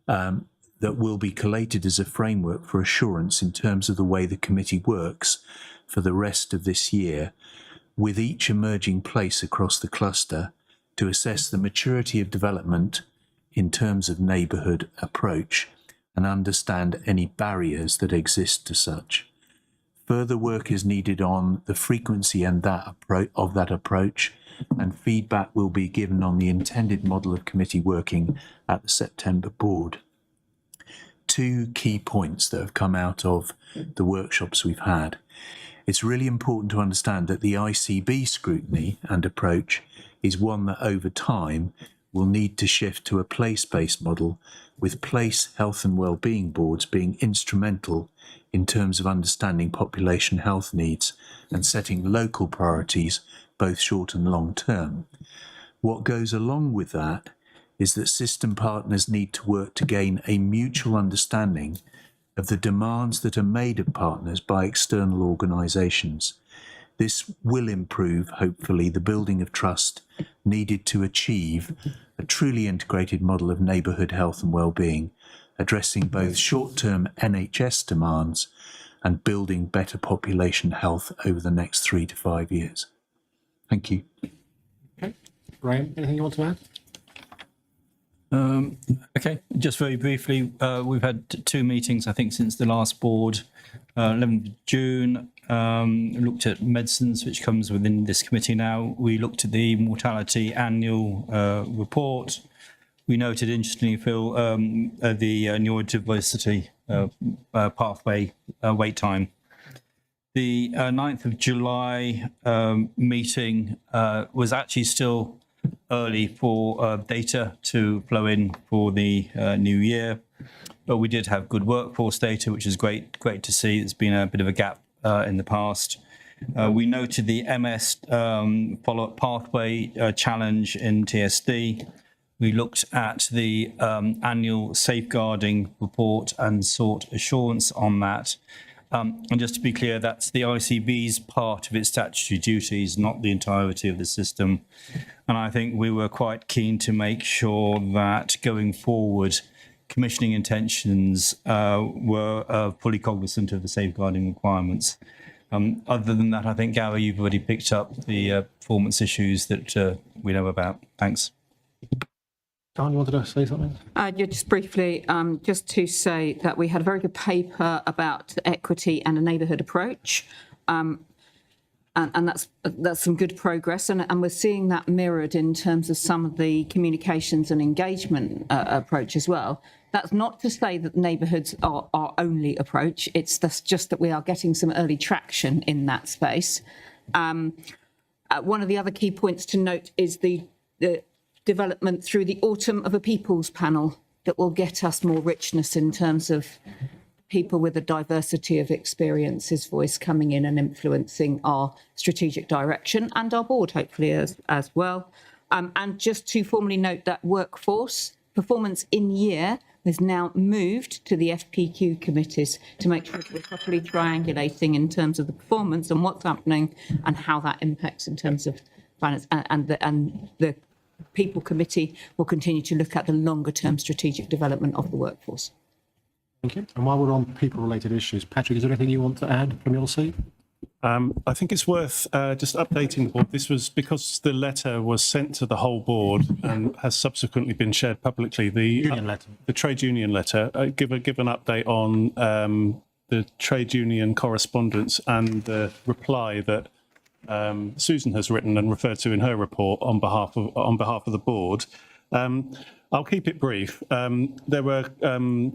that will be collated as a framework for assurance in terms of the way the committee works for the rest of this year, with each emerging place across the cluster to assess the maturity of development in terms of neighbourhood approach and understand any barriers that exist to such. Further work is needed on the frequency and of that approach, and feedback will be given on the intended model of committee working at the September board. 2 key points that have come out of the workshops we've had. It's really important to understand that the ICB scrutiny and approach is one that over time will need to shift to a place-based model, with place health and well-being boards being instrumental in terms of understanding population health needs and setting local priorities, both short and long term. What goes along with that is that system partners need to work to gain a mutual understanding of the demands that are made of partners by external organisations. This will improve, hopefully, the building of trust needed to achieve a truly integrated model of neighbourhood health and well-being, addressing both short-term NHS demands and building better population health over the next 3 to 5 years. Thank you. Okay. Graham, anything you want to add? Okay, just very briefly, we've had 2 meetings, I think, since the last board. 11th of June, looked at medicines, which comes within this committee now. We looked at the mortality annual report. We noted, interestingly, Phil, the neurodiversity pathway wait time. The 9th of July meeting was actually still early for data to flow in for the new year, but we did have good workforce data, which is great to see. There's been a bit of a gap in the past. We noted the MS follow-up pathway challenge in TSD. We looked at the annual safeguarding report and sought assurance on that. And just to be clear, that's the ICB's part of its statutory duties, not the entirety of the system. And I think we were quite keen to make sure that going forward, commissioning intentions were fully cognizant of the safeguarding requirements. Other than that, I think, Gary, you've already picked up the performance issues that we know about. Thanks. Dan, you wanted to say something? Yeah, just briefly, just to say that we had a very good paper about equity and a neighbourhood approach. And that's some good progress. And we're seeing that mirrored in terms of some of the communications and engagement approach as well. That's not to say that neighbourhoods are our only approach. That's just that we are getting some early traction in that space. One of the other key points to note is the development through the autumn of a people's panel that will get us more richness in terms of people with a diversity of experiences voice coming in and influencing our strategic direction and our board, hopefully, as well. And just to formally note that workforce performance in year has now moved to the FPQ committees to make sure that we're properly triangulating in terms of the performance and what's happening and how that impacts in terms of finance, and the People Committee will continue to look at the longer term strategic development of the workforce. Thank you. And while we're on people-related issues, Patrick, is there anything you want to add from your seat? I think it's worth just updating the board. This was because the letter was sent to the whole board and has subsequently been shared publicly. The trade union letter. Give an update on the trade union correspondence and the reply that Susan has written and referred to in her report on behalf of the board. I'll keep it brief. There were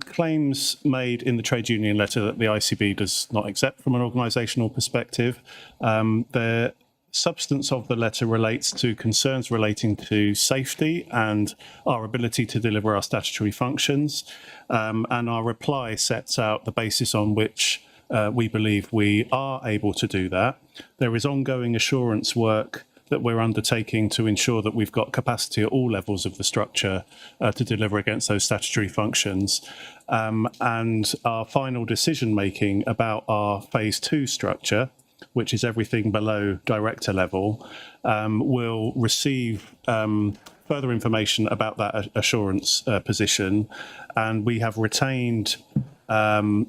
claims made in the trade union letter that the ICB does not accept from an organisational perspective. The substance of the letter relates to concerns relating to safety and our ability to deliver our statutory functions. And our reply sets out the basis on which we believe we are able to do that. There is ongoing assurance work that we're undertaking to ensure that we've got capacity at all levels of the structure to deliver against those statutory functions. And our final decision making about our phase 2 structure, which is everything below director level, will receive further information about that assurance position. And we have retained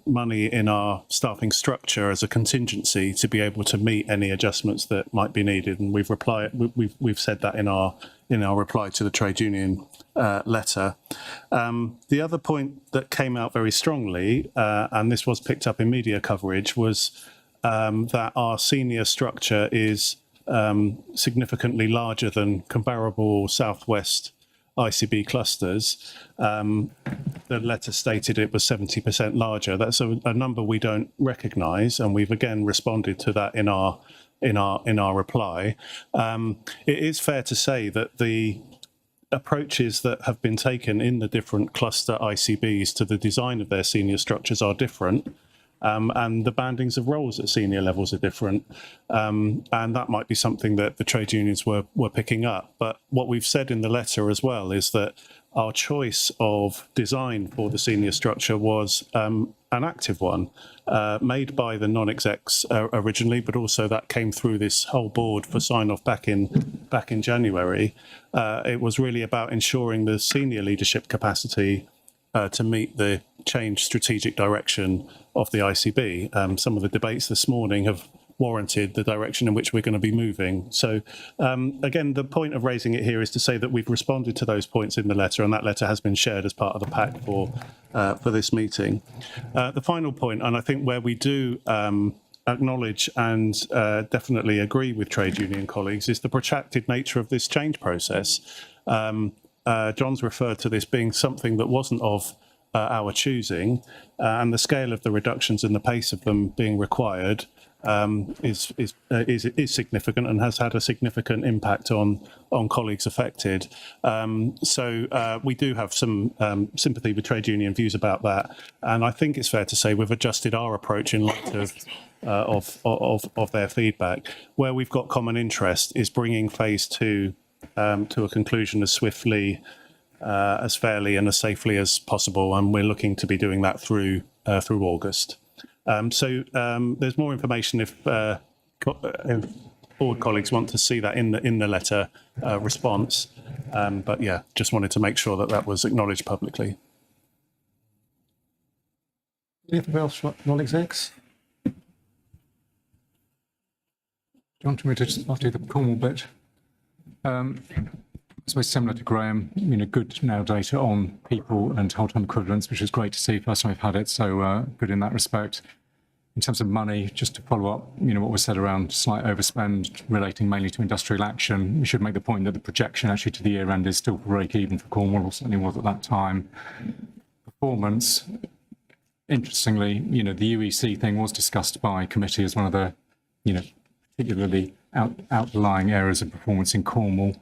money in our staffing structure as a contingency to be able to meet any adjustments that might be needed, and we've said that in our reply to the trade union letter. The other point that came out very strongly, and this was picked up in media coverage, was that our senior structure is significantly larger than comparable Southwest ICB clusters. The letter stated it was 70% larger. That's a number we don't recognise, and we've again responded to that in our reply. It is fair to say that the approaches that have been taken in the different cluster ICBs to the design of their senior structures are different. And the bandings of roles at senior levels are different. And that might be something that the trade unions were picking up. But what we've said in the letter as well is that our choice of design for the senior structure was an active one, made by the non-execs originally, but also that came through this whole board for sign-off back in January. It was really about ensuring the senior leadership capacity to meet the changed strategic direction of the ICB. Some of the debates this morning have warranted the direction in which we're going to be moving. So again, the point of raising it here is to say that we've responded to those points in the letter, and that letter has been shared as part of the pack for this meeting. The final point, and I think where we do acknowledge and definitely agree with trade union colleagues is the protracted nature of this change process. John's referred to this being something that wasn't of our choosing, and the scale of the reductions and the pace of them being required is significant and has had a significant impact on colleagues affected. So we do have some sympathy with trade union views about that, and I think it's fair to say we've adjusted our approach in light of their feedback. Where we've got common interest is bringing phase 2 to a conclusion as swiftly, as fairly and as safely as possible, and we're looking to be doing that through August. So there's more information if board colleagues want to see that in the letter response. But yeah, just wanted to make sure that that was acknowledged publicly. Anything else from non-execs? Do you want me to just do the Cornwall bit? I suppose similar to Graham, good now data on people and whole time equivalents, which is great to see. First time I've had it, so good in that respect. In terms of money, just to follow up, what was said around slight overspend relating mainly to industrial action, we should make the point that the projection actually to the year end is still break even for Cornwall, or certainly was at that time. Performance, interestingly, the UEC thing was discussed by committee as one of the, particularly outlying areas of performance in Cornwall,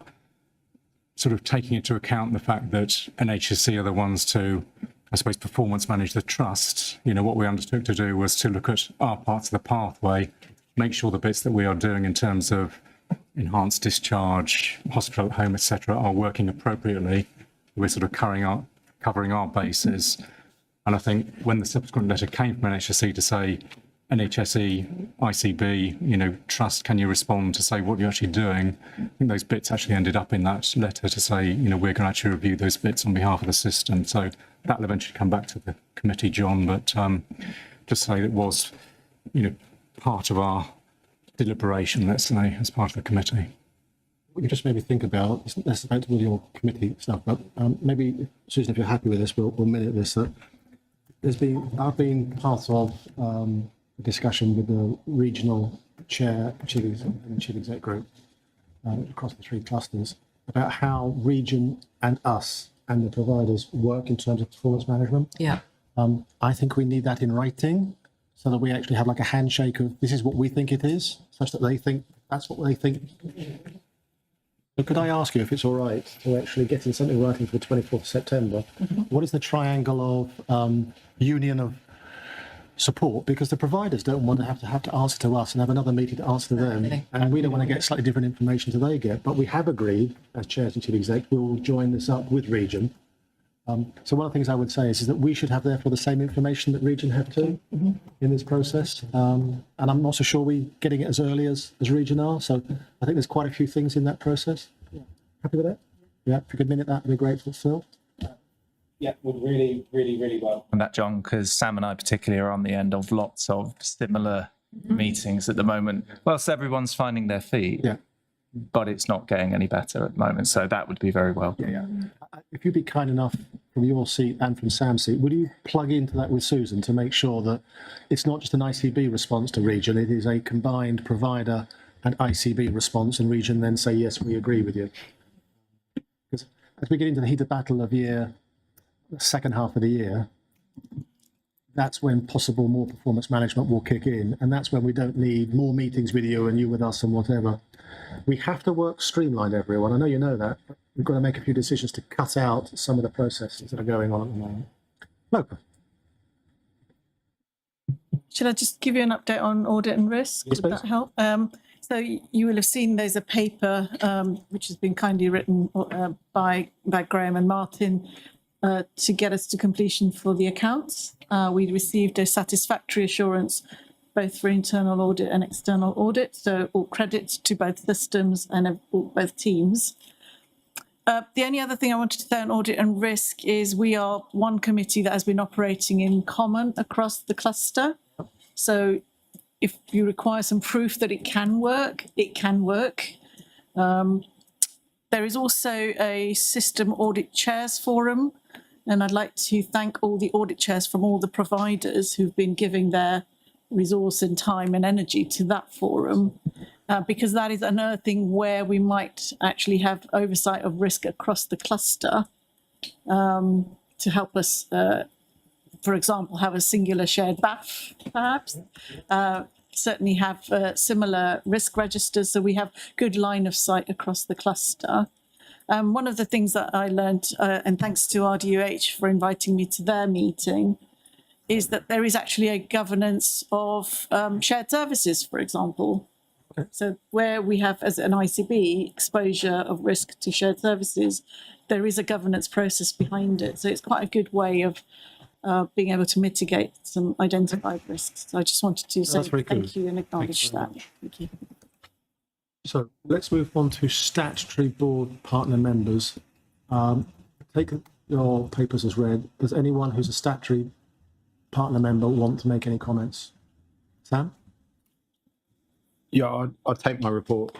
sort of taking into account the fact that NHS are the ones to, I suppose, performance manage the trust. What we undertook to do was to look at our parts of the pathway, make sure the bits that we are doing in terms of enhanced discharge, hospital at home, etc., are working appropriately. We're sort of covering our bases. And I think when the subsequent letter came from NHS to say, NHSE, ICB, trust, can you respond to say what you're actually doing? I think those bits actually ended up in that letter to say, we're going to actually review those bits on behalf of the system. So that'll eventually come back to the committee, John, but just say it was, part of our deliberation, let's say, as part of the committee. What you just made me think about, it's not necessarily with your committee stuff, but maybe, Susan, if you're happy with this, we'll minute this. I've been part of a discussion with the regional chair and chief exec group across the 3 clusters about how region and us and the providers work in terms of performance management. Yeah. I think we need that in writing so that we actually have like a handshake of this is what we think it is, such that they think that's what they think. So could I ask you if it's all right to actually get in something writing for the 24th of September? What is the triangle of union of support? Because the providers don't want to have to answer to us and have another meeting to answer to them, and we don't want to get slightly different information than they get. But we have agreed, as chairs and chief exec, we'll join this up with region. So one of the things I would say is that we should have therefore the same information that region have too in this process. And I'm not so sure we're getting it as early as region are. So I think there's quite a few things in that process. Happy with that? Yeah, if you could minute that, I'd be grateful, Phil. Yeah, would really well. And that, John, because Sam and I particularly are on the end of lots of similar meetings at the moment. Whilst everyone's finding their feet, but it's not getting any better at the moment. So that would be very well. Yeah. If you'd be kind enough from your seat and from Sam's seat, would you plug into that with Susan to make sure that it's not just an ICB response to region, it is a combined provider and ICB response, and region then say, yes, we agree with you. Because as we get into the heated battle of the second half of the year, that's when possible more performance management will kick in, and that's when we don't need more meetings with you and you with us and whatever. We have to work streamlined, everyone. I know you know that, but we've got to make a few decisions to cut out some of the processes that are going on at the moment. Lopa. Should I just give you an update on audit and risk? Yes, Would that help? So you will have seen there's a paper which has been kindly written by Graham and Martin to get us to completion for the accounts. We received a satisfactory assurance both for internal audit and external audit, so all credit to both systems and both teams. The only other thing I wanted to say on audit and risk is we are one committee that has been operating in common across the cluster. So if you require some proof that it can work, it can work. There is also a system audit chairs forum, and I'd like to thank all the audit chairs from all the providers who've been giving their resource and time and energy to that forum, because that is unearthing where we might actually have oversight of risk across the cluster, to help us, for example, have a singular shared BAF, perhaps. Certainly have similar risk registers, so we have good line of sight across the cluster. One of the things that I learned, and thanks to RDUH for inviting me to their meeting, is that there is actually a governance of shared services, for example. Okay. So where we have, as an ICB, exposure of risk to shared services, there is a governance process behind it. So it's quite a good way of being able to mitigate some identified risks. So I just wanted to say thank you and acknowledge that. Thank you. So let's move on to statutory board partner members. Take your papers as read. Does anyone who's a statutory partner member want to make any comments? Sam? Yeah, I'll take my report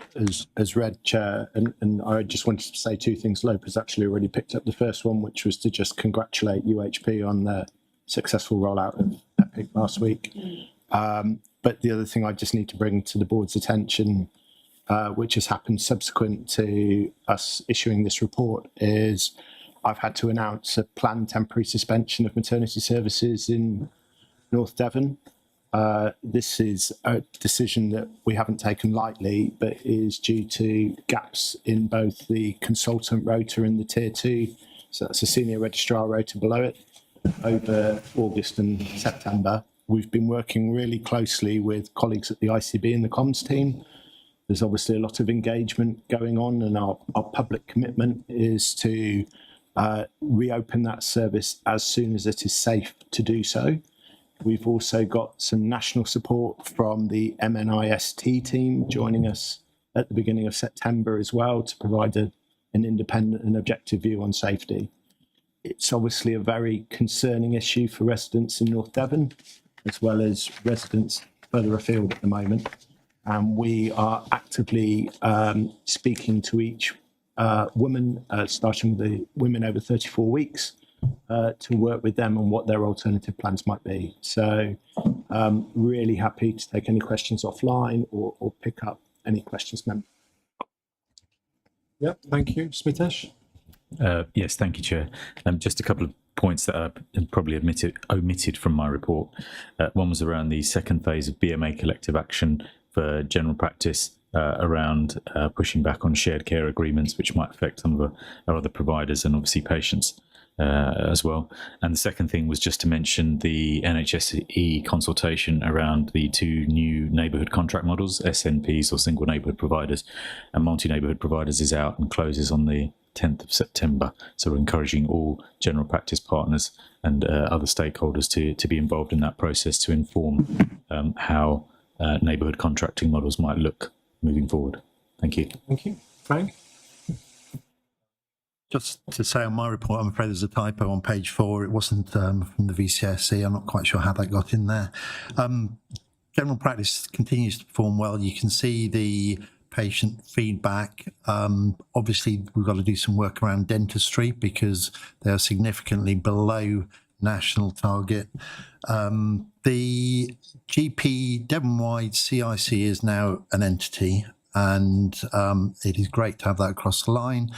as read, Chair, and I just wanted to say two things. Lopa's actually already picked up the first one, which was to just congratulate UHP on their successful rollout of EPIC last week. But the other thing I just need to bring to the board's attention, which has happened subsequent to us issuing this report, is I've had to announce a planned temporary suspension of maternity services in North Devon. This is a decision that we haven't taken lightly, but is due to gaps in both the consultant rota and the tier 2, so that's a senior registrar rota below it, over August and September. We've been working really closely with colleagues at the ICB and the comms team. There's obviously a lot of engagement going on, and our public commitment is to reopen that service as soon as it is safe to do so. We've also got some national support from the MNIST team joining us at the beginning of September as well to provide an independent and objective view on safety. It's obviously a very concerning issue for residents in North Devon, as well as residents further afield at the moment. And we are actively speaking to each woman, starting with the women over 34 weeks, to work with them on what their alternative plans might be. So really happy to take any questions offline or pick up any questions, ma'am. Yep, thank you. Smitesh? Yes, thank you, Chair. Just a couple of points that are probably omitted from my report. One was around the second phase of BMA collective action for general practice, around pushing back on shared care agreements, which might affect some of our other providers and obviously patients as well. And the second thing was just to mention the NHS consultation around the two new neighbourhood contract models, SNPs or single neighbourhood providers, and multi-neighbourhood providers is out and closes on the 10th of September. So we're encouraging all general practice partners and other stakeholders to be involved in that process to inform how neighbourhood contracting models might look moving forward. Thank you. Thank you. Frank? Just to say on my report, I'm afraid there's a typo on page 4. It wasn't from the VCSE. I'm not quite sure how that got in there. General practice continues to perform well. You can see the patient feedback. Obviously, we've got to do some work around dentistry because they are significantly below national target. The GP Devon-wide CIC is now an entity, and it is great to have that across the line.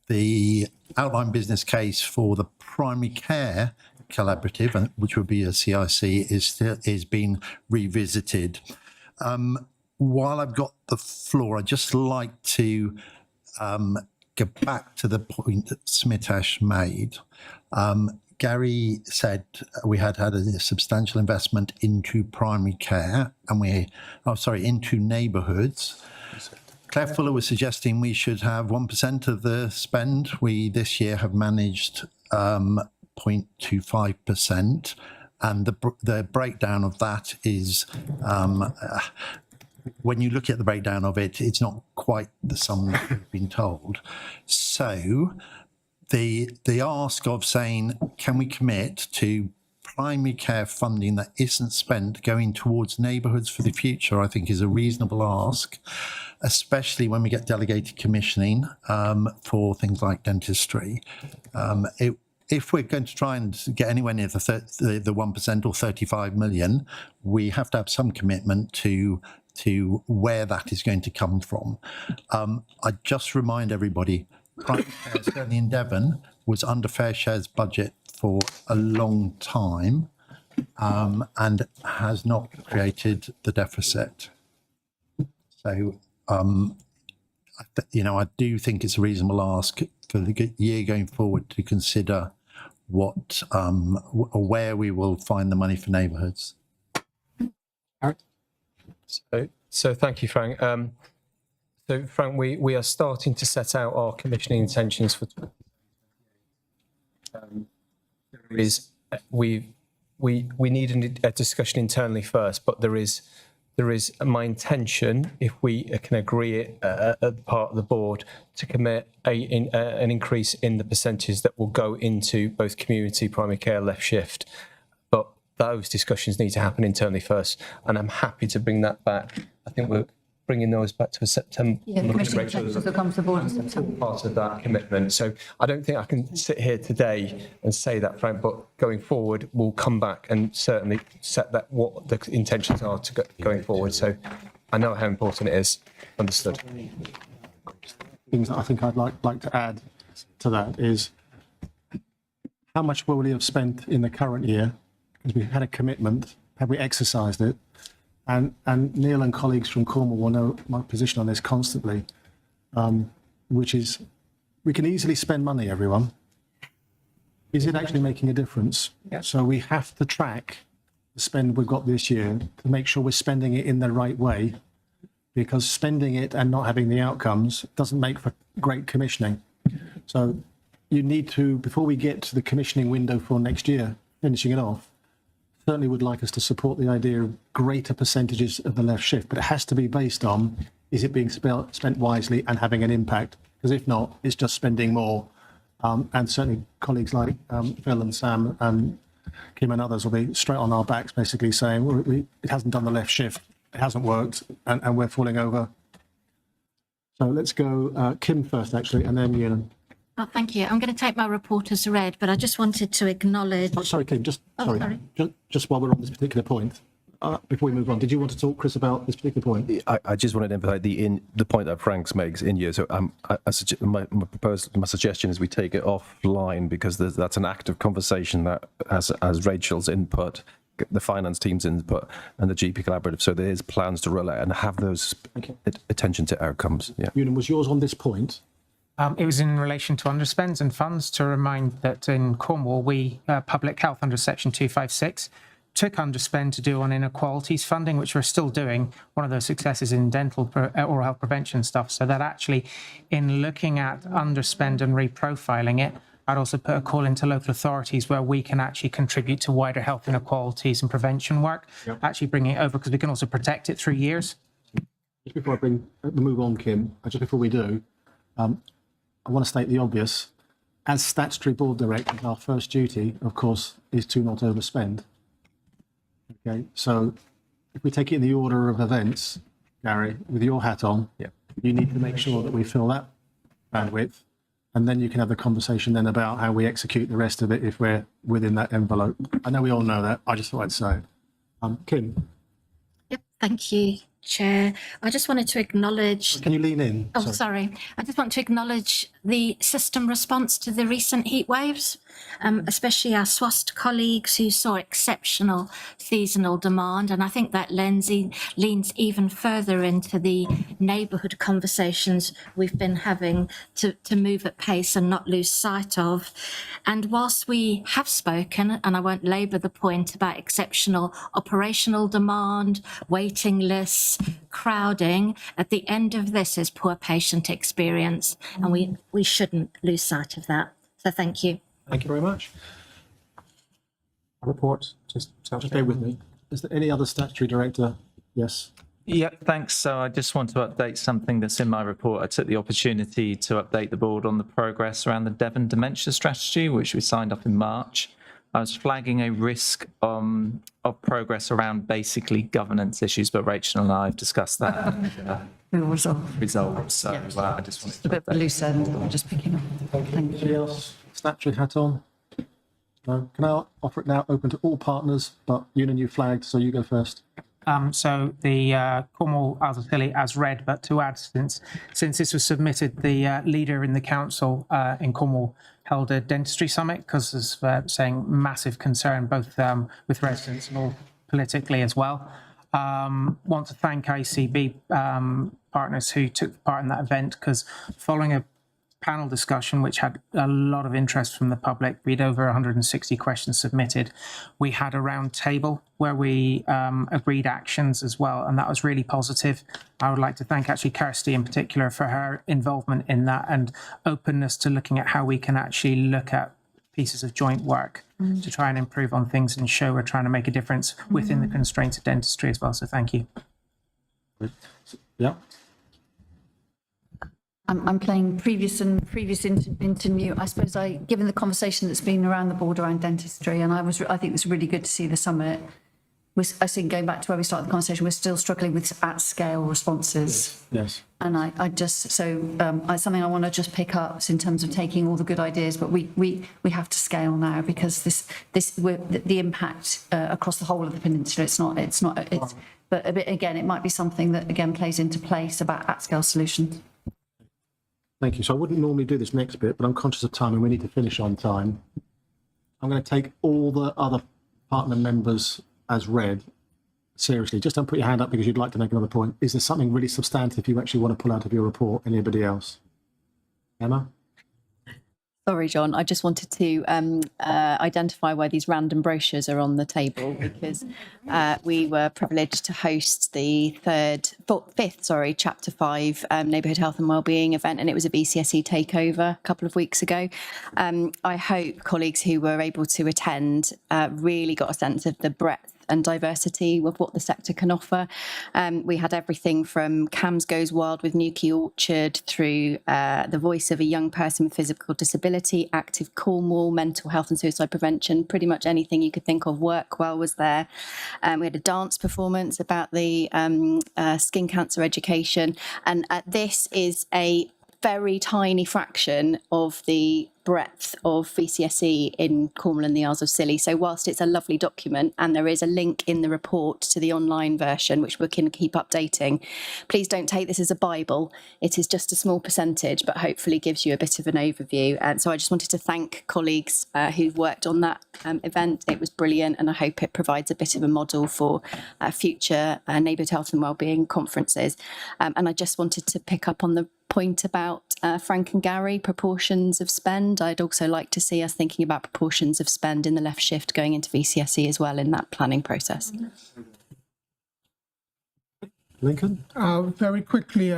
The outline business case for the primary care collaborative, which would be a CIC, is being revisited. While I've got the floor, I'd just like to go back to the point that Smitesh made. Gary said we had a substantial investment into primary care and into neighbourhoods. Claire Fuller was suggesting we should have 1% of the spend. We this year have managed 0.25%, and the breakdown of that is when you look at the breakdown of it, it's not quite the sum that we've been told. So the ask of saying, can we commit to primary care funding that isn't spent going towards neighbourhoods for the future, I think is a reasonable ask, especially when we get delegated commissioning for things like dentistry. if we're going to try and get anywhere near the 1% or 35 million, we have to have some commitment to where that is going to come from. I just remind everybody, private care, certainly in Devon, was under FareShare's budget for a long time, and has not created the deficit. So, I do think it's a reasonable ask for the year going forward to consider where we will find the money for neighbourhoods. So thank you, Frank. So Frank, we are starting to set out our commissioning intentions for. We need a discussion internally first, but there is my intention, if we can agree it as part of the board, to commit an increase in the percentage that will go into both community, primary care, left shift. But those discussions need to happen internally first, and I'm happy to bring that back. I think we're bringing those back to a September. Yeah, the commissioning intentions will come to the board in September. Part of that commitment. So I don't think I can sit here today and say that, Frank, but going forward, we'll come back and certainly set that what the intentions are to going forward. So I know how important it is. Understood. Things that I think I'd like to add to that is how much will we have spent in the current year? Because we had a commitment. Have we exercised it? And Neil and colleagues from Cornwall will know my position on this constantly, which is we can easily spend money, everyone. Is it actually making a difference? Yeah. So we have to track the spend we've got this year to make sure we're spending it in the right way, because spending it and not having the outcomes doesn't make for great commissioning. So you need to, before we get to the commissioning window for next year, finishing it off, certainly would like us to support the idea of greater percentages of the left shift, but it has to be based on, is it being spent wisely and having an impact? Because if not, it's just spending more. And certainly colleagues like Phil and Sam and Kim and others will be straight on our backs, basically saying, well, it hasn't done the left shift, it hasn't worked, and we're falling over. So let's go Kim first, actually, and then Ewan. Oh, thank you. I'm going to take my report as read, but I just wanted to acknowledge. Oh, sorry, Kim, just sorry. Just while we're on this particular point, before we move on, did you want to talk, Chris, about this particular point? I just wanted to emphasise the point that Frank makes in here. So my suggestion is we take it offline, because that's an active conversation that has Rachel's input, the finance team's input, and the GP collaborative. So there is plans to roll out and have those attention to outcomes. Yeah. Ewan, was yours on this point? It was in relation to underspends and funds, to remind that in Cornwall, we, Public Health under Section 256, took underspend to do on inequalities funding, which we're still doing. One of those successes in dental oral health prevention stuff. So that actually, in looking at underspend and reprofiling it, I'd also put a call into local authorities where we can actually contribute to wider health inequalities and prevention work, actually bringing it over, because we can also protect it through years. Just before I move on, Kim, just before we do, I want to state the obvious. As statutory board director, our first duty, of course, is to not overspend. Okay, so if we take it in the order of events, Gary, with your hat on, you need to make sure that we fill that bandwidth, and then you can have the conversation then about how we execute the rest of it if we're within that envelope. I know we all know that. I just thought I'd say it. Kim. Yep, thank you, Chair. I just wanted to acknowledge. Can you lean in? Oh, sorry. I just want to acknowledge the system response to the recent heat waves, especially our SWAST colleagues who saw exceptional seasonal demand. And I think that leans even further into the neighbourhood conversations we've been having to move at pace and not lose sight of. And whilst we have spoken, and I won't labour the point about exceptional operational demand, waiting lists, crowding, at the end of this is poor patient experience, and we shouldn't lose sight of that. So thank you. Thank you very much. Report, just stay with me. Is there any other statutory director? Yes. Yeah, thanks. So I just want to update something that's in my report. I took the opportunity to update the board on the progress around the Devon dementia strategy, which we signed up in March. I was flagging a risk of progress around basically governance issues, but Rachel and I have discussed that. Resolved. So I just wanted to. A bit of a loose end that we're just picking up. Anybody else? Statutory hat on? No? Can I offer it now open to all partners, but Union, you flagged, so you go first. So the Cornwall Isles of Scilly as read, but to add, since this was submitted, the leader in the council in Cornwall held a dentistry summit because there's saying massive concern both with residents and all politically as well. Want to thank ICB partners who took part in that event, because following a panel discussion which had a lot of interest from the public, we had over 160 questions submitted. We had a round table where we agreed actions as well, and that was really positive. I would like to thank actually Kirsty in particular for her involvement in that and openness to looking at how we can actually look at pieces of joint work to try and improve on things and show we're trying to make a difference within the constraints of dentistry as well. So thank you. Yeah. I'm playing previous into new. I suppose given the conversation that's been around the board around dentistry, and I think it was really good to see the summit. I think going back to where we started the conversation, we're still struggling with at-scale responses. Yes. And it's something I want to just pick up in terms of taking all the good ideas, but we have to scale now, because the impact across the whole of the peninsula. But again, it might be something that again plays into place about at-scale solutions. Thank you. So I wouldn't normally do this next bit, but I'm conscious of time and we need to finish on time. I'm going to take all the other partner members as read seriously. Just don't put your hand up because you'd like to make another point. Is there something really substantive you actually want to pull out of your report? Anybody else? Emma? Sorry, John, I just wanted to identify why these random brochures are on the table, because we were privileged to host the fifth, Chapter 5 Neighbourhood Health and Wellbeing event, and it was a BCSE takeover a couple of weeks ago. I hope colleagues who were able to attend really got a sense of the breadth and diversity of what the sector can offer. We had everything from Cams Goes Wild with Newquay Orchard through the voice of a young person with physical disability, Active Cornwall, mental health and suicide prevention, pretty much anything you could think of. Workwell was there. We had a dance performance about the skin cancer education. And this is a very tiny fraction of the breadth of VCSE in Cornwall and the Isles of Scilly. So whilst it's a lovely document and there is a link in the report to the online version, which we can keep updating, please don't take this as a Bible. It is just a small percentage, but hopefully gives you a bit of an overview. And so I just wanted to thank colleagues who've worked on that event. It was brilliant, and I hope it provides a bit of a model for future neighbourhood health and wellbeing conferences. And I just wanted to pick up on the point about Frank and Gary, proportions of spend. I'd also like to see us thinking about proportions of spend in the left shift going into VCSE as well in that planning process. Lincoln? Very quickly,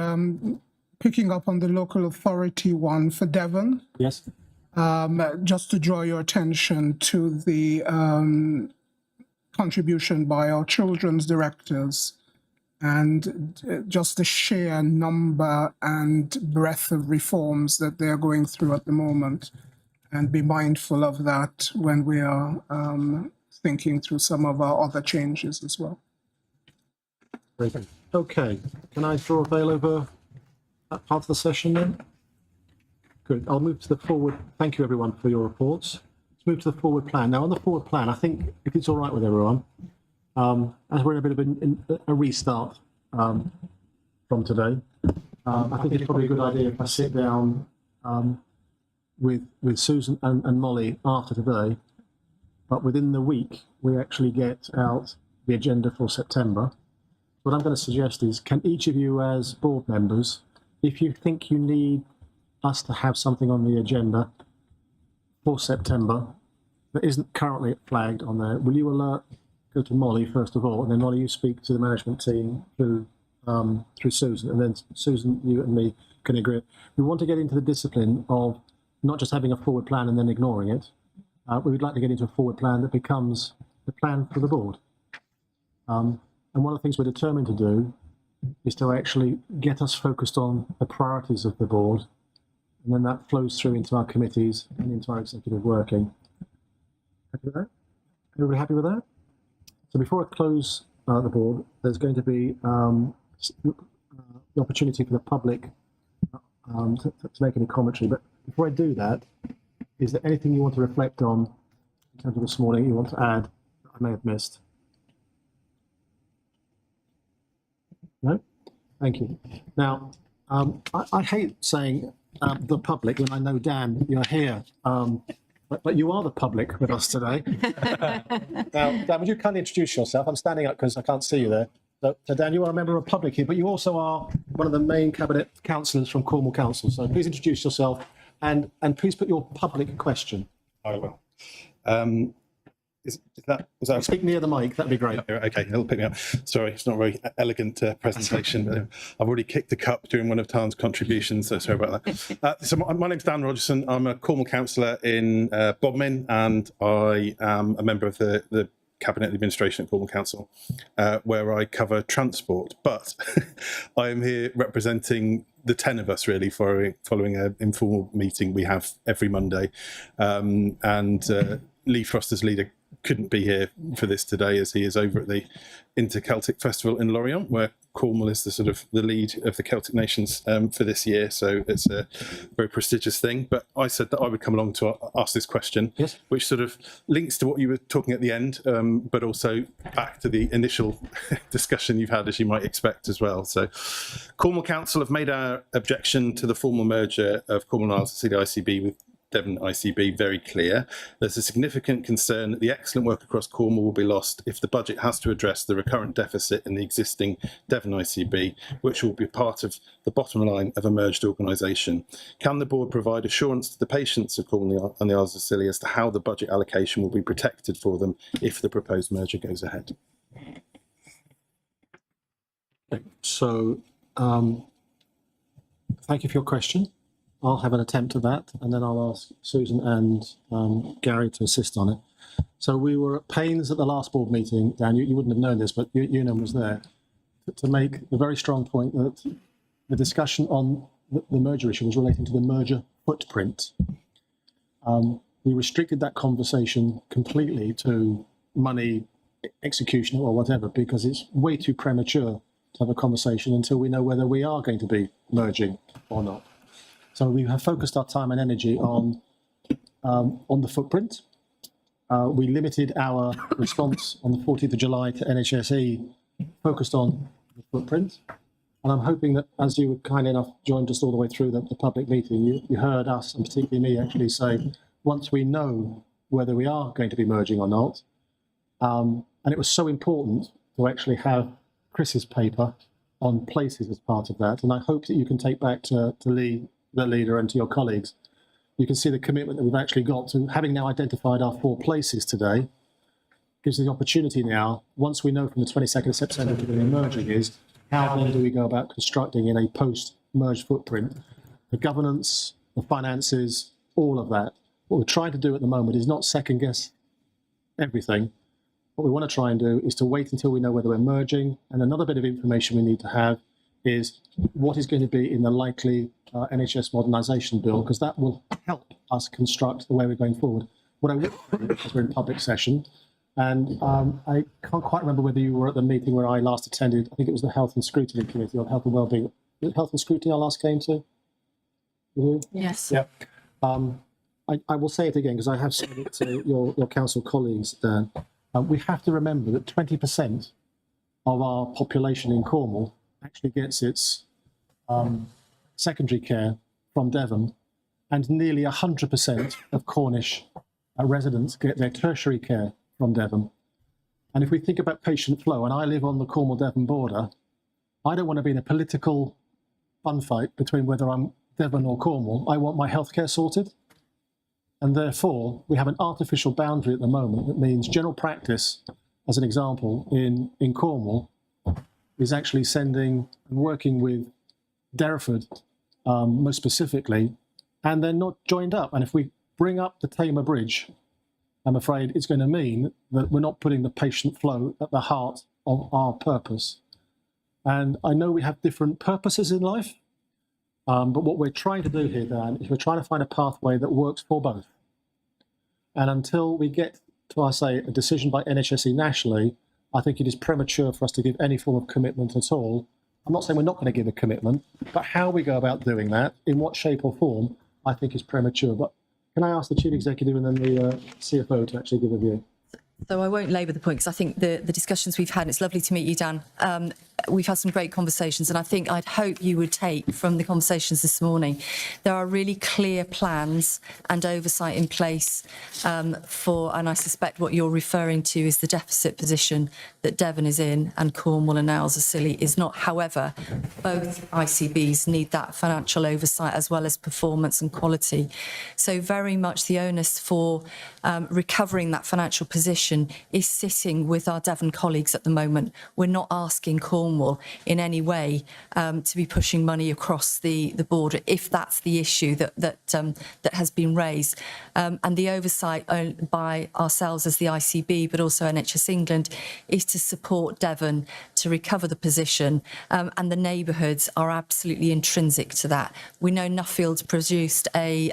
picking up on the local authority one for Devon. Yes. Just to draw your attention to the contribution by our children's directors, and just the sheer number and breadth of reforms that they're going through at the moment, and be mindful of that when we are thinking through some of our other changes as well. Very good. Okay, can I draw a veil over that part of the session then? Good. I'll move to the forward. Thank you everyone for your reports. Let's move to the forward plan. Now on the forward plan, I think if it's all right with everyone, as we're in a bit of a restart from today, I think it's probably a good idea if I sit down with Susan and Molly after today, but within the week we actually get out the agenda for September. What I'm going to suggest is, can each of you as board members, if you think you need us to have something on the agenda for September that isn't currently flagged on there, will you go to Molly first of all, and then Molly, you speak to the management team through Susan, and then Susan, you and me can agree. We want to get into the discipline of not just having a forward plan and then ignoring it. We would like to get into a forward plan that becomes the plan for the board. And one of the things we're determined to do is to actually get us focused on the priorities of the board, and then that flows through into our committees and into our executive working. Happy with that? Everybody happy with that? So before I close the board, there's going to be the opportunity for the public to make any commentary. But before I do that, is there anything you want to reflect on this morning you want to add that I may have missed? No? Thank you. Now, I hate saying the public when I know, Dan, you're here, but you are the public with us today. Now, Dan, would you kindly introduce yourself? I'm standing up because I can't see you there. So Dan, you are a member of public here, but you also are one of the main cabinet councillors from Cornwall Council. So please introduce yourself and please put your public question. I will. Is that speak near the mic? That'd be great. Okay, it'll pick me up. Sorry, it's not a very elegant presentation, but I've already kicked the cup during one of Tan's contributions, so sorry about that. So my name's Dan Rogerson. I'm a Cornwall councillor in Bodmin, and I am a member of the Cabinet Administration at Cornwall Council, where I cover transport. But I am here representing the 10 of us, really, following an informal meeting we have every Monday. Lee Frost, as leader, couldn't be here for this today, as he is over at the Inter-Celtic Festival in Lorient, where Cornwall is the lead of the Celtic nations for this year. So it's a very prestigious thing. But I said that I would come along to ask this question, yes, which sort of links to what you were talking at the end, but also back to the initial discussion you've had, as you might expect as well. So Cornwall Council have made our objection to the formal merger of Cornwall and Isles of Scilly ICB with Devon ICB very clear. There's a significant concern that the excellent work across Cornwall will be lost if the budget has to address the recurrent deficit in the existing Devon ICB, which will be part of the bottom line of a merged organisation. Can the board provide assurance to the patients of Cornwall and the Isles of Scilly as to how the budget allocation will be protected for them if the proposed merger goes ahead? So, thank you for your question. I'll have an attempt at that, and then I'll ask Susan and Gary to assist on it. So we were at pains at the last board meeting, Dan, you wouldn't have known this, but Unum was there, to make the very strong point that the discussion on the merger issue was relating to the merger footprint. We restricted that conversation completely to money, execution, or whatever, because it's way too premature to have a conversation until we know whether we are going to be merging or not. So we have focused our time and energy on the footprint. We limited our response on the 14th of July to NHSE, focused on the footprint. And I'm hoping that, as you were kind enough joined us all the way through the public meeting, you heard us, and particularly me, actually say, once we know whether we are going to be merging or not, and it was so important to actually have Chris's paper on places as part of that. And I hope that you can take back to Lee, the leader, and to your colleagues, you can see the commitment that we've actually got to having now identified our 4 places today. Gives us the opportunity now, once we know from the 22nd of September what the merging is, how then do we go about constructing in a post-merge footprint, the governance, the finances, all of that. What we're trying to do at the moment is not second guess everything. What we want to try and do is to wait until we know whether we're merging, and another bit of information we need to have is what is going to be in the likely NHS modernisation bill, because that will help us construct the way we're going forward. What I would say, because we're in public session, and I can't quite remember whether you were at the meeting where I last attended. I think it was the Health and Scrutiny Committee on Health and Wellbeing. Was it Health and Scrutiny I last came to? Yes. Yeah. I will say it again because I have said it to your council colleagues, Dan. We have to remember that 20% of our population in Cornwall actually gets its secondary care from Devon, and nearly 100% of Cornish residents get their tertiary care from Devon. And if we think about patient flow, and I live on the Cornwall-Devon border, I don't want to be in a political fun fight between whether I'm Devon or Cornwall. I want my healthcare sorted. And therefore, we have an artificial boundary at the moment that means general practice, as an example, in Cornwall, is actually sending and working with Derriford, most specifically, and they're not joined up. And if we bring up the Tamar Bridge, I'm afraid it's going to mean that we're not putting the patient flow at the heart of our purpose. And I know we have different purposes in life, but what we're trying to do here, Dan, is we're trying to find a pathway that works for both. And until we get to, I say, a decision by NHSE nationally, I think it is premature for us to give any form of commitment at all. I'm not saying we're not going to give a commitment, but how we go about doing that, in what shape or form, I think is premature. But Can I ask the Chief Executive and then the CFO to actually give a view? So I won't labour the point because I think the discussions we've had, it's lovely to meet you, Dan. We've had some great conversations, and I think I'd hope you would take from the conversations this morning, there are really clear plans and oversight in place for, and I suspect what you're referring to is the deficit position that Devon is in and Cornwall and Isles of Scilly is not. However, both ICBs need that financial oversight as well as performance and quality. So very much the onus for recovering that financial position is sitting with our Devon colleagues at the moment. We're not asking Cornwall in any way to be pushing money across the border if that's the issue that has been raised. And the oversight by ourselves as the ICB, but also NHS England, is to support Devon to recover the position, and the neighbourhoods are absolutely intrinsic to that. We know Nuffield produced a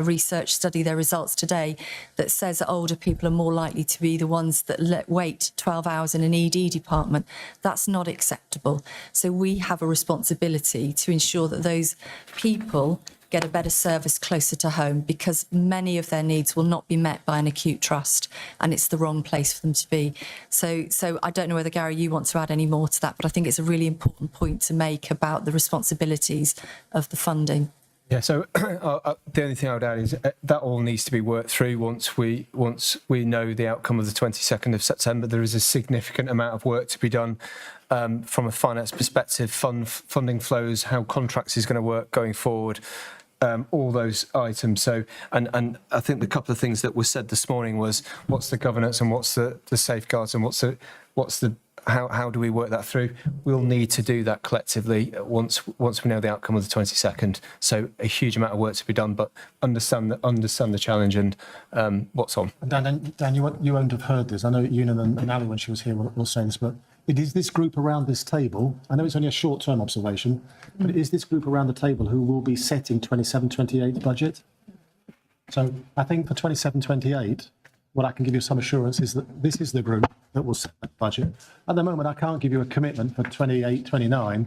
research study, their results today, that says that older people are more likely to be the ones that wait 12 hours in an ED department. That's not acceptable. So we have a responsibility to ensure that those people get a better service closer to home, because many of their needs will not be met by an acute trust, and it's the wrong place for them to be. So I don't know whether, Gary, you want to add any more to that, but I think it's a really important point to make about the responsibilities of the funding. Yeah, so the only thing I would add is that all needs to be worked through once we know the outcome of the 22nd of September. There is a significant amount of work to be done from a finance perspective, funding flows, how contracts is going to work going forward, all those items. So, and I think the couple of things that were said this morning was what's the governance and what's the safeguards and what's the how do we work that through? We'll need to do that collectively once we know the outcome of the 22nd. So a huge amount of work to be done, but understand the challenge and what's on. Dan, you won't have heard this. I know Una and Ali, when she was here, will say this, but it is this group around this table. I know it's only a short-term observation, but it is this group around the table who will be setting 27-28 budget. So I think for 27-28, what I can give you some assurance is that this is the group that will set that budget. At the moment, I can't give you a commitment for 28-29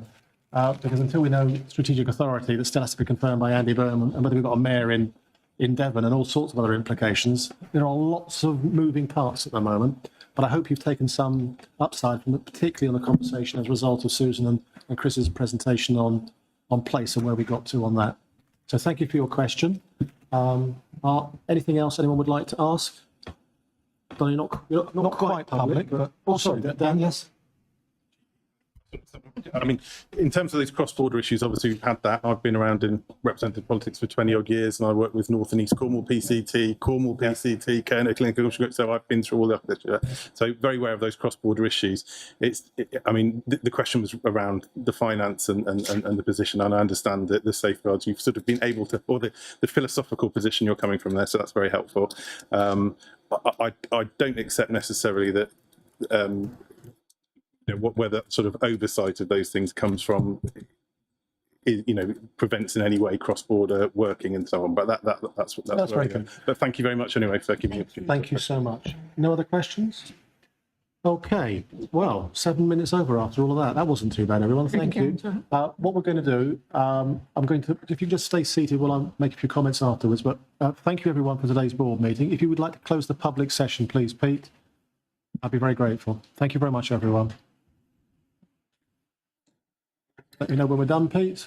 because until we know strategic authority, that still has to be confirmed by Andy Burnham, and whether we've got a mayor in Devon and all sorts of other implications. There are lots of moving parts at the moment, but I hope you've taken some upside from it, particularly on the conversation as a result of Susan and Chris's presentation on place and where we got to on that. So thank you for your question. Anything else anyone would like to ask? Donnie, you're not quite public, but sorry, Dan, yes. I mean, in terms of these cross-border issues, obviously we've had that. I've been around in representative politics for 20 odd years, and I work with North and East Cornwall PCT, Kernow Clinical Group, so I've been through all the architecture. So very aware of those cross-border issues. I mean, the question was around the finance and the position, and I understand that the safeguards you've sort of been able to, or the philosophical position you're coming from there, so that's very helpful. I don't accept necessarily that where that sort of oversight of those things comes from, prevents in any way cross-border working and so on. But that's very good. But thank you very much anyway for giving me. Thank you so much. No other questions? Okay. Well, 7 minutes over after all of that. That wasn't too bad, everyone. Thank you. What we're going to do, I'm going to, if you just stay seated while I make a few comments afterwards. But thank you everyone for today's board meeting. If you would like to close the public session, please, Pete. I'd be very grateful. Thank you very much, everyone. Let me know when we're done, Pete.